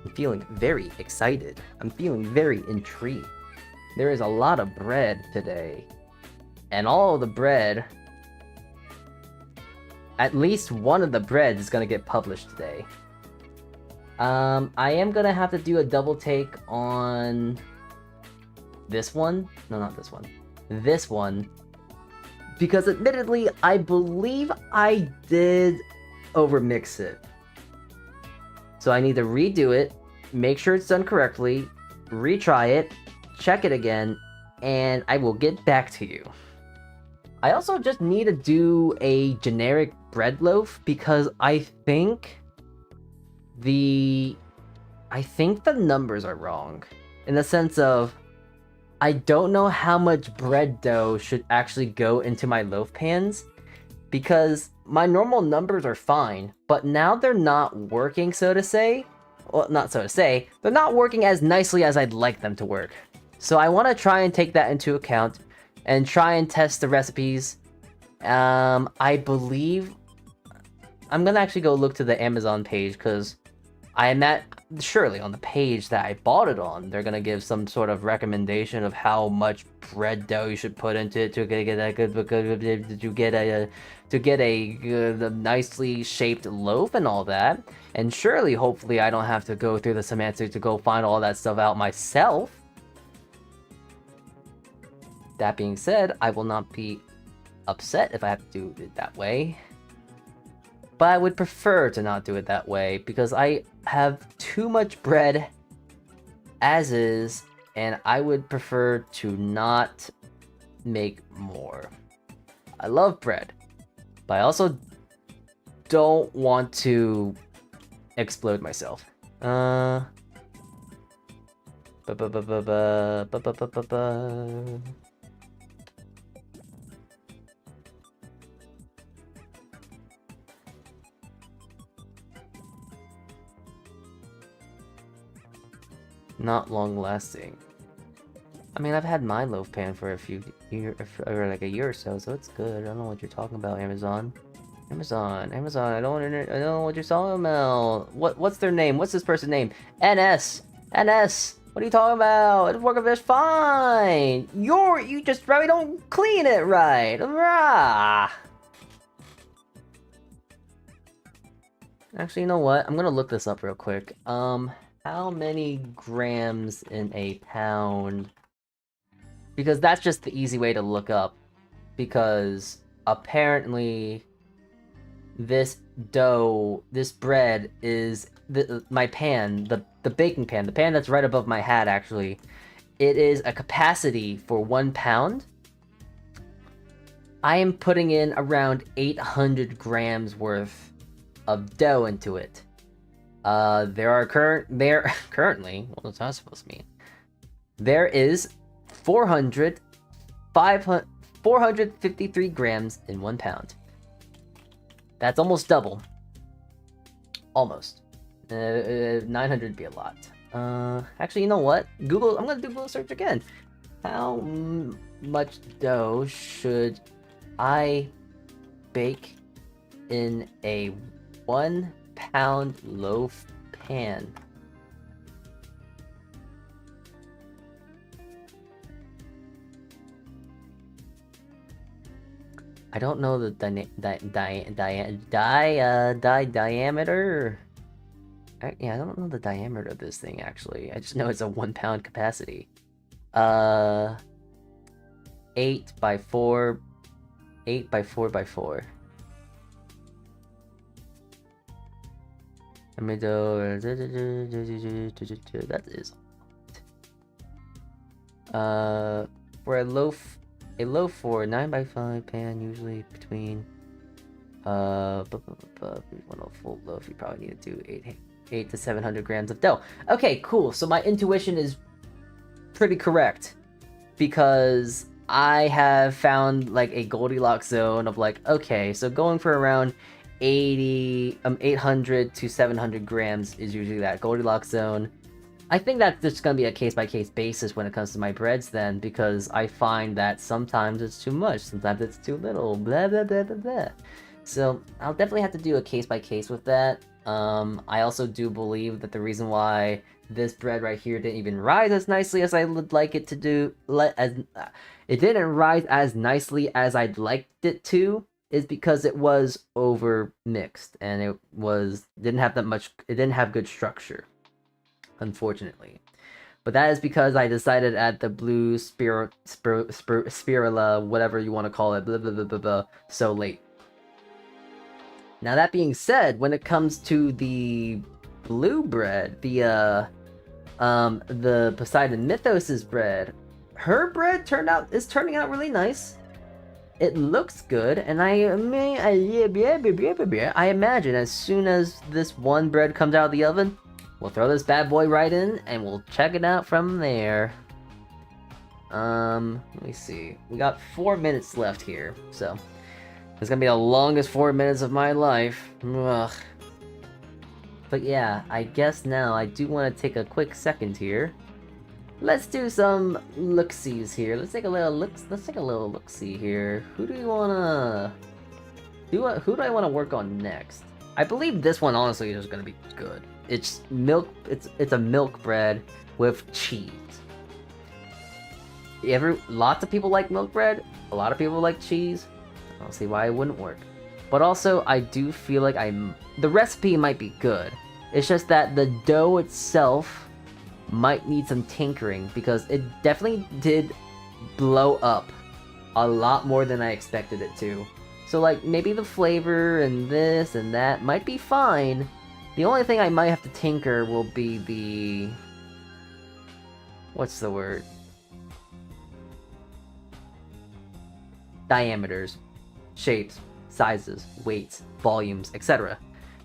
[SPEAKER 2] I'm feeling very excited. I'm feeling very intrigued. There is a lot of bread today. And all the bread, at least one of the breads is gonna get published today. I am gonna have to do a double take on this one. No, not this one. This one. Because admittedly, I believe I did overmix it. So I need to redo it, make sure it's done correctly, retry it, check it again, and I will get back to you. I also just need to do a generic bread loaf because I think the numbers are wrong. In the sense of, I don't know how much bread dough should actually go into my loaf pans because my normal numbers are fine, but now they're not working, so to say. Well, not so to say, they're not working as nicely as I'd like them to work. So I want to try and take that into account and try and test the recipes. I believe I'm gonna actually go look to the Amazon page because I am at surely on the page that I bought it on, they're gonna give some sort of recommendation of how much bread dough you should put into it to get a good nicely shaped loaf and all that. And surely, hopefully, I don't have to go through the semantics to go find all that stuff out myself. That being said, I will not be upset if I have to do it that way. But I would prefer to not do it that way because I have too much bread as is, and I would prefer to not make more. I love bread, but I also don't want to explode myself. Not long lasting. I mean, I've had my loaf pan for a few years, or like a year or so, so it's good. I don't know what you're talking about, Amazon. Amazon. I don't know what you're talking about. What's their name? What's this person's name? NS. What are you talking about? It's working just fine. You just probably don't clean it right. Rah. Actually, you know what? I'm gonna look this up real quick. How many grams in a pound? Because that's just the easy way to look up. Because apparently this dough, this bread is my pan, the baking pan, the pan that's right above my hat actually. It is a capacity for 1 pound. I am putting in around 800 grams worth of dough into it. Currently, what was that supposed to mean? There is 453 grams in 1 pound. That's almost double. Almost. 900 would be a lot. Actually, you know what? Google, I'm gonna do Google search again. How much dough should I bake in a 1 pound loaf pan? I don't know the diameter. Yeah, I don't know the diameter of this thing actually. I just know it's a 1 pound capacity. 8 by 4 by 4. Let me do. That is. For a loaf for 9 by 5 pan, usually between. If you want a full loaf, you probably need to do 8 to 700 grams of dough. Okay, cool. So my intuition is pretty correct because
[SPEAKER 1] I have found like a Goldilocks zone of like, okay, so going for around 800 to 700 grams is usually that Goldilocks zone. I think that's just gonna be a case-by-case basis when it comes to my breads then, because I find that sometimes it's too much, sometimes it's too little, blah blah blah blah blah. So I'll definitely have to do a case-by-case with that. I also do believe that the reason why this bread right here didn't even rise as nicely as I would like it to do, it didn't rise as nicely as I'd liked it to, is because it was over mixed and it didn't have good structure, unfortunately. But that is because I decided at the blue spirula, whatever you want to call it, blah blah blah blah blah, so late. Now that being said, when it comes to the blue bread, the Poseidon Mythos's bread, her bread is turning out really nice. It looks good, and I imagine as soon as this one bread comes out of the oven, we'll throw this bad boy right in, and we'll check it out from there. Let me see. We got 4 minutes left here, so it's gonna be the longest 4 minutes of my life. Ugh. But yeah, I guess now I do want to take a quick second here. Let's do some look-sees here. Let's take a little look-see here. Who do I want to work on next? I believe this one honestly is gonna be good. It's milk. It's a milk bread with cheese. Lots of people like milk bread. A lot of people like cheese. I don't see why it wouldn't work. But also, I do feel like the recipe might be good. It's just that the dough itself might need some tinkering, because it definitely did blow up a lot more than I expected it to. So like, maybe the flavor and this and that might be fine. The only thing I might have to tinker will be the... what's the word? Diameters, shapes, sizes, weights, volumes, etc.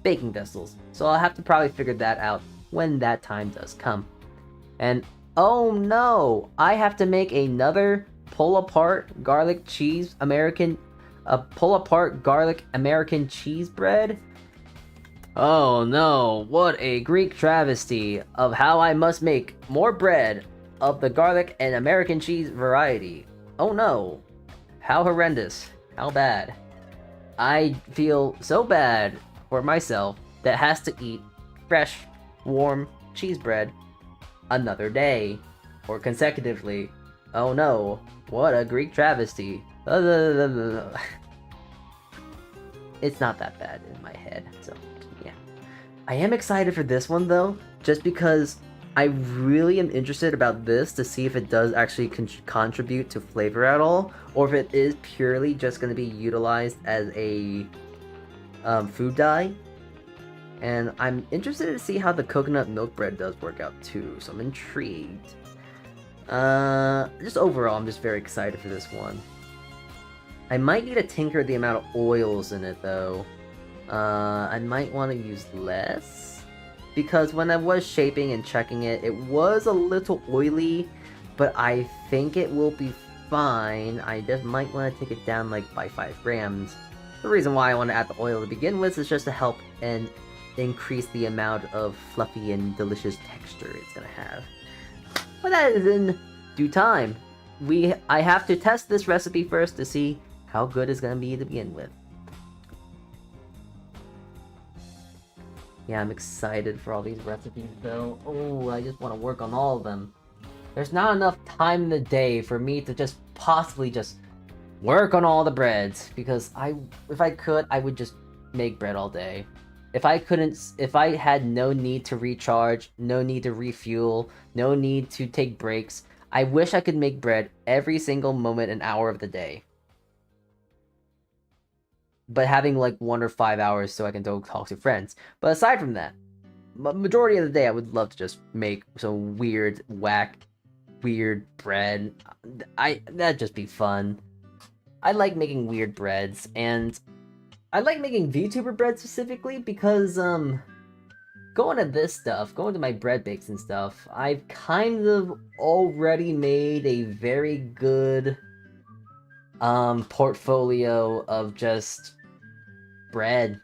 [SPEAKER 1] Baking vessels. So I'll have to probably figure that out when that time does come. And oh no, I have to make another pull-apart garlic American cheese bread? Oh no, what a Greek travesty of how I must make more bread of the garlic and American cheese variety. Oh no, how horrendous, how bad. I feel so bad for myself that has to eat fresh, warm cheese bread another day, or consecutively. Oh no, what a Greek travesty. It's not that bad in my head, so yeah. I am excited for this one though, just because I really am interested about this to see if it does actually contribute to flavor at all, or if it is purely just going to be utilized as a food dye. And I'm interested to see how the coconut milk bread does work out too, so I'm intrigued. Just overall, I'm just very excited for this one. I might need to tinker the amount of oils in it though. I might want to use less, because when I was shaping and checking it, it was a little oily, but I think it will be fine. I just might want to take it down like by 5 grams. The reason why I want to add the oil to begin with is just to help and increase the amount of fluffy and delicious texture it's gonna have. But that is in due time. I have to test this recipe first to see how good it's gonna be to begin with. Yeah, I'm excited for all these recipes though. Oh, I just want to work on all of them. There's not enough time in the day for me to just possibly just work on all the breads, because if I could, I would just make bread all day. If I had no need to recharge, no need to refuel, no need to take breaks, I wish I could make bread every single moment and hour of the day. But having like 1 or 5 hours so I can go talk to friends. But aside from that, majority of the day I would love to just make some weird bread. That'd just be fun. I like making weird breads, and I like making VTuber bread specifically because, going to my bread bakes and stuff, I've kind of already made a very good portfolio of just bread.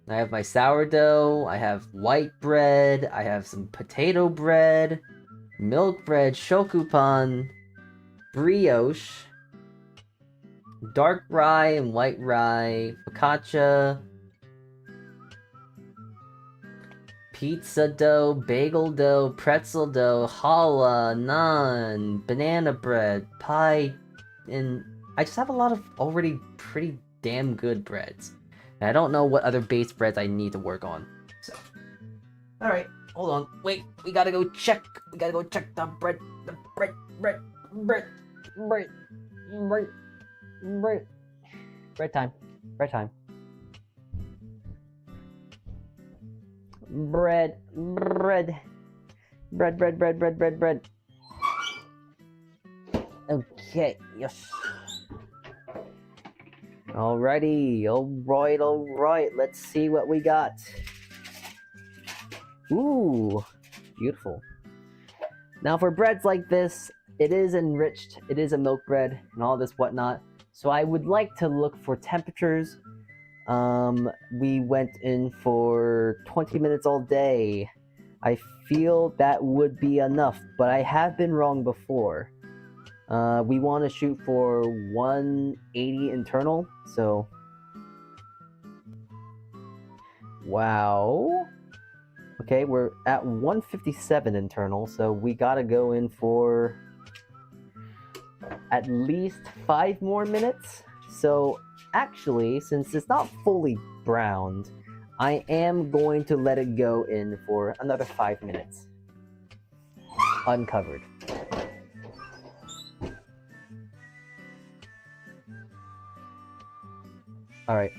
[SPEAKER 1] I have my sourdough, I have white bread, I have some potato bread, milk bread, shokupan, brioche, dark rye and white rye, focaccia, pizza dough, bagel dough, pretzel dough, challah, naan, banana bread, pie, and I just have a lot of already pretty damn good breads. And I don't know what other base breads I need to work on. So, alright, hold on. Wait, we gotta go check. We gotta go check the bread. Bread time. Bread time. Bread. Okay, yes. Alright. Let's see what we got. Ooh, beautiful. Now for breads like this, it is enriched, it is a milk bread and all this whatnot. So I would like to look for temperatures. We went in for 20 minutes all day. I feel that would be enough, but I have been wrong before. We want to shoot for 180 internal, so... Wow. Okay, we're at 157 internal, so we gotta go in for at least 5 more minutes. So, actually, since it's not fully browned, I am going to let it go in for another 5 minutes. Uncovered. Alright,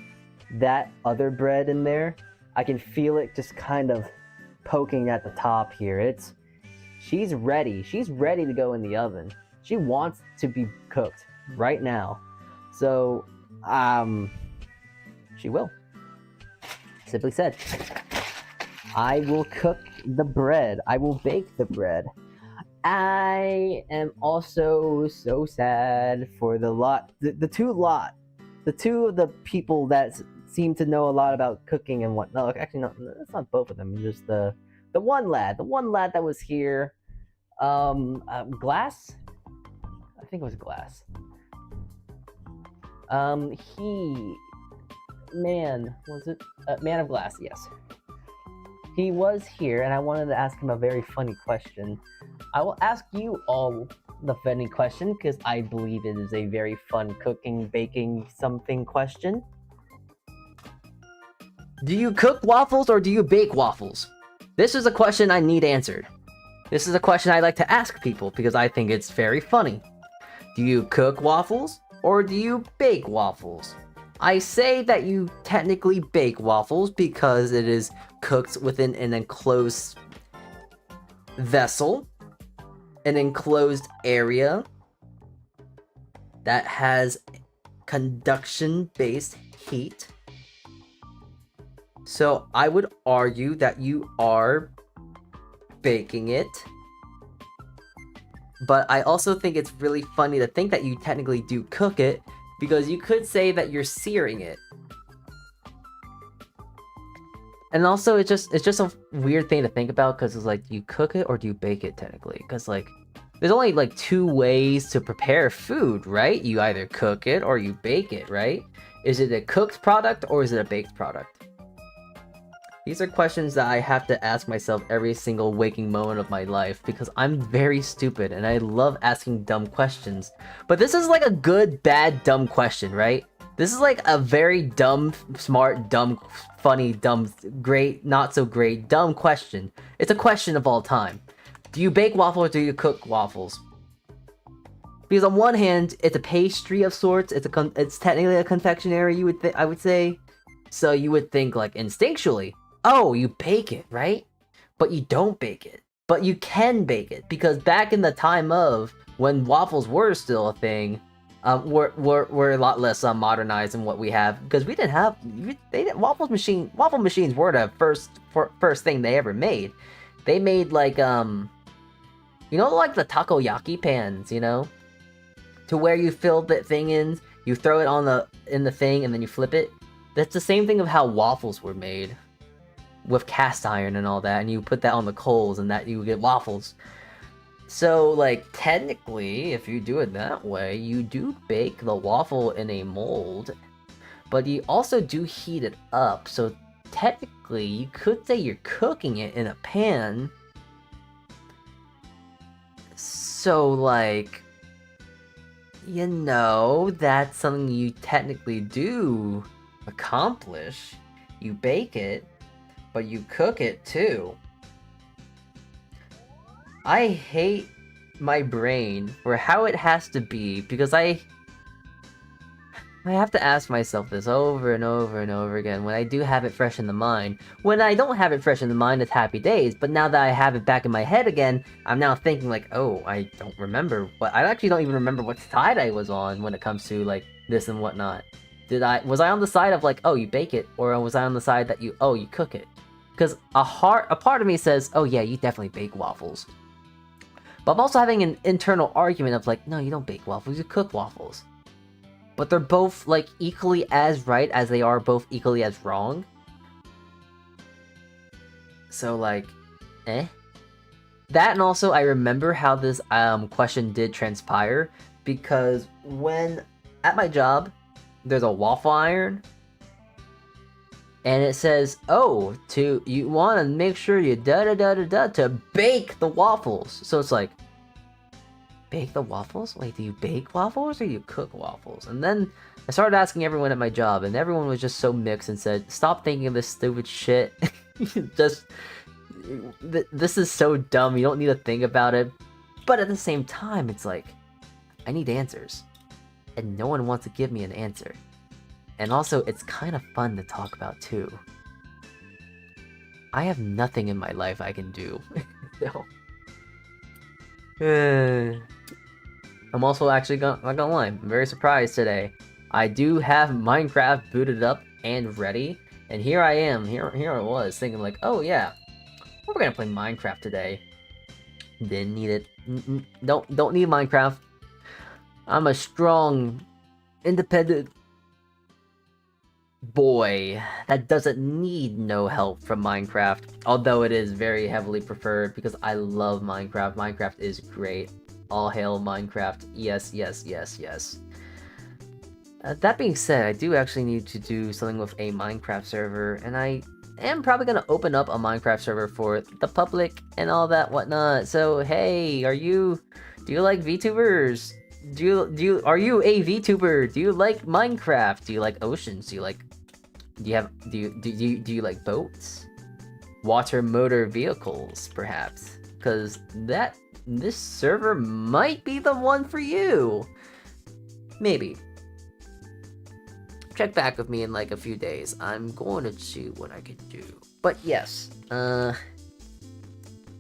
[SPEAKER 1] that other bread in there, I can feel it just kind of poking at the top here. She's ready to go in the oven. She wants to be cooked right now. So, she will. Simply said. I will cook the bread. I will bake the bread. I am also so sad for the two of the people that seem to know a lot about cooking and whatnot. Actually, no, that's not both of them. Just the one lad that was here. Glass. I think it was Glass. Man of Glass. Yes. He was here, and I wanted to ask him a very funny question. I will ask you all the funny question because I believe it is a very fun cooking, baking something question. Do you cook waffles or do you bake waffles? This is a question I need answered. This is a question I like to ask people because I think it's very funny. Do you cook waffles or do you bake waffles? I say that you technically bake waffles because it is cooked within an enclosed vessel, an enclosed area that has conduction-based heat. So I would argue that you are baking it. But I also think it's really funny to think that you technically do cook it, because you could say that you're searing it. And also, it's just a weird thing to think about, because it's like, do you cook it or do you bake it technically? Because like, there's only like 2 ways to prepare food, right? You either cook it or you bake it, right? Is it a cooked product or is it a baked product? These are questions that I have to ask myself every single waking moment of my life because I'm very stupid and I love asking dumb questions. But this is like a good, bad, dumb question, right? This is like a very dumb, smart, dumb, funny, dumb, great, not so great, dumb question. It's a question of all time. Do you bake waffles or do you cook waffles? Because on one hand, it's a pastry of sorts. It's technically a confectionery. I would say. So you would think like instinctually, oh, you bake it, right? But you don't bake it. But you can bake it because back in the time of when waffles were still a thing, we're a lot less modernized than what we have because we didn't have waffle machines were the first thing they ever made. They made like like the takoyaki pans, to where you fill the thing in, you throw it on the thing, and then you flip it. That's the same thing of how waffles were made, with cast iron and all that, and you put that on the coals, and that you get waffles. So, like, technically, if you do it that way, you do bake the waffle in a mold, but you also do heat it up. So technically, you could say you're cooking it in a pan. So, like, you know, that's something you technically do accomplish. You bake it, but you cook it too. I hate my brain for how it has to be, because I have to ask myself this over and over and over again when I do have it fresh in the mind. When I don't have it fresh in the mind, it's happy days, but now that I have it back in my head again, I'm now thinking like, oh, I don't remember, but I actually don't even remember what side I was on when it comes to like this and whatnot. Was I on the side of like, oh, you bake it, or was I on the side that you cook it? Because a part of me says, oh yeah, you definitely bake waffles. But I'm also having an internal argument of like, no, you don't bake waffles, you cook waffles. But they're both, like, equally as right as they are both equally as wrong. So, like, eh? That, and also, I remember how this question did transpire, because when, at my job, there's a waffle iron, and it says, oh, you want to make sure you da-da-da-da-da to bake the waffles. So it's like, bake the waffles? Wait, do you bake waffles or do you cook waffles? And then I started asking everyone at my job, and everyone was just so mixed and said, stop thinking of this stupid shit. Just, this is so dumb, you don't need to think about it. But at the same time, it's like, I need answers. And no one wants to give me an answer. And also, it's kind of fun to talk about too. I have nothing in my life I can do. So. I'm also actually not gonna lie, I'm very surprised today. I do have Minecraft booted up and ready, and here I am, here I was, thinking like, oh yeah, we're gonna play Minecraft today. Didn't need it. Don't need Minecraft. I'm a strong, independent boy that doesn't need no help from Minecraft, although it is very heavily preferred because I love Minecraft. Minecraft is great. All hail Minecraft. Yes, yes, yes, yes. That being said, I do actually need to do something with a Minecraft server, and I am probably going to open up a Minecraft server for the public and all that whatnot. So, hey, do you like VTubers? Are you a VTuber? Do you like Minecraft? Do you like oceans? Do you like boats? Water motor vehicles, perhaps? Because this server might be the one for you. Maybe. Check back with me in like a few days. I'm going to see what I can do. But yes,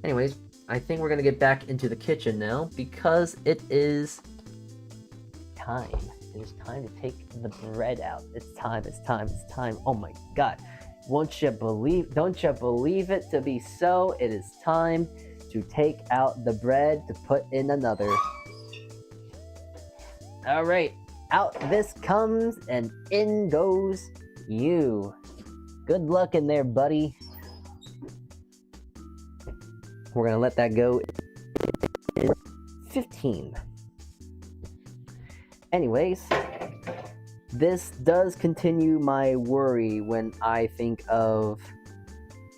[SPEAKER 1] anyways, I think we're gonna get back into the kitchen now because it is time. It is time to take the bread out. It's time. Oh my god. Don't you believe it to be so? It is time to take out the bread to put in another. Alright, out this comes and in goes you. Good luck in there, buddy. We're gonna let that go. 15. Anyways, this does continue my worry when I think of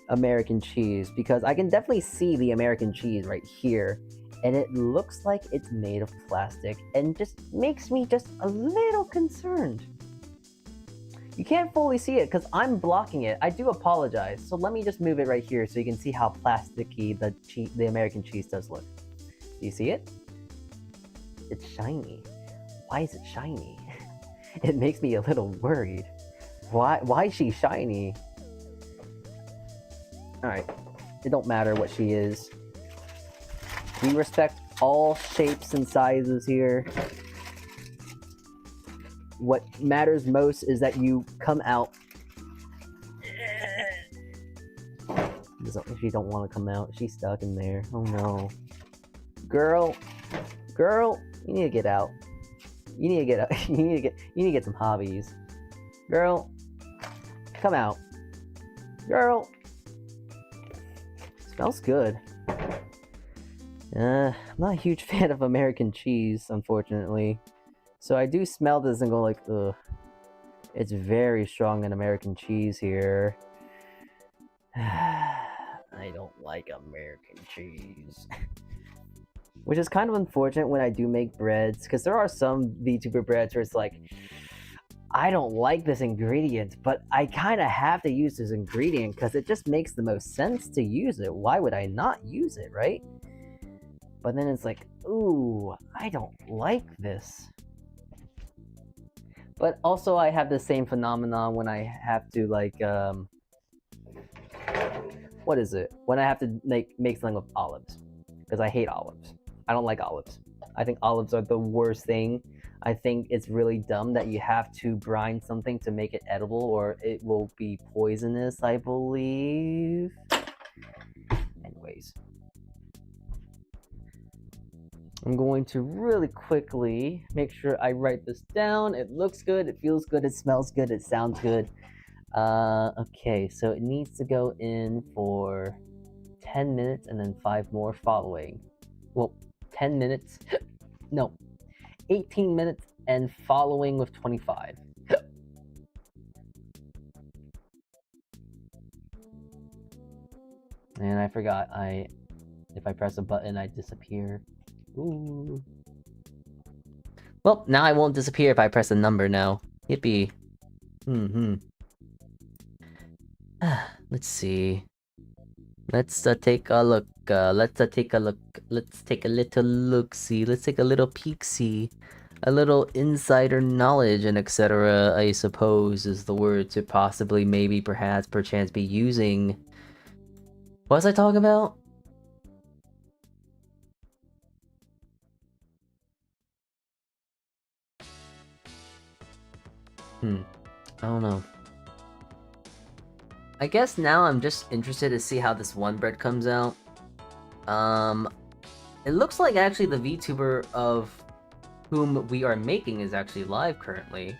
[SPEAKER 1] American cheese, because I can definitely see the American cheese right here, and it looks like it's made of plastic and just makes me just a little concerned. You can't fully see it because I'm blocking it. I do apologize. So let me just move it right here so you can see how plasticky the American cheese does look. Do you see it? It's shiny. Why is it shiny? It makes me a little worried. Why is she shiny? Alright, it don't matter what she is. We respect all shapes and sizes here. What matters most is that you come out. She don't want to come out. She's stuck in there. Oh no. Girl, you need to get out.
[SPEAKER 2] You need to get you need to get some hobbies. Girl, come out. Girl. Smells good. I'm not a huge fan of American cheese, unfortunately. So I do smell this and go like, ugh. It's very strong in American cheese here. I don't like American cheese. Which is kind of unfortunate when I do make breads, because there are some VTuber breads where it's like, I don't like this ingredient, but I kind of have to use this ingredient because it just makes the most sense to use it. Why would I not use it, right? But then it's like, ooh, I don't like this. But also I have the same phenomenon when I have to like, what is it? When I have to make something with olives. Because I hate olives. I don't like olives. I think olives are the worst thing. I think it's really dumb that you have to brine something to make it edible or it will be poisonous, I believe. Anyways. I'm going to really quickly make sure I write this down. It looks good, it feels good, it smells good, it sounds good. Okay, so it needs to go in for 10 minutes and then 5 more following. Well, 10 minutes. No, 18 minutes and following with 25. And I forgot, if I press a button, I disappear. Ooh. Well, now I won't disappear if I press a number now. Yippee. Let's see. Let's take a look. Let's take a look. Let's take a little look-see. Let's take a little peek-see. A little insider knowledge and etc. I suppose is the word to possibly, maybe, perhaps, perchance be using. What was I talking about? I don't know. I guess now I'm just interested to see how this one bread comes out. It looks like actually the VTuber of whom we are making is actually live currently.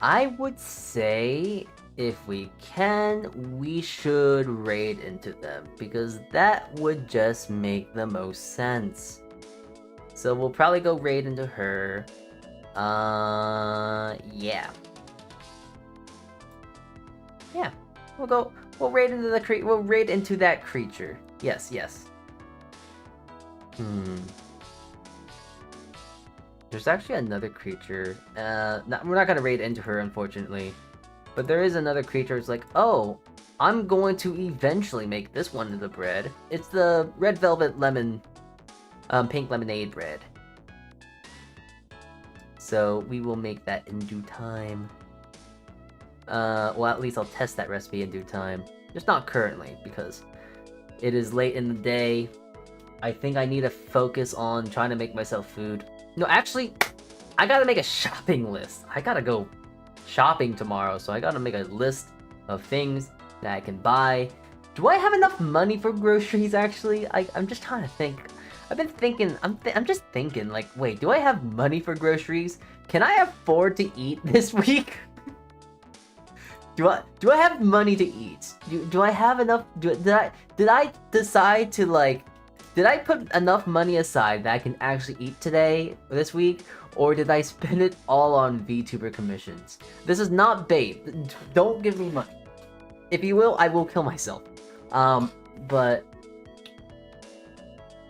[SPEAKER 2] I would say if we can, we should raid into them because that would just make the most sense. So we'll probably go raid into her. Yeah. Yeah. We'll raid into we'll raid into that creature. Yes. There's actually another creature. We're not gonna raid into her, unfortunately. But there is another creature. It's like, oh, I'm going to eventually make this one into the bread. It's the red velvet lemon, pink lemonade bread. So we will make that in due time. Well, at least I'll test that recipe in due time. Just not currently, because it is late in the day. I think I need to focus on trying to make myself food. No, actually, I gotta make a shopping list. I gotta go shopping tomorrow, so I gotta make a list of things that I can buy. Do I have enough money for groceries, actually? I'm just trying to think. I've been thinking, I'm just thinking, like, wait, do I have money for groceries? Can I afford to eat this week? Do I have money to eat? Do I have enough? Did I decide to like? Did I put enough money aside that I can actually eat today, this week, or did I spend it all on VTuber commissions? This is not bait. Don't give me money. If you will, I will kill myself. But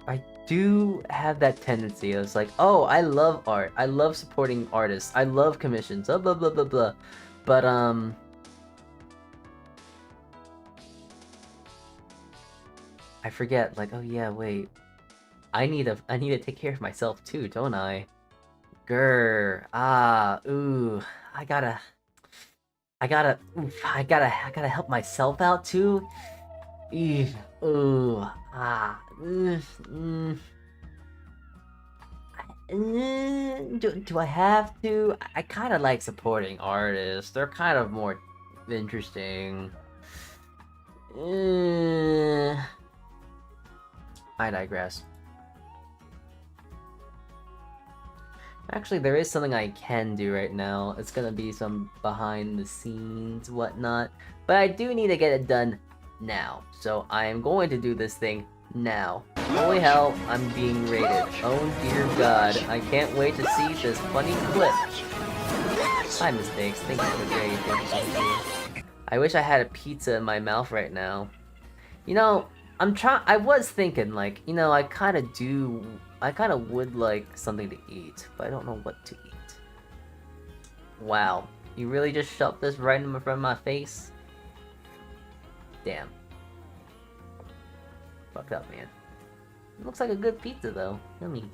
[SPEAKER 2] I do have that tendency. It's like, oh, I love art. I love supporting artists. I love commissions. Blah blah blah blah blah. But I forget, like, oh yeah, wait. I need to take care of myself too, don't I? Grr. Ooh. I gotta help myself out too. Ooh. Do I have to? I kind of like supporting artists. They're kind of more interesting. I digress.
[SPEAKER 1] Actually, there is something I can do right now. It's gonna be some behind the scenes whatnot, but I do need to get it done now. So I am going to do this thing now. Holy hell, I'm being raided. Oh dear god, I can't wait to see this funny clip. Hi Mistakes, thank you for the raid. Thank you. I wish I had a pizza in my mouth right now. You know, I was thinking, like, you know, I kind of would like something to eat, but I don't know what to eat. Wow, you really just shoved this right in front of my face? Damn. Fucked up, man. It looks like a good pizza, though. Yummy.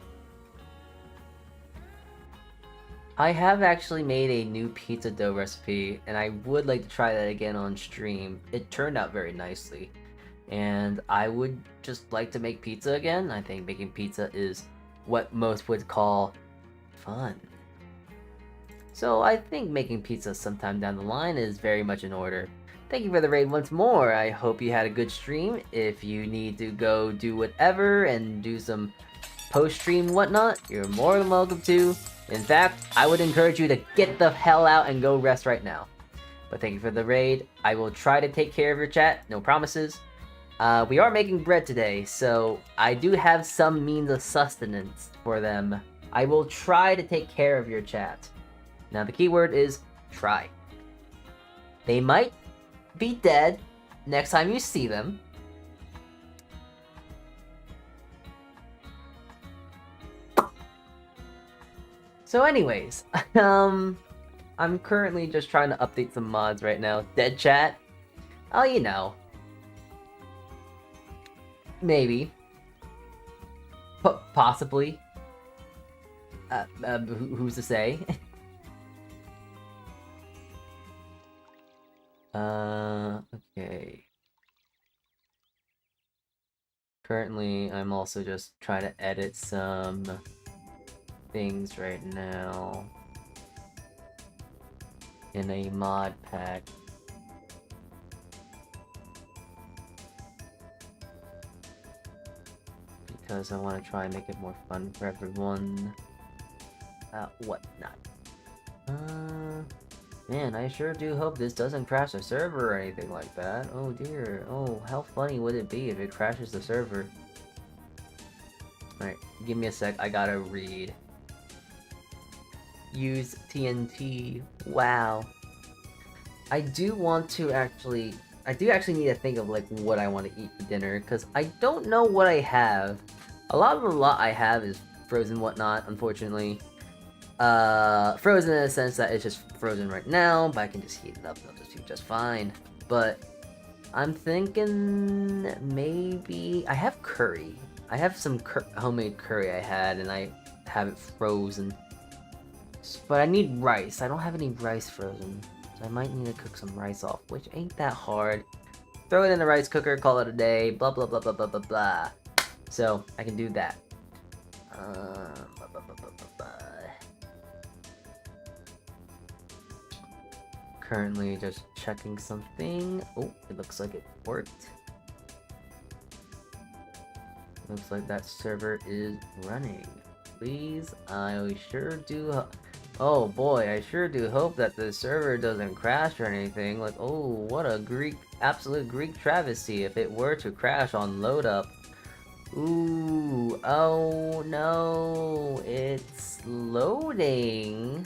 [SPEAKER 1] I have actually made a new pizza dough recipe, and I would like to try that again on stream. It turned out very nicely. And I would just like to make pizza again. I think making pizza is what most would call fun. So I think making pizza sometime down the line is very much in order. Thank you for the raid once more. I hope you had a good stream. If you need to go do whatever and do some post-stream whatnot, you're more than welcome to. In fact, I would encourage you to get the hell out and go rest right now. But thank you for the raid. I will try to take care of your chat. No promises. We are making bread today, so I do have some means of sustenance for them. I will try to take care of your chat. Now the keyword is try. They might be dead next time you see them. So anyways, I'm currently just trying to update some mods right now. Dead chat? Oh, you know. Maybe. Possibly. Who's to say? Okay. Currently, I'm also just trying to edit some things right now in a mod pack. Because I want to try and make it more fun for everyone. Whatnot. Man, I sure do hope this doesn't crash the server or anything like that. Oh dear. Oh, how funny would it be if it crashes the server? Alright, give me a sec. I gotta read. Use TNT. Wow. I do actually need to think of like what I want to eat for dinner, because I don't know what I have. A lot I have is frozen whatnot, unfortunately. Frozen in the sense that it's just frozen right now, but I can just heat it up and it'll just be just fine. But I'm thinking maybe I have curry. I have some homemade curry I had, and I have it frozen. But I need rice. I don't have any rice frozen, so I might need to cook some rice off, which ain't that hard. Throw it in the rice cooker, call it a day, blah blah blah blah blah blah blah. So I can do that. Currently just checking something. Oh, it looks like it worked. Looks like that server is running. Please, I sure do. Oh boy, I sure do hope that the server doesn't crash or anything. Like, oh, what a absolute Greek travesty if it were to crash on load up. Ooh, oh no, it's loading.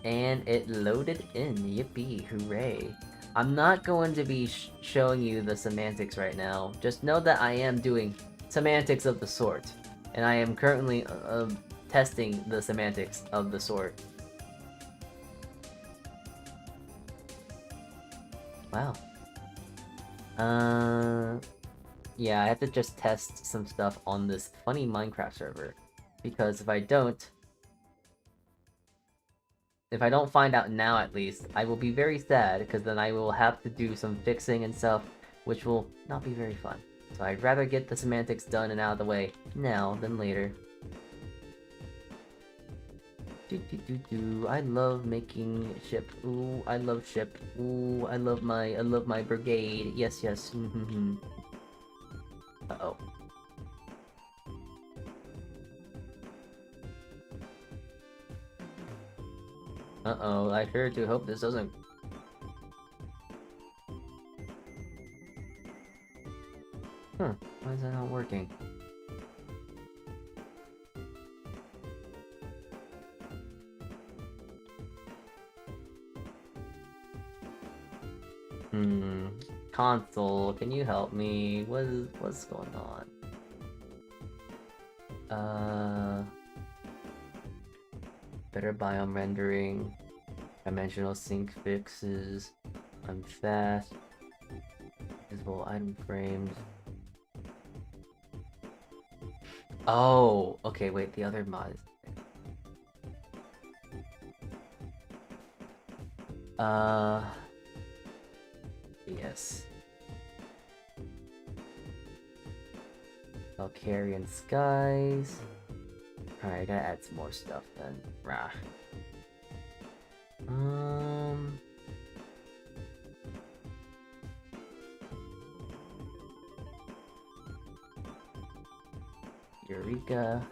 [SPEAKER 1] And it loaded in, yippee, hooray. I'm not going to be showing you the semantics right now. Just know that I am doing semantics of the sort. And I am currently testing the semantics of the sort. Wow. Yeah, I have to just test some stuff on this funny Minecraft server. Because if I don't find out now at least, I will be very sad, because then I will have to do some fixing and stuff, which will not be very fun. So I'd rather get the semantics done and out of the way now than later. I love making ship. Ooh, I love ship. Ooh, I love my brigade. Yes, yes. Uh-oh. Uh-oh, I sure do hope this doesn't... Why is that not working? Console, can you help me? What's going on? Better biome rendering, dimensional sync fixes, I'm fast, visible item frames. Oh, okay, wait, the other mod. Yes. Valkyrian skies. Alright, I gotta add some more stuff then. Rah. Eureka.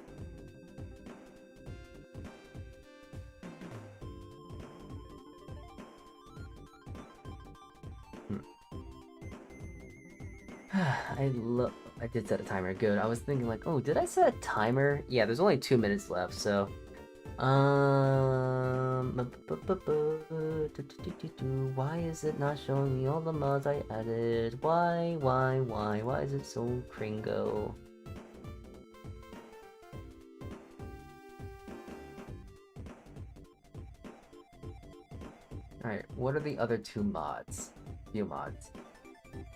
[SPEAKER 1] I did set a timer. Good. I was thinking like, oh, did I set a timer? Yeah, there's only 2 minutes left, so why is it not showing me all the mods I added? Why is it so cringo? Alright, what are the other 2 mods? Few mods.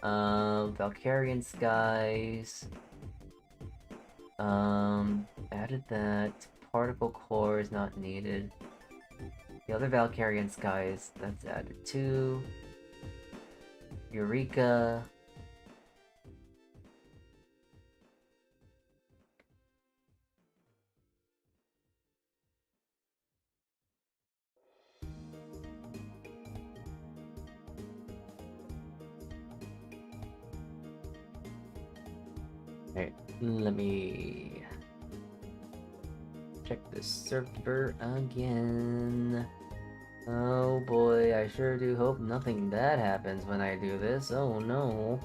[SPEAKER 1] Valkyrian skies. Added that. Particle core is not needed. The other Valkyrian skies, that's added too. Eureka. Alright, let me check this server again. Oh boy, I sure do hope nothing bad happens when I do this. Oh no.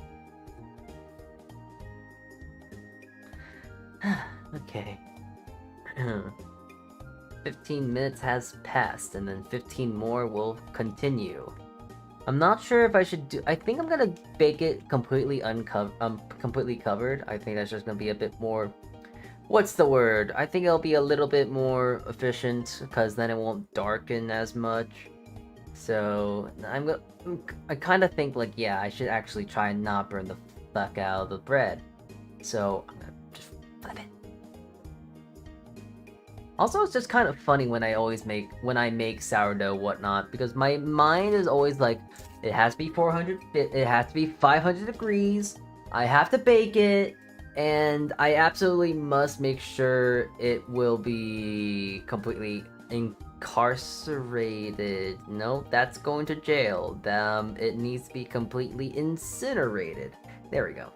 [SPEAKER 1] Okay. 15 minutes has passed, and then 15 more will continue. I'm not sure if I should do... I think I'm gonna bake it completely completely covered. I think that's just gonna be a bit more... What's the word? I think it'll be a little bit more efficient, because then it won't darken as much. So, I kind of think, like, yeah, I should actually try and not burn the fuck out of the bread. So, I'm gonna just flip it. Also, it's just kind of funny when I make sourdough whatnot, because my mind is always like, it has to be 400, it has to be 500 degrees, I have to bake it, and I absolutely must make sure it will be completely incarcerated. No, that's going to jail. It needs to be completely incinerated. There we go.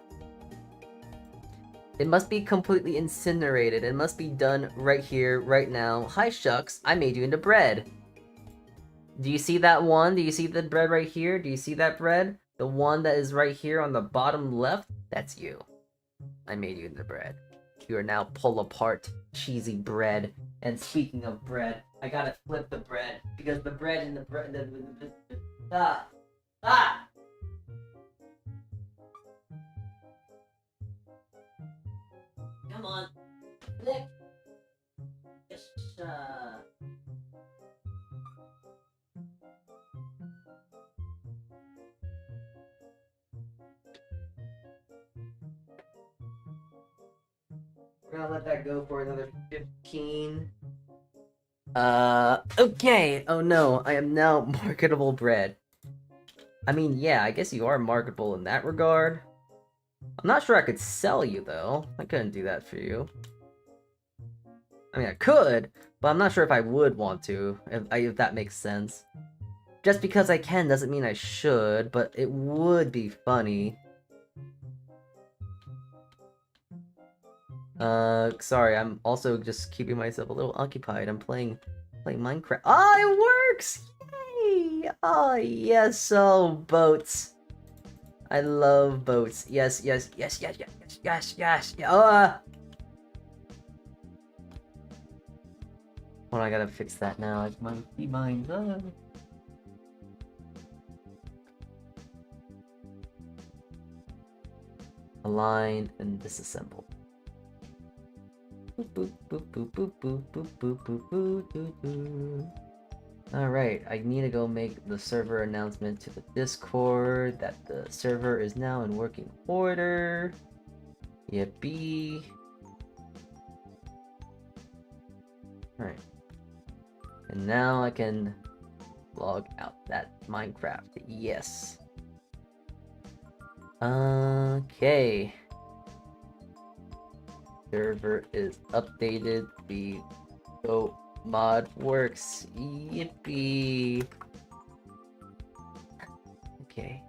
[SPEAKER 1] It must be completely incinerated. It must be done right here, right now. Hi, shucks. I made you into bread. Do you see that one? Do you see the bread right here? Do you see that bread? The one that is right here on the bottom left? That's you. I made you into bread. You are now pull-apart, cheesy bread. And speaking of bread, I gotta flip the bread. Because the bread in the bread... Ah! Come on. Nick. Yes, We're gonna let that go for another 15. Okay. Oh no, I am now marketable bread. I mean, yeah, I guess you are marketable in that regard. I'm not sure I could sell you, though. I couldn't do that for you. I mean, I could, but I'm not sure if I would want to, if that makes sense. Just because I can doesn't mean I should, but it would be funny. Sorry, I'm also just keeping myself a little occupied. I'm playing Minecraft. Oh, it works! Yay! Oh, yes, oh, boats. I love boats. Yes, yes, yes, yes, yes, yes, yes, yes. Oh, well, I gotta fix that now. It's my mind. Align and disassemble. Alright, I need to go make the server announcement to the Discord that the server is now in working order. Yippee. Alright. And now I can log out that Minecraft. Yes. Okay. Server is updated. The Go mod works. Yippee. Okay.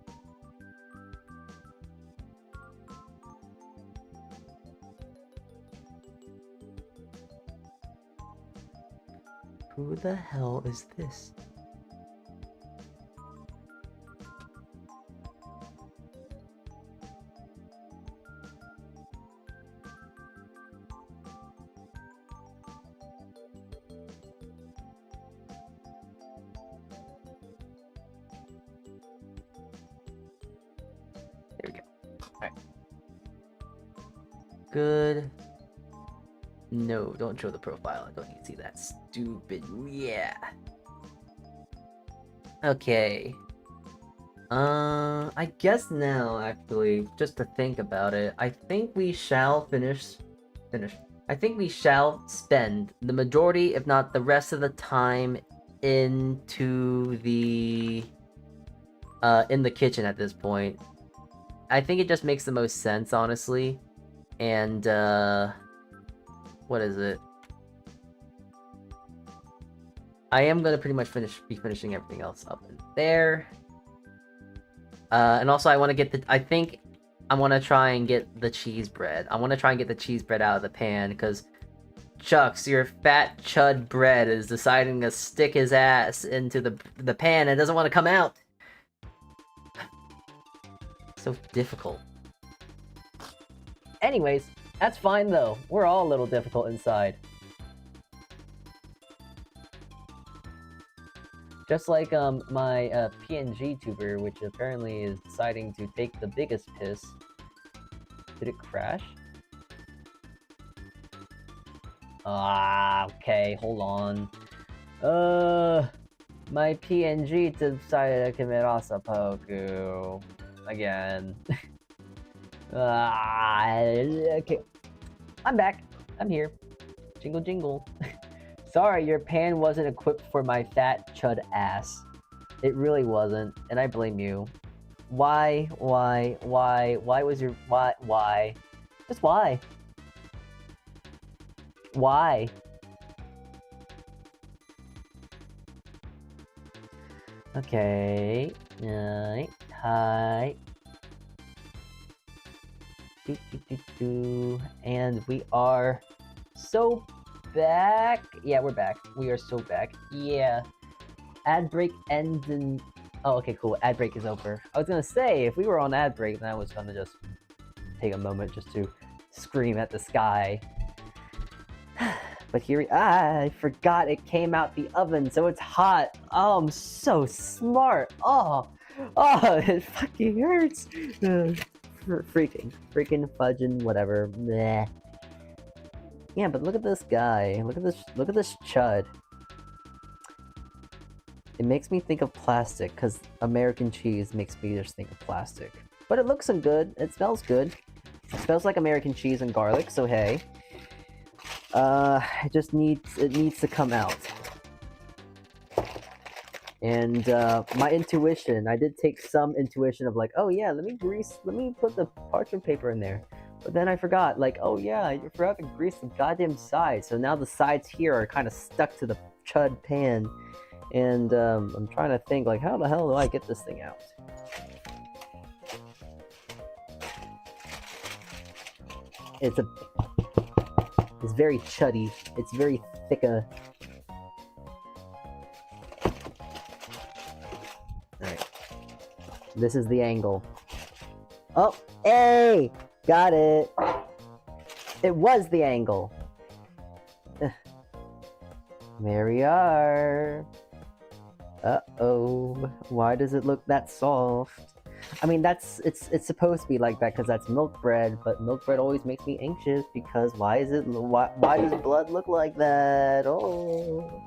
[SPEAKER 1] Who the hell is this? There we go. Alright. Good. No, don't show the profile. I don't need to see that stupid. Yeah. Okay. I guess now, actually, just to think about it, I think we shall finish. I think we shall spend the majority, if not the rest of the time, into the in the kitchen at this point. I think it just makes the most sense, honestly. And what is it? I am gonna pretty much be finishing everything else up in there. And also I want to get the, I think I want to try and get the cheese bread. I want to try and get the cheese bread out of the pan, because Chucks, your fat chud bread is deciding to stick his ass into the pan and doesn't want to come out. So difficult. Anyways, that's fine though. We're all a little difficult inside. Just like my PNG tuber, which apparently is deciding to take the biggest piss. Did it crash? Ah, okay, hold on. My PNG decided to commit seppuku again. Okay. I'm back. I'm here. Jingle jingle. Sorry, your pan wasn't equipped for my fat chud ass. It really wasn't, and I blame you. Why was your, why? Just why? Why? Okay. Hi. And we are so back. Yeah, we're back. We are so back. Yeah. Ad break ends in... Oh, okay, cool. Ad break is over. I was gonna say, if we were on ad break, then I was gonna just take a moment just to scream at the sky. But here I forgot it came out the oven, so it's hot. Oh, I'm so smart. Oh, it fucking hurts. Freaking fudging, whatever. Bleh. Yeah, but look at this guy. Look at this chud. It makes me think of plastic, because American cheese makes me just think of plastic. But it looks good. It smells good. It smells like American cheese and garlic, so hey. It needs to come out. And my intuition, I did take some intuition of like, oh yeah, let me put the parchment paper in there. But then I forgot, like, oh yeah, I forgot to grease the goddamn sides. So now the sides here are kind of stuck to the chud pan. And I'm trying to think, like, how the hell do I get this thing out? It's very chuddy. It's very thick.
[SPEAKER 2] This is the angle. Oh, hey! Got it! It was the angle. There we are. Uh-oh. Why does it look that soft? I mean, it's supposed to be like that because that's milk bread, but milk bread always makes me anxious because why does blood look like that? Oh.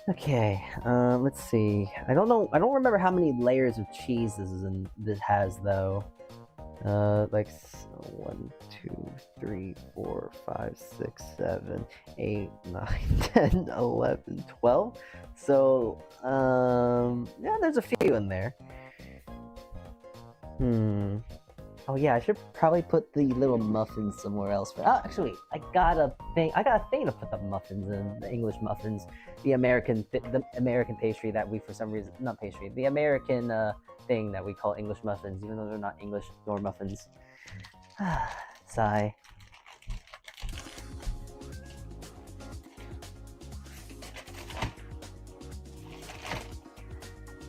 [SPEAKER 2] Okay, let's see. I don't remember how many layers of cheese this has though. Like 1, 2, 3, 4, 5, 6, 7, 8, 9, 10, 11, 12. So, yeah, there's a few in there. Oh yeah, I should probably put the little muffins somewhere else. Oh, actually, I got a thing to put the muffins in, the English muffins, the American pastry that we, for some reason, not pastry, the American thing that we call English muffins, even though they're not English nor muffins. Sigh.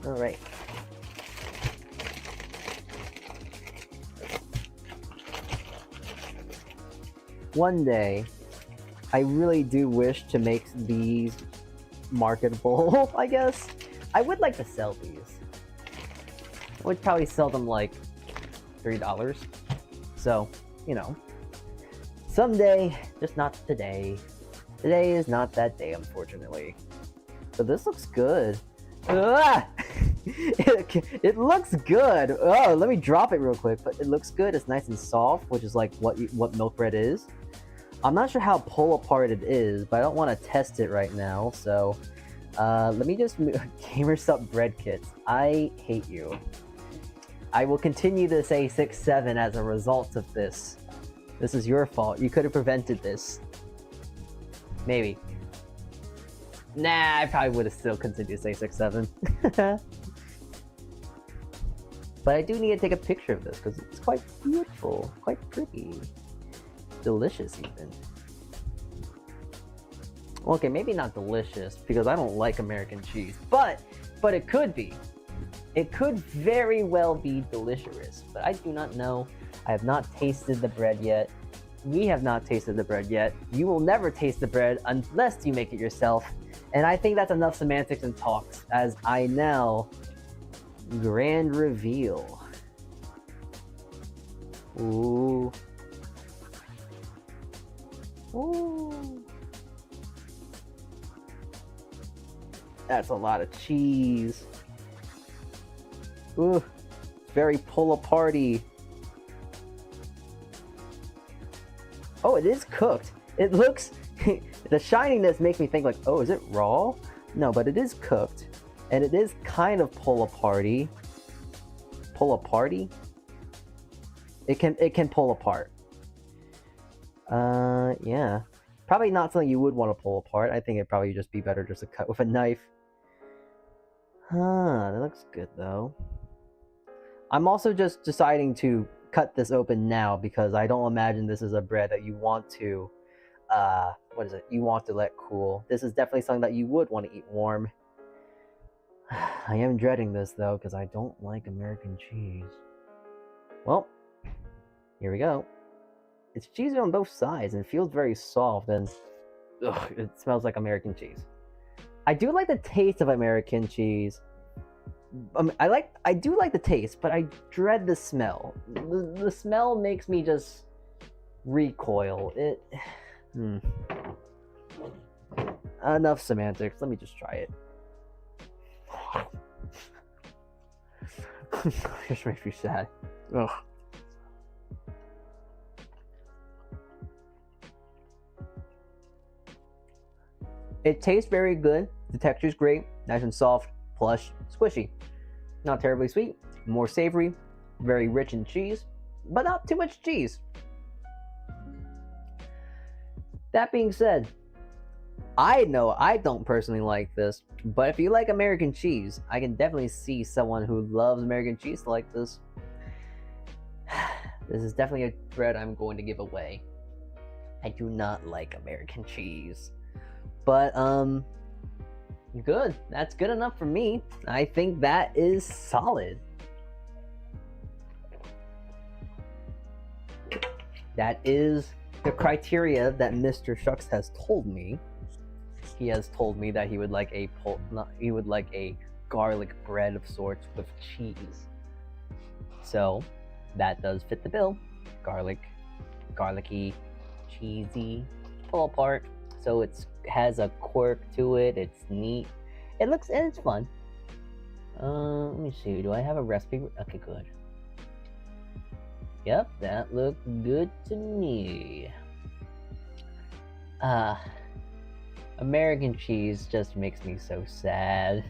[SPEAKER 2] All right. One day, I really do wish to make these marketable, I guess. I would like to sell these. I would probably sell them like $3. So, you know. Someday, just not today. Today is not that day, unfortunately. But this looks good. Ah! It looks good. Oh, let me drop it real quick. But it looks good. It's nice and soft, which is like what milk bread is. I'm not sure how pull apart it is, but I don't want to test it right now. So, let me just move. GamerSup bread kits. I hate you. I will continue to say 6-7 as a result of this. This is your fault. You could have prevented this. Maybe. Nah, I probably would have still continued to say 6-7. But I do need to take a picture of this because it's quite beautiful, quite pretty. Delicious, even. Okay, maybe not delicious because I don't like American cheese, but it could be. It could very well be delicious, but I do not know. I have not tasted the bread yet. We have not tasted the bread yet. You will never taste the bread unless you make it yourself. And I think that's enough semantics and talks, as I now grand reveal. Ooh. Ooh. That's a lot of cheese. Ooh. Very pull-aparty. Oh, it is cooked. It looks... the shininess makes me think like, oh, is it raw? No, but it is cooked. And it is kind of pull-aparty. Pull-aparty? It can pull apart. Yeah. Probably not something you would want to pull apart. I think it'd probably just be better just to cut with a knife. Huh, that looks good though. I'm also just deciding to cut this open now because I don't imagine this is a bread that you want to, you want to let cool. This is definitely something that you would want to eat warm. I am dreading this though because I don't like American cheese. Well, here we go. It's cheesy on both sides and it feels very soft and it smells like American cheese. I do like the taste of American cheese. I do like the taste, but I dread the smell. The smell makes me just recoil. Enough semantics. Let me just try it. It just makes me sad. Ugh. It tastes very good. The texture is great, nice and soft, plush, squishy. Not terribly sweet, more savory, very rich in cheese, but not too much cheese. That being said, I know I don't personally like this, but if you like American cheese, I can definitely see someone who loves American cheese to like this. This is definitely a bread I'm going to give away. I do not like American cheese. But, Good. That's good enough for me. I think that is solid. That is the criteria that Mr. Shucks has told me. He has told me that he would like a garlic bread of sorts with cheese. So that does fit the bill. Garlicky, cheesy, fall apart. So it has a quirk to it. It's neat. It looks and it's fun. Let me see. Do I have a recipe? Okay, good. Yep, that looked good to me. American cheese just makes me so sad.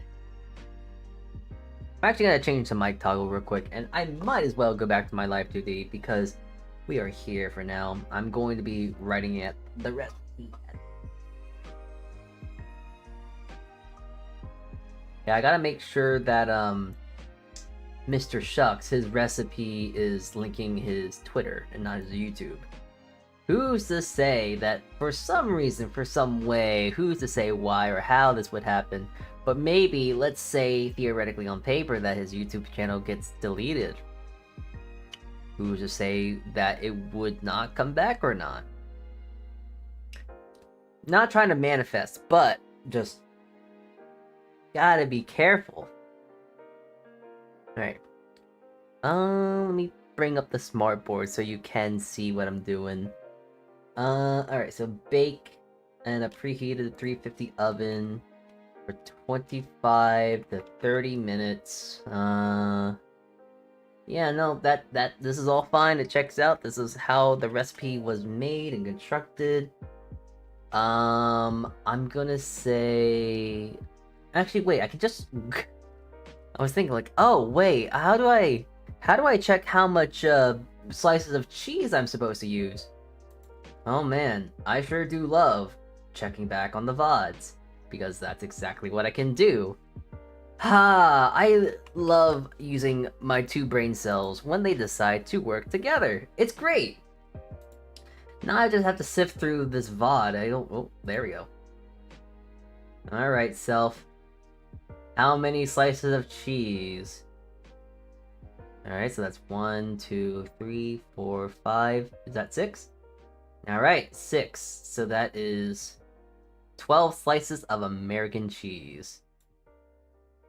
[SPEAKER 1] I'm actually gonna change the mic toggle real quick, and I might as well go back to my live 2D because we are here for now. I'm going to be writing it the recipe. Yeah, I gotta make sure that Mr. Shucks, his recipe is linking his Twitter and not his YouTube. Who's to say that for some reason, for some way, who's to say why or how this would happen? But maybe, let's say theoretically on paper that his YouTube channel gets deleted. Who's to say that it would not come back or not? Not trying to manifest, but just gotta be careful. Alright. Let me bring up the smart board so you can see what I'm doing. Alright, so bake in a preheated 350 oven for 25 to 30 minutes. Yeah, no, this is all fine. It checks out. This is how the recipe was made and constructed. I'm gonna say... Actually, wait, I can just... I was thinking like, oh, wait, how do I check how much, slices of cheese I'm supposed to use? Oh man, I sure do love checking back on the VODs, because that's exactly what I can do. Ha! I love using my two brain cells when they decide to work together. It's great! Now I just have to sift through this VOD. Oh, there we go. Alright, self. How many slices of cheese? Alright, so that's 1, 2, 3, 4, 5. Is that 6? Alright, 6. So that is 12 slices of American cheese.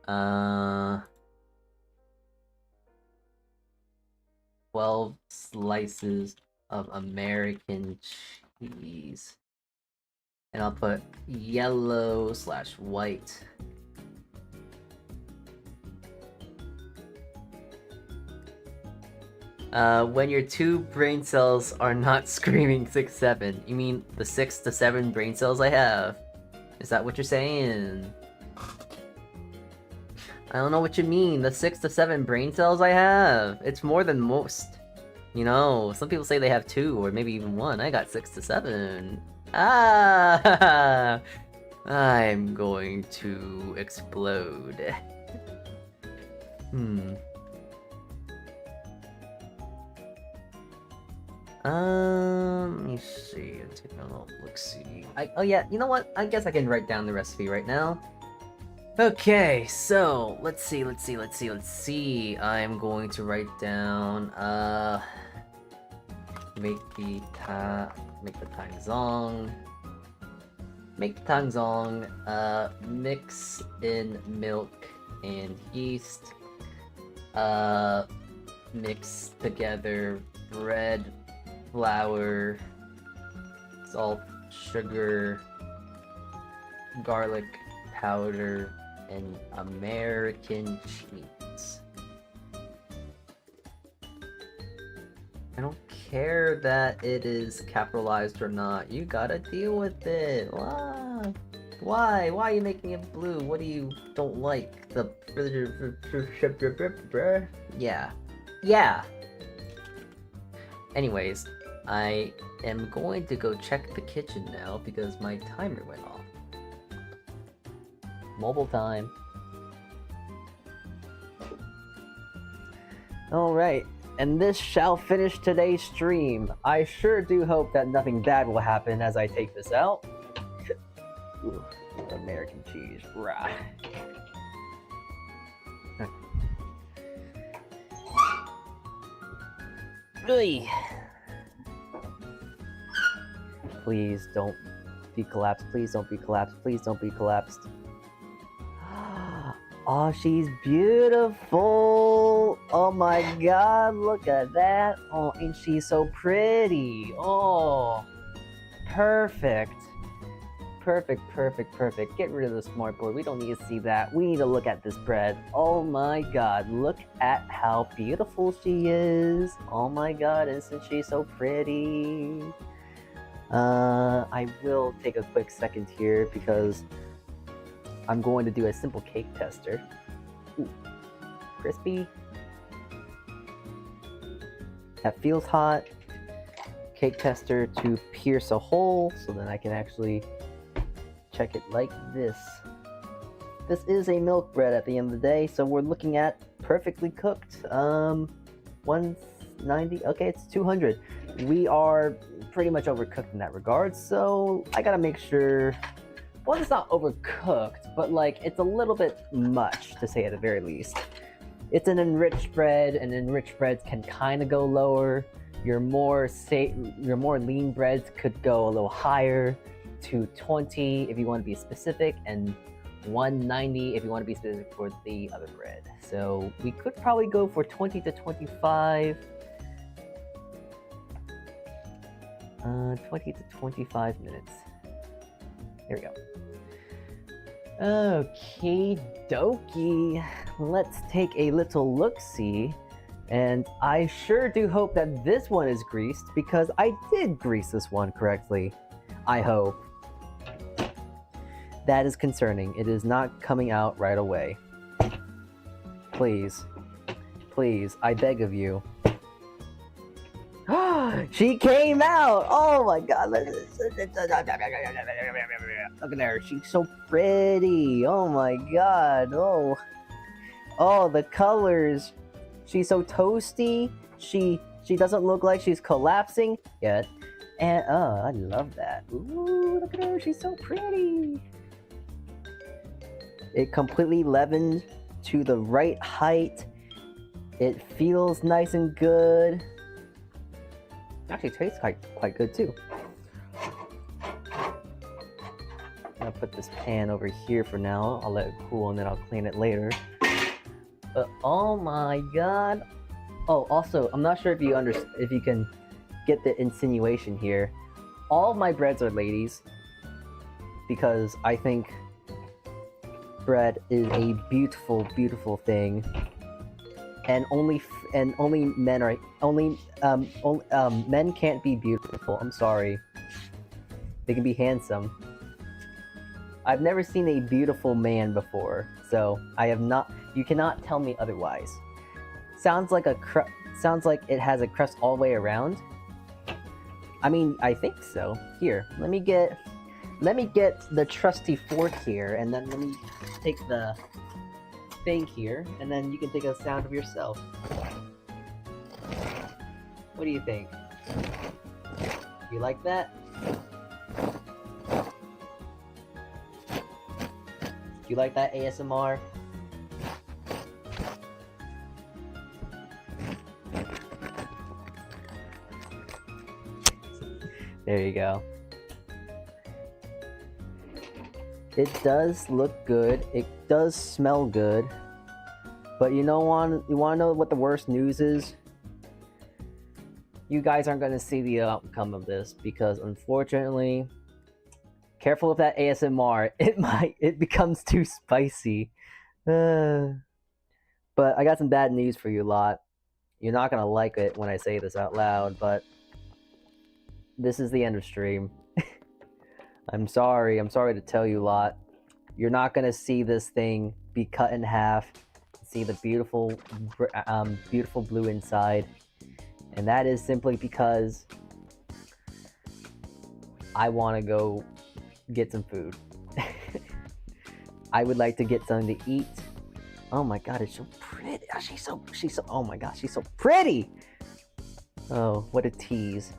[SPEAKER 1] 12 slices of American cheese. And I'll put yellow/white. When your two brain cells are not screaming 6, 7, you mean the 6 to 7 brain cells I have? Is that what you're saying? I don't know what you mean, the 6 to 7 brain cells I have. It's more than most. You know, some people say they have 2 or maybe even 1. I got 6 to 7. Ah! I'm going to explode. Let me see. Take a little look-see. Oh yeah, you know what? I guess I can write down the recipe right now. Okay, so let's see. I'm going to write down make the tangzong. Mix in milk and yeast. Mix together bread, flour, salt, sugar, garlic powder, and American cheese. I don't care that it is capitalized or not. You gotta deal with it. Why? Why are you making it blue? What do you don't like? The... Yeah. Anyways, I am going to go check the kitchen now because my timer went off. Mobile time.
[SPEAKER 2] Alright, and this shall finish today's stream. I sure do hope that nothing bad will happen as I take this out. Ooh, American American cheese. Rah. Ugh. Please don't be collapsed. Please don't be collapsed. Please don't be collapsed. Oh, she's beautiful. Oh my god, look at that. Oh, and she's so pretty. Oh, perfect. Perfect, perfect, perfect. Get rid of the smart board. We don't need to see that. We need to look at this bread. Oh my god, look at how beautiful she is. Oh my god, isn't she so pretty? I will take a quick second here because I'm going to do a simple cake tester. Ooh, crispy. That feels hot. Cake tester to pierce a hole so then I can actually check it like this. This is a milk bread at the end of the day, so we're looking at perfectly cooked. 190. Okay, it's 200. We are pretty much overcooked in that regard, so I gotta make sure. Well, it's not overcooked, but like it's a little bit much to say at the very least. It's an enriched bread, and enriched breads can kind of go lower. Your more lean breads could go a little higher, 220 if you want to be specific, and 190 if you want to be specific for the other bread. So we could probably go for 20 to 25. 20 to 25 minutes. There we go. Okay, dokie. Let's take a little look-see. And I sure do hope that this one is greased because I did grease this one correctly. I hope. That is concerning. It is not coming out right away. Please. Please, I beg of you. She came out! Oh my god. Look at her. She's so pretty. Oh my god. Oh. Oh, the colors. She's so toasty. She doesn't look like she's collapsing yet. And I love that. Ooh, look at her. She's so pretty. It completely leavened to the right height. It feels nice and good. Actually tastes quite good too. I'm gonna put this pan over here for now. I'll let it cool and then I'll clean it later. But oh my god. Oh, also, I'm not sure if you can get the insinuation here. All of my breads are ladies because I think bread is a beautiful, beautiful thing. And only men are men can't be beautiful. I'm sorry. They can be handsome. I've never seen a beautiful man before, so I have not. You cannot tell me otherwise. Sounds like it has a crust all the way around. I mean, I think so. Here, let me get the trusty fork here, and then let me take the thing here, and then you can take a sound of yourself. What do you think? You like that? Do you like that ASMR? There you go. It does look good. It does smell good. But you want to know what the worst news is? You guys aren't going to see the outcome of this because unfortunately, careful with that ASMR. It becomes too spicy. But I got some bad news for you lot. You're not going to like it when I say this out loud, but this is the end of stream. I'm sorry to tell you lot. You're not gonna see this thing be cut in half. See the beautiful blue inside. And that is simply because I want to go get some food. I would like to get something to eat. Oh my god, it's so pretty. Oh, she's so, oh my gosh, she's so pretty. Oh, what a tease.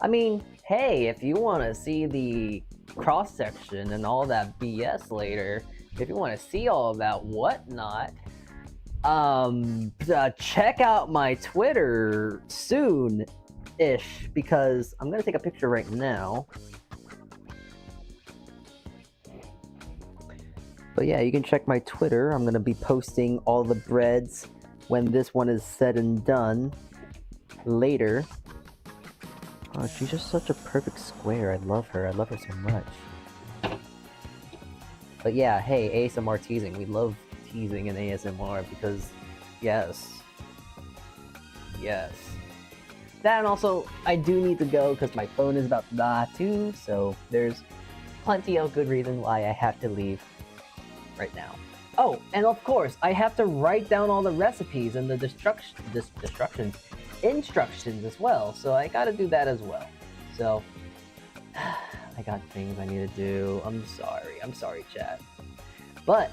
[SPEAKER 2] I mean, hey, if you want to see the cross section and all that BS later, if you want to see all of that whatnot, check out my Twitter soon-ish, because I'm gonna take a picture right now. But yeah, you can check my Twitter. I'm gonna be posting all the breads when this one is said and done later. Oh, she's just such a perfect square. I love her. I love her so much. But yeah, hey, ASMR teasing. We love teasing in ASMR because, yes. Yes. That, and also, I do need to go because my phone is about to die too, so there's plenty of good reason why I have to leave right now. Oh, and of course, I have to write down all the recipes and the instructions as well, so I gotta do that as well. So, I got things I need to do. I'm sorry, chat. But,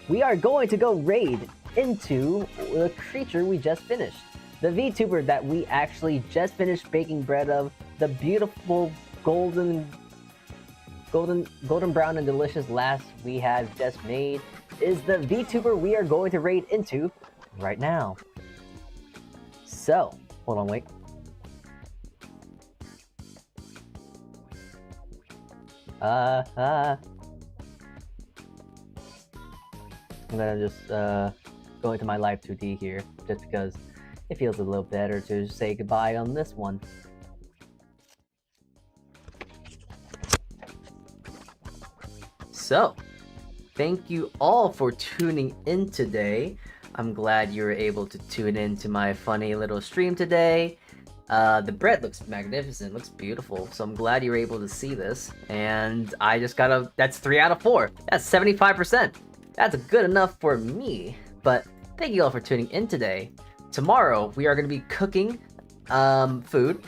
[SPEAKER 2] we are going to go raid into the creature we just finished. The VTuber that we actually just finished baking bread of, the beautiful golden brown and delicious last we had just made, is the VTuber we are going to raid into right now. So, hold on, wait. I'm gonna just go into my live 2D here, just because it feels a little better to say goodbye on this one. So, thank you all for tuning in today. I'm glad you were able to tune in to my funny little stream today. The bread looks magnificent, looks beautiful, so I'm glad you were able to see this. And I just got that's 3 out of 4. That's 75%. That's good enough for me. But thank you all for tuning in today. Tomorrow, we are going to be cooking food.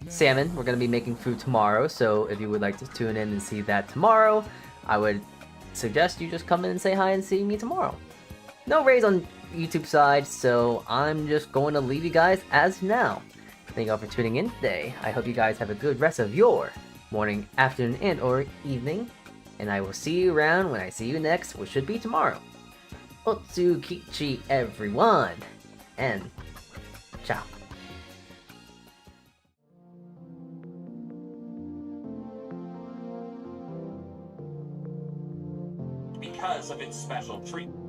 [SPEAKER 2] Salmon, we're going to be making food tomorrow, so if you would like to tune in and see that tomorrow, I would suggest you just come in and say hi and see me tomorrow. No raids on YouTube side, so I'm just going to leave you guys as now. Thank you all for tuning in today. I hope you guys have a good rest of your morning, afternoon, and or evening. And I will see you around when I see you next, which should be tomorrow. Alt Kichee, everyone. And ciao.
[SPEAKER 3] Because of its special treatment.